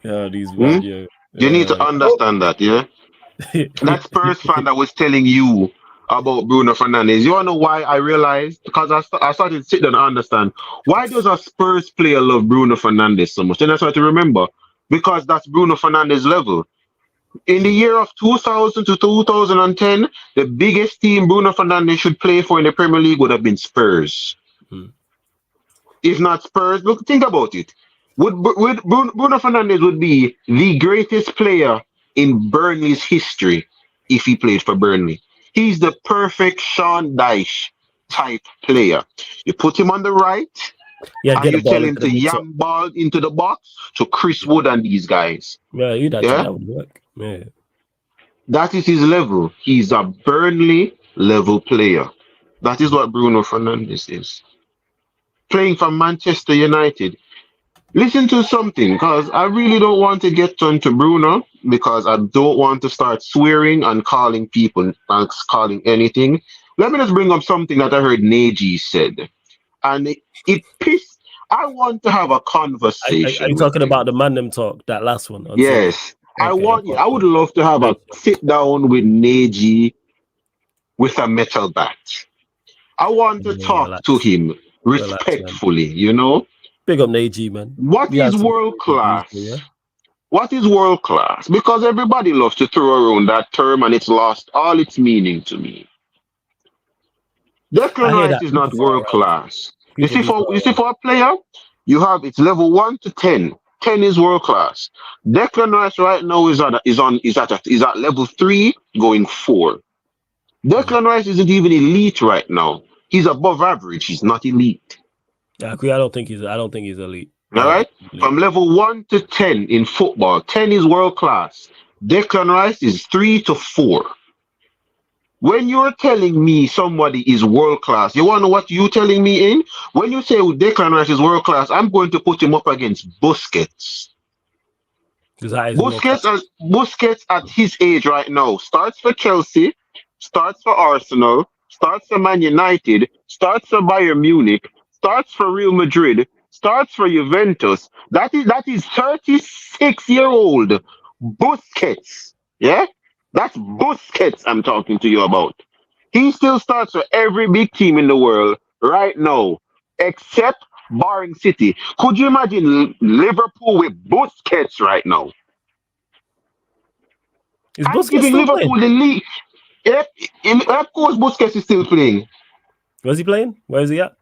Yeah, these You need to understand that, yeah? That Spurs fan that was telling you about Bruno Fernandes. You wanna know why I realized? Because I started to sit down and understand. Why does a Spurs player love Bruno Fernandes so much? And I started to remember. Because that's Bruno Fernandes' level. In the year of 2000 to 2010, the biggest team Bruno Fernandes should play for in the Premier League would have been Spurs. If not Spurs, look, think about it. Bruno Fernandes would be the greatest player in Burnley's history if he played for Burnley. He's the perfect Sean Dyche type player. You put him on the right, Yeah, and get you the ball tell him into to the mix. yam ball into the box to Chris Wood and these guys. Yeah, that would work. Yeah. That is his level. He's a Burnley level player. That is what Bruno Fernandes is. Playing for Manchester United. Listen to something, because I really don't want to get onto Bruno, because I don't want to start swearing and calling people and calling anything. Let me just bring up something that I heard Neji said. And it pissed. I want to have a conversation. Are you talking about the Mandem talk, that last one? Yes. Okay, I would love to have a sit down with Neji with a metal bat. I want to talk to him respectfully, you know? Big up Neji, man. What is world class? Yeah? What is world class? Because everybody loves to throw around that term and it's lost all its meaning to me. Declan Rice is not world class. You see, for a player, you have it's level 1 to 10. 10 is world class. Declan Rice right now is at level 3 going 4. Declan Rice isn't even elite right now. He's above average. He's not elite. I agree. I don't think he's elite. All right? From level 1 to 10 in football, 10 is world class. Declan Rice is 3 to 4. When you're telling me somebody is world class, you want to know what you're telling me in? When you say Declan Rice is world class, I'm going to put him up against Busquets. Busquets at his age right now starts for Chelsea, starts for Arsenal, starts for Man United, starts for Bayern Munich, starts for Real Madrid, starts for Juventus. That is 36-year-old Busquets. Yeah? That's Busquets I'm talking to you about. He still starts for every big team in the world right now, except barring City. Could you imagine Liverpool with Busquets right now? Is I'm giving Liverpool the lead. Of course, Busquets is still playing. Where's he playing? Where is he at?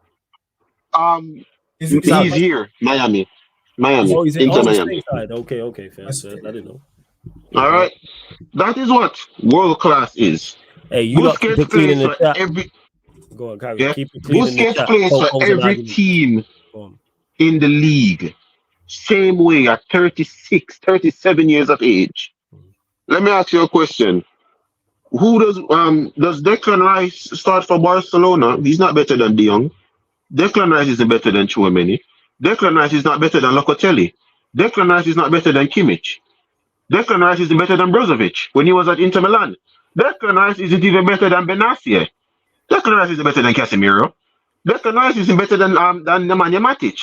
He's here, Miami. Oh, he's Inter Miami. Okay, fair. I didn't know. All right, that is what world class is. Hey, you Busquets plays for every. Go on, Carrie. Yeah? Keep it clean. Busquets plays for every team in the league. Same way at 36, 37 years of age. Let me ask you a question. Who does Declan Rice start for Barcelona? He's not better than De Jong. Declan Rice isn't better than Chouameni. Declan Rice is not better than Locatelli. Declan Rice is not better than Kimmich. Declan Rice isn't better than Brozovic when he was at Inter Milan. Declan Rice isn't even better than Benatia. Declan Rice isn't better than Casemiro. Declan Rice isn't better than Nemanja Matic.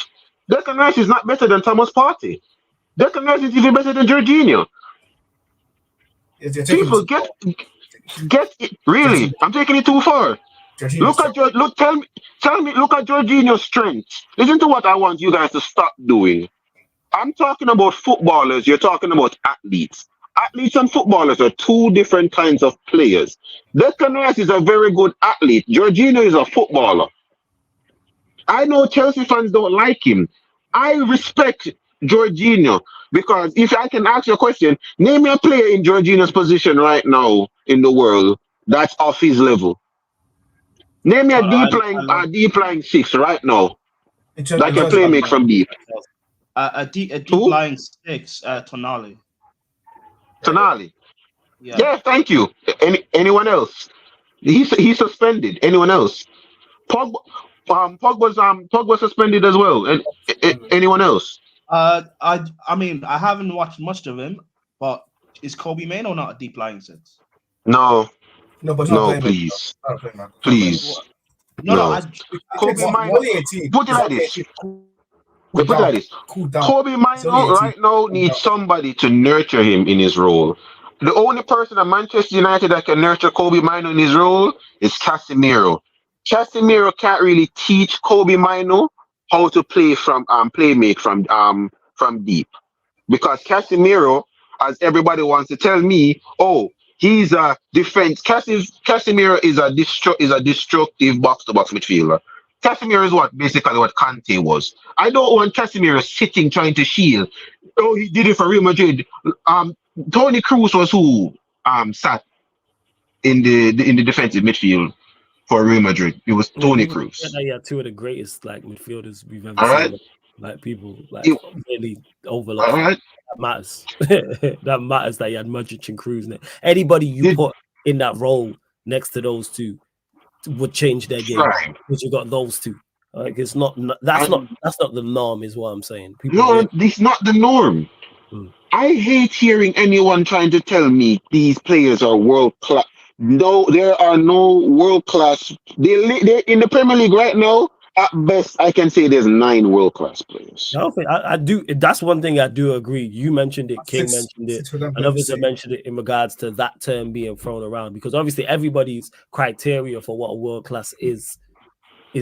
Declan Rice is not better than Thomas Partey. Declan Rice is even better than Jorginho. People get it. Really, I'm taking it too far. Look at Jorginho's strengths. Listen to what I want you guys to stop doing. I'm talking about footballers. You're talking about athletes. Athletes and footballers are two different kinds of players. Declan Rice is a very good athlete. Jorginho is a footballer. I know Chelsea fans don't like him. I respect Jorginho because if I can ask you a question, name me a player in Jorginho's position right now in the world that's off his level. Name me a deep lying 6 right now that can play make from deep. A deep lying 6, Tonali. Tonali. Yeah, thank you. Anyone else? He's suspended. Anyone else? Pogba's suspended as well. And anyone else? I mean, I haven't watched much of him, but is Kobe Mainoo not a deep lying 6? No, but please. Please. No. Kobe Mainoo. Put it like this. Kobe Mainoo right now needs somebody to nurture him in his role. The only person at Manchester United that can nurture Kobe Mainoo in his role is Casemiro. Casemiro can't really teach Kobe Mainoo how to play make from deep, because Casemiro, as everybody wants to tell me, he's a defense. Casemiro is a destructive box-to-box midfielder. Casemiro is basically what Kante was. I don't want Casemiro sitting trying to shield. Oh, he did it for Real Madrid. Tony Cruz was who sat in the defensive midfield for Real Madrid. It was Tony Cruz. Yeah, two of the greatest midfielders we've ever All seen. right. People really overlooked. All right. That matters. That matters that you had Modric and Cruz. Anybody you put in that role next to those two would change their game. Because you got those two. It's not that's not the norm, is what I'm saying. It's not the norm. I hate hearing anyone trying to tell me these players are world class. No, there are no world class. They're in the Premier League right now. At best, I can say there's 9 world class players. I do. That's one thing I do agree. You mentioned it. King mentioned it. And others have mentioned it in regards to that term being thrown around, because obviously everybody's criteria for what a world class is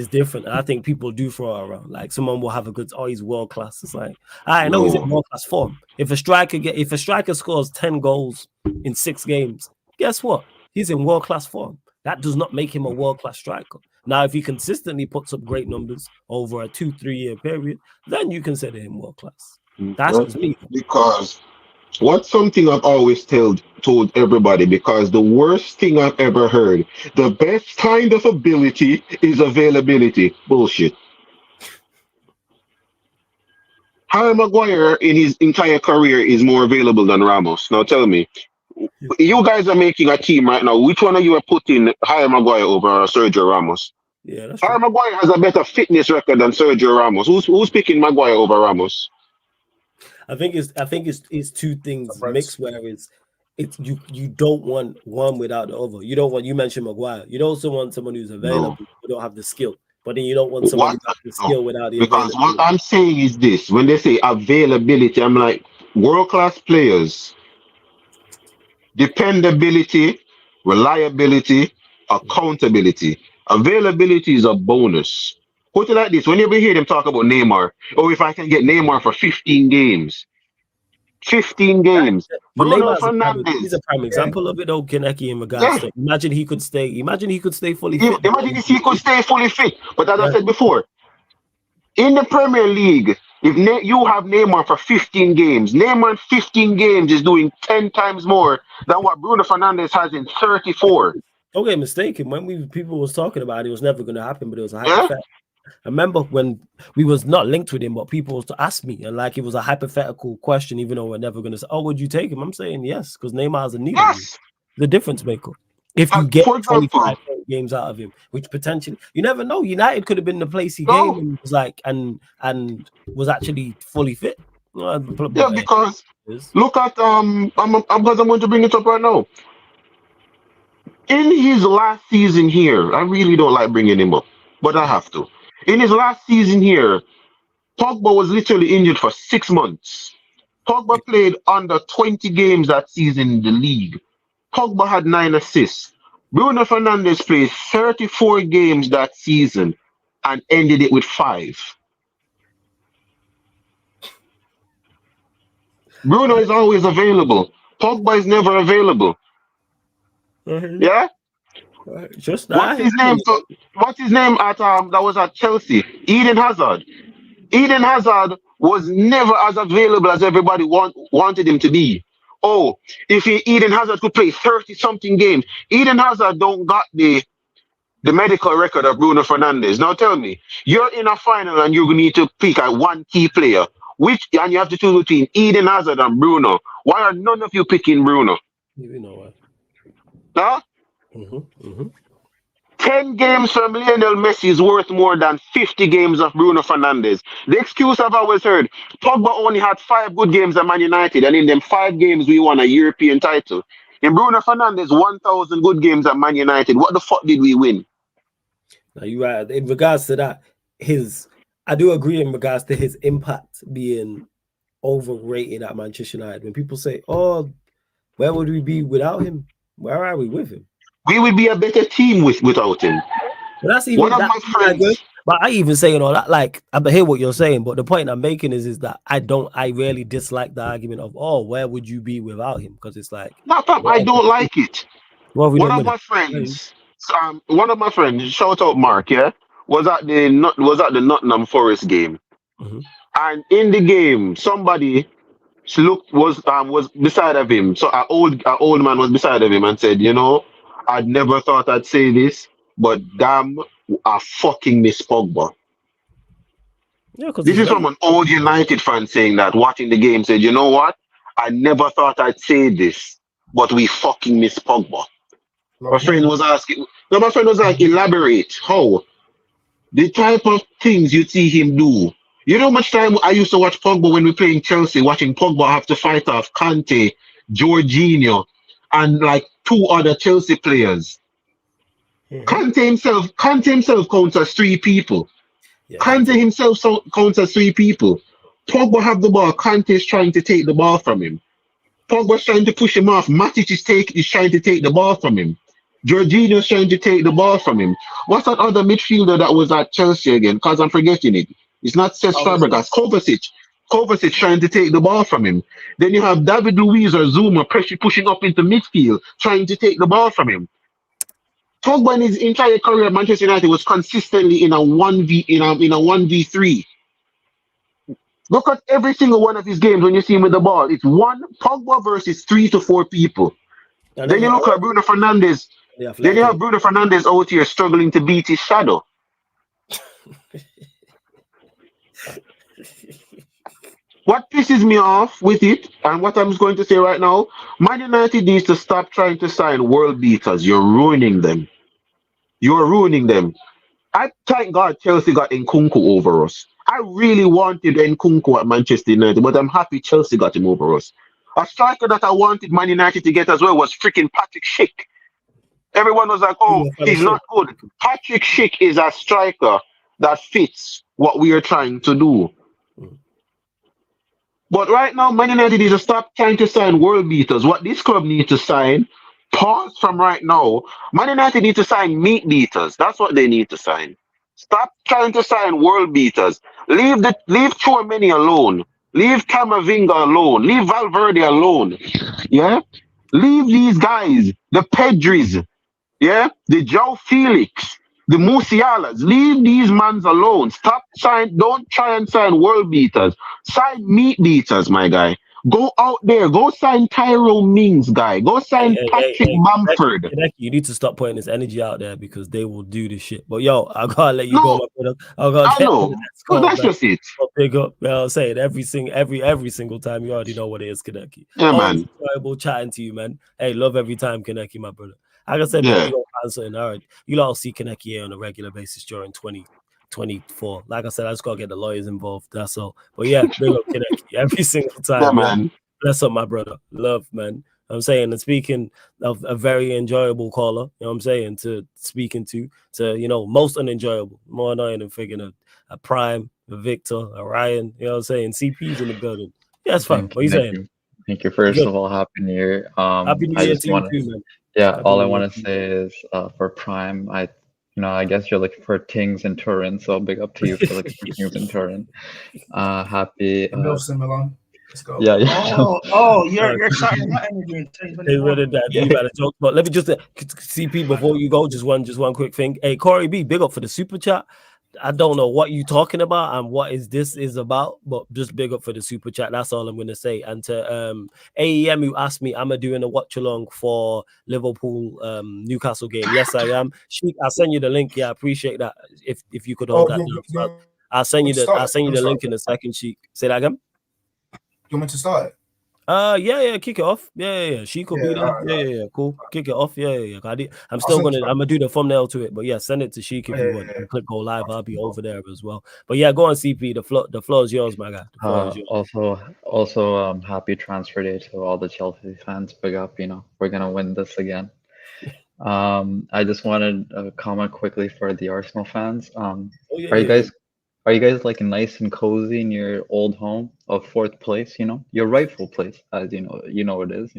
different. And I think people do throw it around. Like someone will have a good, he's world class. It's like, I know he's in world class form. If a striker scores 10 goals in 6 games, guess what? He's in world class form. That does not make him a world class striker. Now, if he consistently puts up great numbers over a 2-3 year period, then you consider him world class. That's just me. Because what's something I've always told everybody, because the worst thing I've ever heard, the best kind of ability is availability. Bullshit. Harry Maguire in his entire career is more available than Ramos. Now tell me, you guys are making a team right now. Which one of you are putting Harry Maguire over Sergio Ramos? Yeah, Harry Maguire has a better fitness record than Sergio Ramos. Who's picking Maguire over Ramos? I think it's two things mixed, where it's you don't want one without the other. You don't want, you mentioned Maguire. You also want someone who's available who don't have the skill. But then you don't want someone who has the skill without the availability. Because what I'm saying is this: when they say availability, I'm like, world-class players, dependability, reliability, accountability. Availability is a bonus. Put it like this: whenever you hear them talk about Neymar, if I can get Neymar for 15 games. 15 games. Bruno Fernandes. He's a prime example of it, though, Kaneki, in regards to imagine he could stay fully fit. Imagine if he could stay fully fit. But as I said before, in the Premier League, if you have Neymar for 15 games, Neymar in 15 games is doing 10 times more than what Bruno Fernandes has in 34. Don't get mistaken. When people was talking about it was never going to happen, but it was a hypothetical. I remember when we was not linked with him, but people was to ask me, and like it was a hypothetical question, even though we're never going to say, would you take him? I'm saying yes, because Neymar's a needle. Yes. The difference maker. If you get 25 games out of him, which potentially, you never know. United could have been the place he gave him, was like, and was actually fully fit. Because look at I'm going to bring it up right now. In his last season here, I really don't like bringing him up, but I have to. In his last season here, Pogba was literally injured for 6 months. Pogba played under 20 games that season in the league. Pogba had 9 assists. Bruno Fernandes played 34 games that season and ended it with 5. Bruno is always available. Pogba is never available. Yeah? Just what's his name at that was at Chelsea? Eden Hazard. Eden Hazard was never as available as everybody wanted him to be. If Eden Hazard could play 30-something games, Eden Hazard don't got the medical record of Bruno Fernandes. Now tell me, you're in a final and you need to pick one key player, and you have to choose between Eden Hazard and Bruno. Why are none of you picking Bruno? You know what? Huh? 10 games from Lionel Messi is worth more than 50 games of Bruno Fernandes. The excuse I've always heard, Pogba only had 5 good games at Man United, and in them 5 games we won a European title. In Bruno Fernandes, 1,000 good games at Man United. What the fuck did we win? Now you're right. In regards to that, I do agree in regards to his impact being overrated at Manchester United. When people say, where would we be without him? Where are we with him? We would be a better team without him. But that's even one of my friends. But I even saying all that, like, I hear what you're saying, but the point I'm making is that I really dislike the argument of, where would you be without him? Because it's like, I don't like it. One of my friends, shout out Mark, yeah. was at the Nottingham Forest game, and in the game, somebody was beside of him. So an old man was beside of him and said, you know, I'd never thought I'd say this, but damn, I fucking miss Pogba. Yeah, This is from an old United fan saying that, watching the game, said, you know what? I never thought I'd say this, but we fucking miss Pogba. My friend was asking, no, my friend was like, elaborate. How? The type of things you see him do. You know how much time I used to watch Pogba when we playing Chelsea, watching Pogba have to fight off Kante, Jorginho, and like two other Chelsea players. Kante himself counts as three people. Kante himself counts as three people. Pogba have the ball. Kante is trying to take the ball from him. Pogba's trying to push him off. Matic is trying to take the ball from him. Jorginho's trying to take the ball from him. What's that other midfielder that was at Chelsea again? Because I'm forgetting it. It's not Cesc Fabregas. Kovacic trying to take the ball from him. Then you have David Luiz or Zuma pushing up into midfield, trying to take the ball from him. Pogba in his entire career at Manchester United was consistently in a 1v3. Look at every single one of his games when you see him with the ball. It's one Pogba versus 3 to 4 people. Then you look at Bruno Fernandes. Then you have Bruno Fernandes out here struggling to beat his shadow. What pisses me off with it, and what I'm going to say right now, Man United needs to stop trying to sign world beaters. You're ruining them. You're ruining them. I thank God Chelsea got Nkunku over us. I really wanted Nkunku at Manchester United, but I'm happy Chelsea got him over us. A striker that I wanted Man United to get as well was freaking Patrick Schick. Everyone was like, oh, he's not good. Patrick Schick is a striker that fits what we are trying to do. But right now, Man United needs to stop trying to sign world beaters. What this club needs to sign, pause from right now, Man United need to sign meat beaters. That's what they need to sign. Stop trying to sign world beaters. Leave Chouameni alone. Leave Camavinga alone. Leave Valverde alone. Yeah? Leave these guys, the Pedris, yeah? The João Felix, the Musialas. Leave these mans alone. Don't try and sign world beaters. Sign meat beaters, my guy. Go out there. Go sign Tyrone Mings, guy. Go sign Patrick Bamford. You need to stop putting this energy out there because they will do this shit. But yo, I gotta let you go, my brother. I know. But that's just it. Big up. You know, I'm saying every single time. You already know what it is, Kaneki. Yeah, man. Enjoyable chatting to you, man. Hey, love every time, Kaneki, my brother. Like I said, man, you don't find something. All right, you'll all see Kaneki here on a regular basis during 2024. Like I said, I just gotta get the lawyers involved. That's all. But yeah, big up Kaneki every single time. Yeah, man. Bless up, my brother. Love, man. I'm saying, and speaking of a very enjoyable caller, you know what I'm saying, to speaking to you know, most unenjoyable, more annoying than freaking a Prime, a Victor, a Ryan, you know what I'm saying? CP's in the building. Yeah, it's fun. What are you saying? Thank you. First of all, Happy New Year. Happy New Year to you too, man. Yeah, Happy all I New want Year. to say is for Prime, I guess you're looking for Tings and Turin, so big up to you for looking for Tings and Turin. Happy. Nelson Milan. Let's go. Yeah. You're starting that energy in 2024. You better joke. But let me just CP before you go. Just one quick thing. Hey, Corey B, big up for the super chat. I don't know what you talking about and what this is about, but just big up for the super chat. That's all I'm gonna say. And to AEM who asked me, am I doing a watch along for Liverpool Newcastle game? Yes, I am. Sheik, I'll send you the link. Yeah, I appreciate that. If you could hold that down. I'll send you the link in a second, Sheik. Say that again. You want me to start it? Yeah, kick it off. Yeah. She could be there. Yeah, cool. Kick it off. Yeah. I'm gonna do the thumbnail to it, but yeah, send it to Sheik if you want. Click go live. I'll be over there as well. But yeah, go on, CP. The floor is yours, my guy. The floor is yours. Also, happy transfer day to all the Chelsea fans. Big up, we're gonna win this again. I just wanted to comment quickly for the Arsenal fans. Are you guys like nice and cozy in your old home of fourth place? Your rightful place, as you know it is.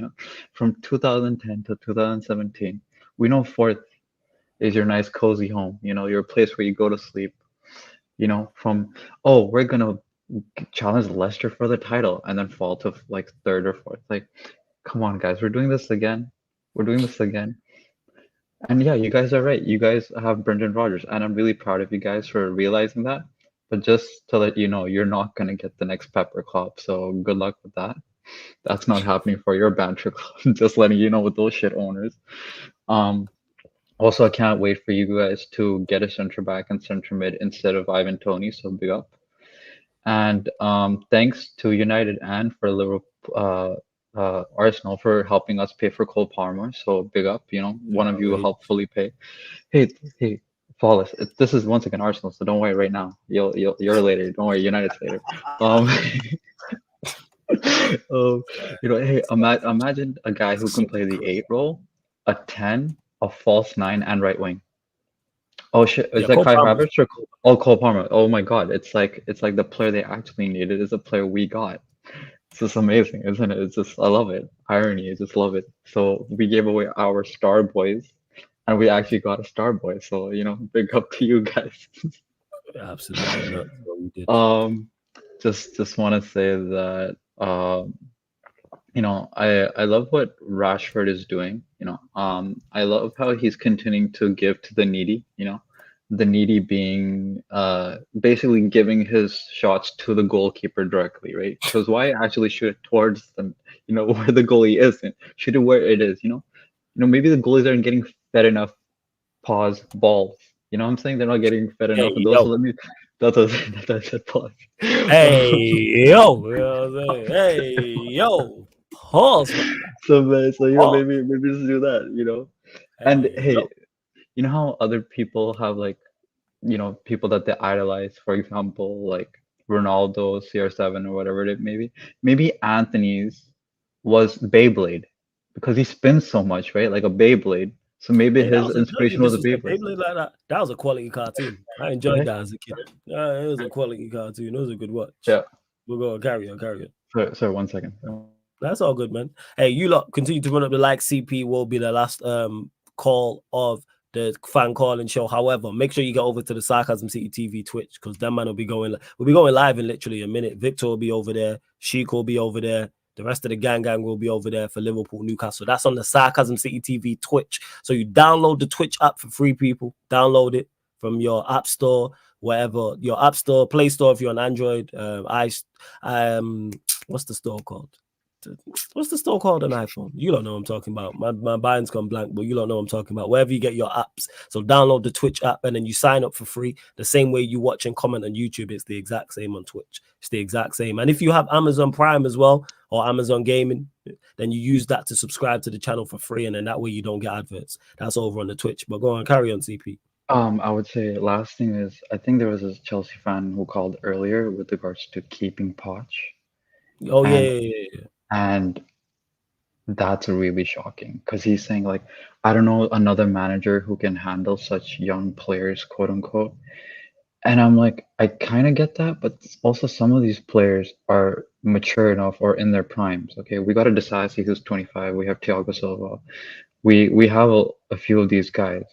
From 2010 to 2017, we know fourth is your nice cozy home. Your place where you go to sleep. From we're gonna challenge Leicester for the title and then fall to like third or fourth. Like, come on, guys, we're doing this again. And yeah, you guys are right. You guys have Brendan Rodgers, and I'm really proud of you guys for realizing that. But just to let you know, you're not gonna get the next Pepper Club, so good luck with that. That's not happening for your banter club. Just letting you know with those shit owners. Um, Also, I can't wait for you guys to get a center back and center mid instead of Ivan Toney, so big up. And thanks to United and for Liverpool, Arsenal for helping us pay for Cole Palmer. So big up, one of you will help fully pay. Hey, Flawless. This is once again Arsenal, so don't worry right now. You're later. Don't worry, United's later. Hey, imagine a guy who can play the 8 role, a 10, a false 9, and right wing. Oh shit! Is that Kai Havertz or Cole Palmer? Oh my God! It's like the player they actually needed is a player we got. It's just amazing, isn't it? It's just I love it. Irony, I just love it. So we gave away our star boys, and we actually got a star boy. So big up to you guys. Absolutely not what we did. Just want to say that I love what Rashford is doing. I love how he's continuing to give to the needy. The needy being basically giving his shots to the goalkeeper directly, right? Because why actually shoot it towards them? Where the goalie isn't. Shoot it where it is. Maybe the goalies aren't getting fed enough balls. You know what I'm saying? They're not getting fed enough of those. So let me. That's a pause. Hey yo, hey yo, pause. So maybe just do that. And hey, you know how other people have people that they idolize, for example, like Ronaldo, CR7 or whatever it may be. Maybe Anthony's was Beyblade because he spins so much, right? Like a Beyblade. So maybe his inspiration was a Beyblade. Like that. That was a quality cartoon. I enjoyed that as a kid. It was a quality cartoon. It was a good watch. Yeah. We'll go carry on. Sorry, 1 second. That's all good, man. Hey, you lot continue to run up the like. CP will be the last call of the fan calling show. However, make sure you get over to the Sarcasm City TV Twitch because that man will be going. We'll be going live in literally a minute. Victor will be over there. Sheik will be over there. The rest of the gang will be over there for Liverpool, Newcastle. That's on the Sarcasm City TV Twitch. So you download the Twitch app for free, people. Download it from your app store, wherever your app store, Play Store if you're on Android. What's the store called? What's the store called on iPhone? You don't know what I'm talking about. My mind's gone blank, but you don't know what I'm talking about. Wherever you get your apps. So download the Twitch app and then you sign up for free. The same way you watch and comment on YouTube, it's the exact same on Twitch. It's the exact same. And if you have Amazon Prime as well or Amazon Gaming, then you use that to subscribe to the channel for free. And then that way you don't get adverts. That's over on the Twitch. But go on, carry on, CP. I would say last thing is I think there was a Chelsea fan who called earlier with regards to keeping Poch. Oh, yeah. And that's really shocking because he's saying like, I don't know another manager who can handle such young players, quote unquote. And I'm like, I kind of get that, but also some of these players are mature enough or in their primes. Okay, we got a Disasi who's 25. We have Thiago Silva. We have a few of these guys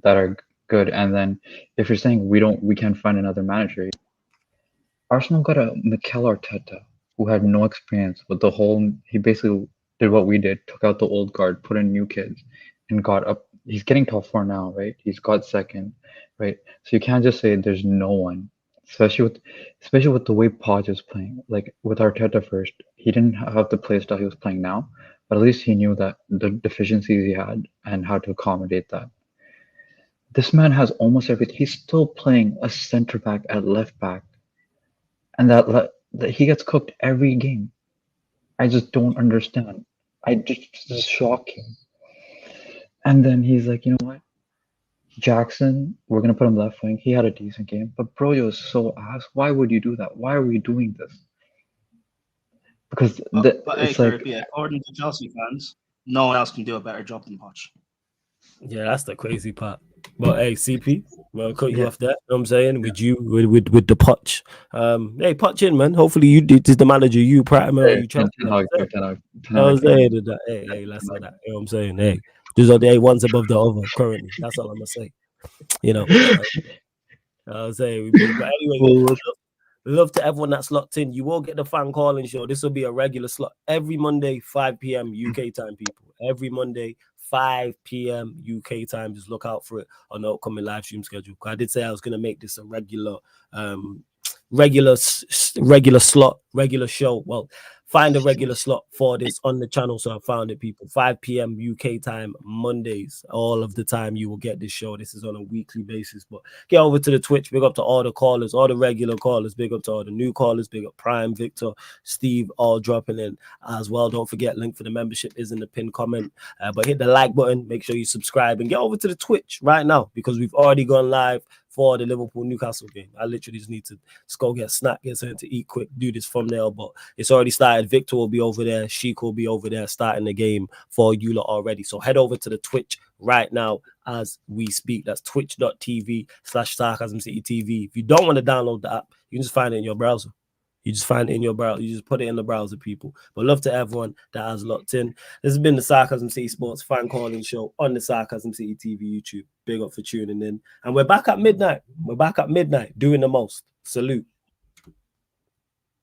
that are good. And then if you're saying we can't find another manager, Arsenal got a Mikel Arteta who had no experience with the whole. He basically did what we did, took out the old guard, put in new kids, and got up. He's getting top 4 now, right? He's got second, right? So you can't just say there's no one, especially with the way Poch is playing. Like with Arteta first, he didn't have the play style he was playing now, but at least he knew that the deficiencies he had and how to accommodate that. This man has almost everything. He's still playing a center back at left back, and that he gets cooked every game. I just don't understand. This is shocking. And then he's like, you know what? Jackson, we're gonna put him left wing. He had a decent game, but Brojo is so ass. Why would you do that? Why are we doing this? Because it's like, according to Chelsea fans, no one else can do a better job than Poch. Yeah, that's the crazy part. But hey, CP, well, cut you off there. You know what I'm saying? With you, with the Poch. Hey, Poch in, man. Hopefully you did the manager, you primary, you Chelsea. I was saying that. Hey, let's say that. You know what I'm saying? Hey, these are the ones above the other currently. That's all I'm gonna say. You know. I was saying, but anyway, love to everyone that's locked in. You will get the fan calling show. This will be a regular slot every Monday, 5 p.m. UK time, people. every Monday, 5 p.m. UK time. Just look out for it on the upcoming live stream schedule. I did say I was going to make this a regular regular show. Well, find a regular slot for this on the channel. So I found it, people. 5 p.m. UK time, Mondays. All of the time you will get this show. This is on a weekly basis. But get over to the Twitch. Big up to all the callers, all the regular callers. Big up to all the new callers. Big up Prime, Victor, Steve, all dropping in as well. Don't forget, link for the membership is in the pinned comment. But hit the like button. Make sure you subscribe and get over to the Twitch right now, because we've already gone live for the Liverpool-Newcastle game. I literally just need to go get a snack, get something to eat quick, do this thumbnail, but it's already started. Victor will be over there. Sheik will be over there starting the game for you lot already. So head over to the Twitch right now as we speak. That's twitch.tv/SarcasmCityTV. If you don't want to download the app, you can just find it in your browser. You just find it in your browser. You just put it in the browser, people. But love to everyone that has locked in. This has been the Sarcasm City Sports fan calling show on the Sarcasm City TV YouTube. Big up for tuning in. And we're back at midnight. We're back at midnight doing the most. Salute.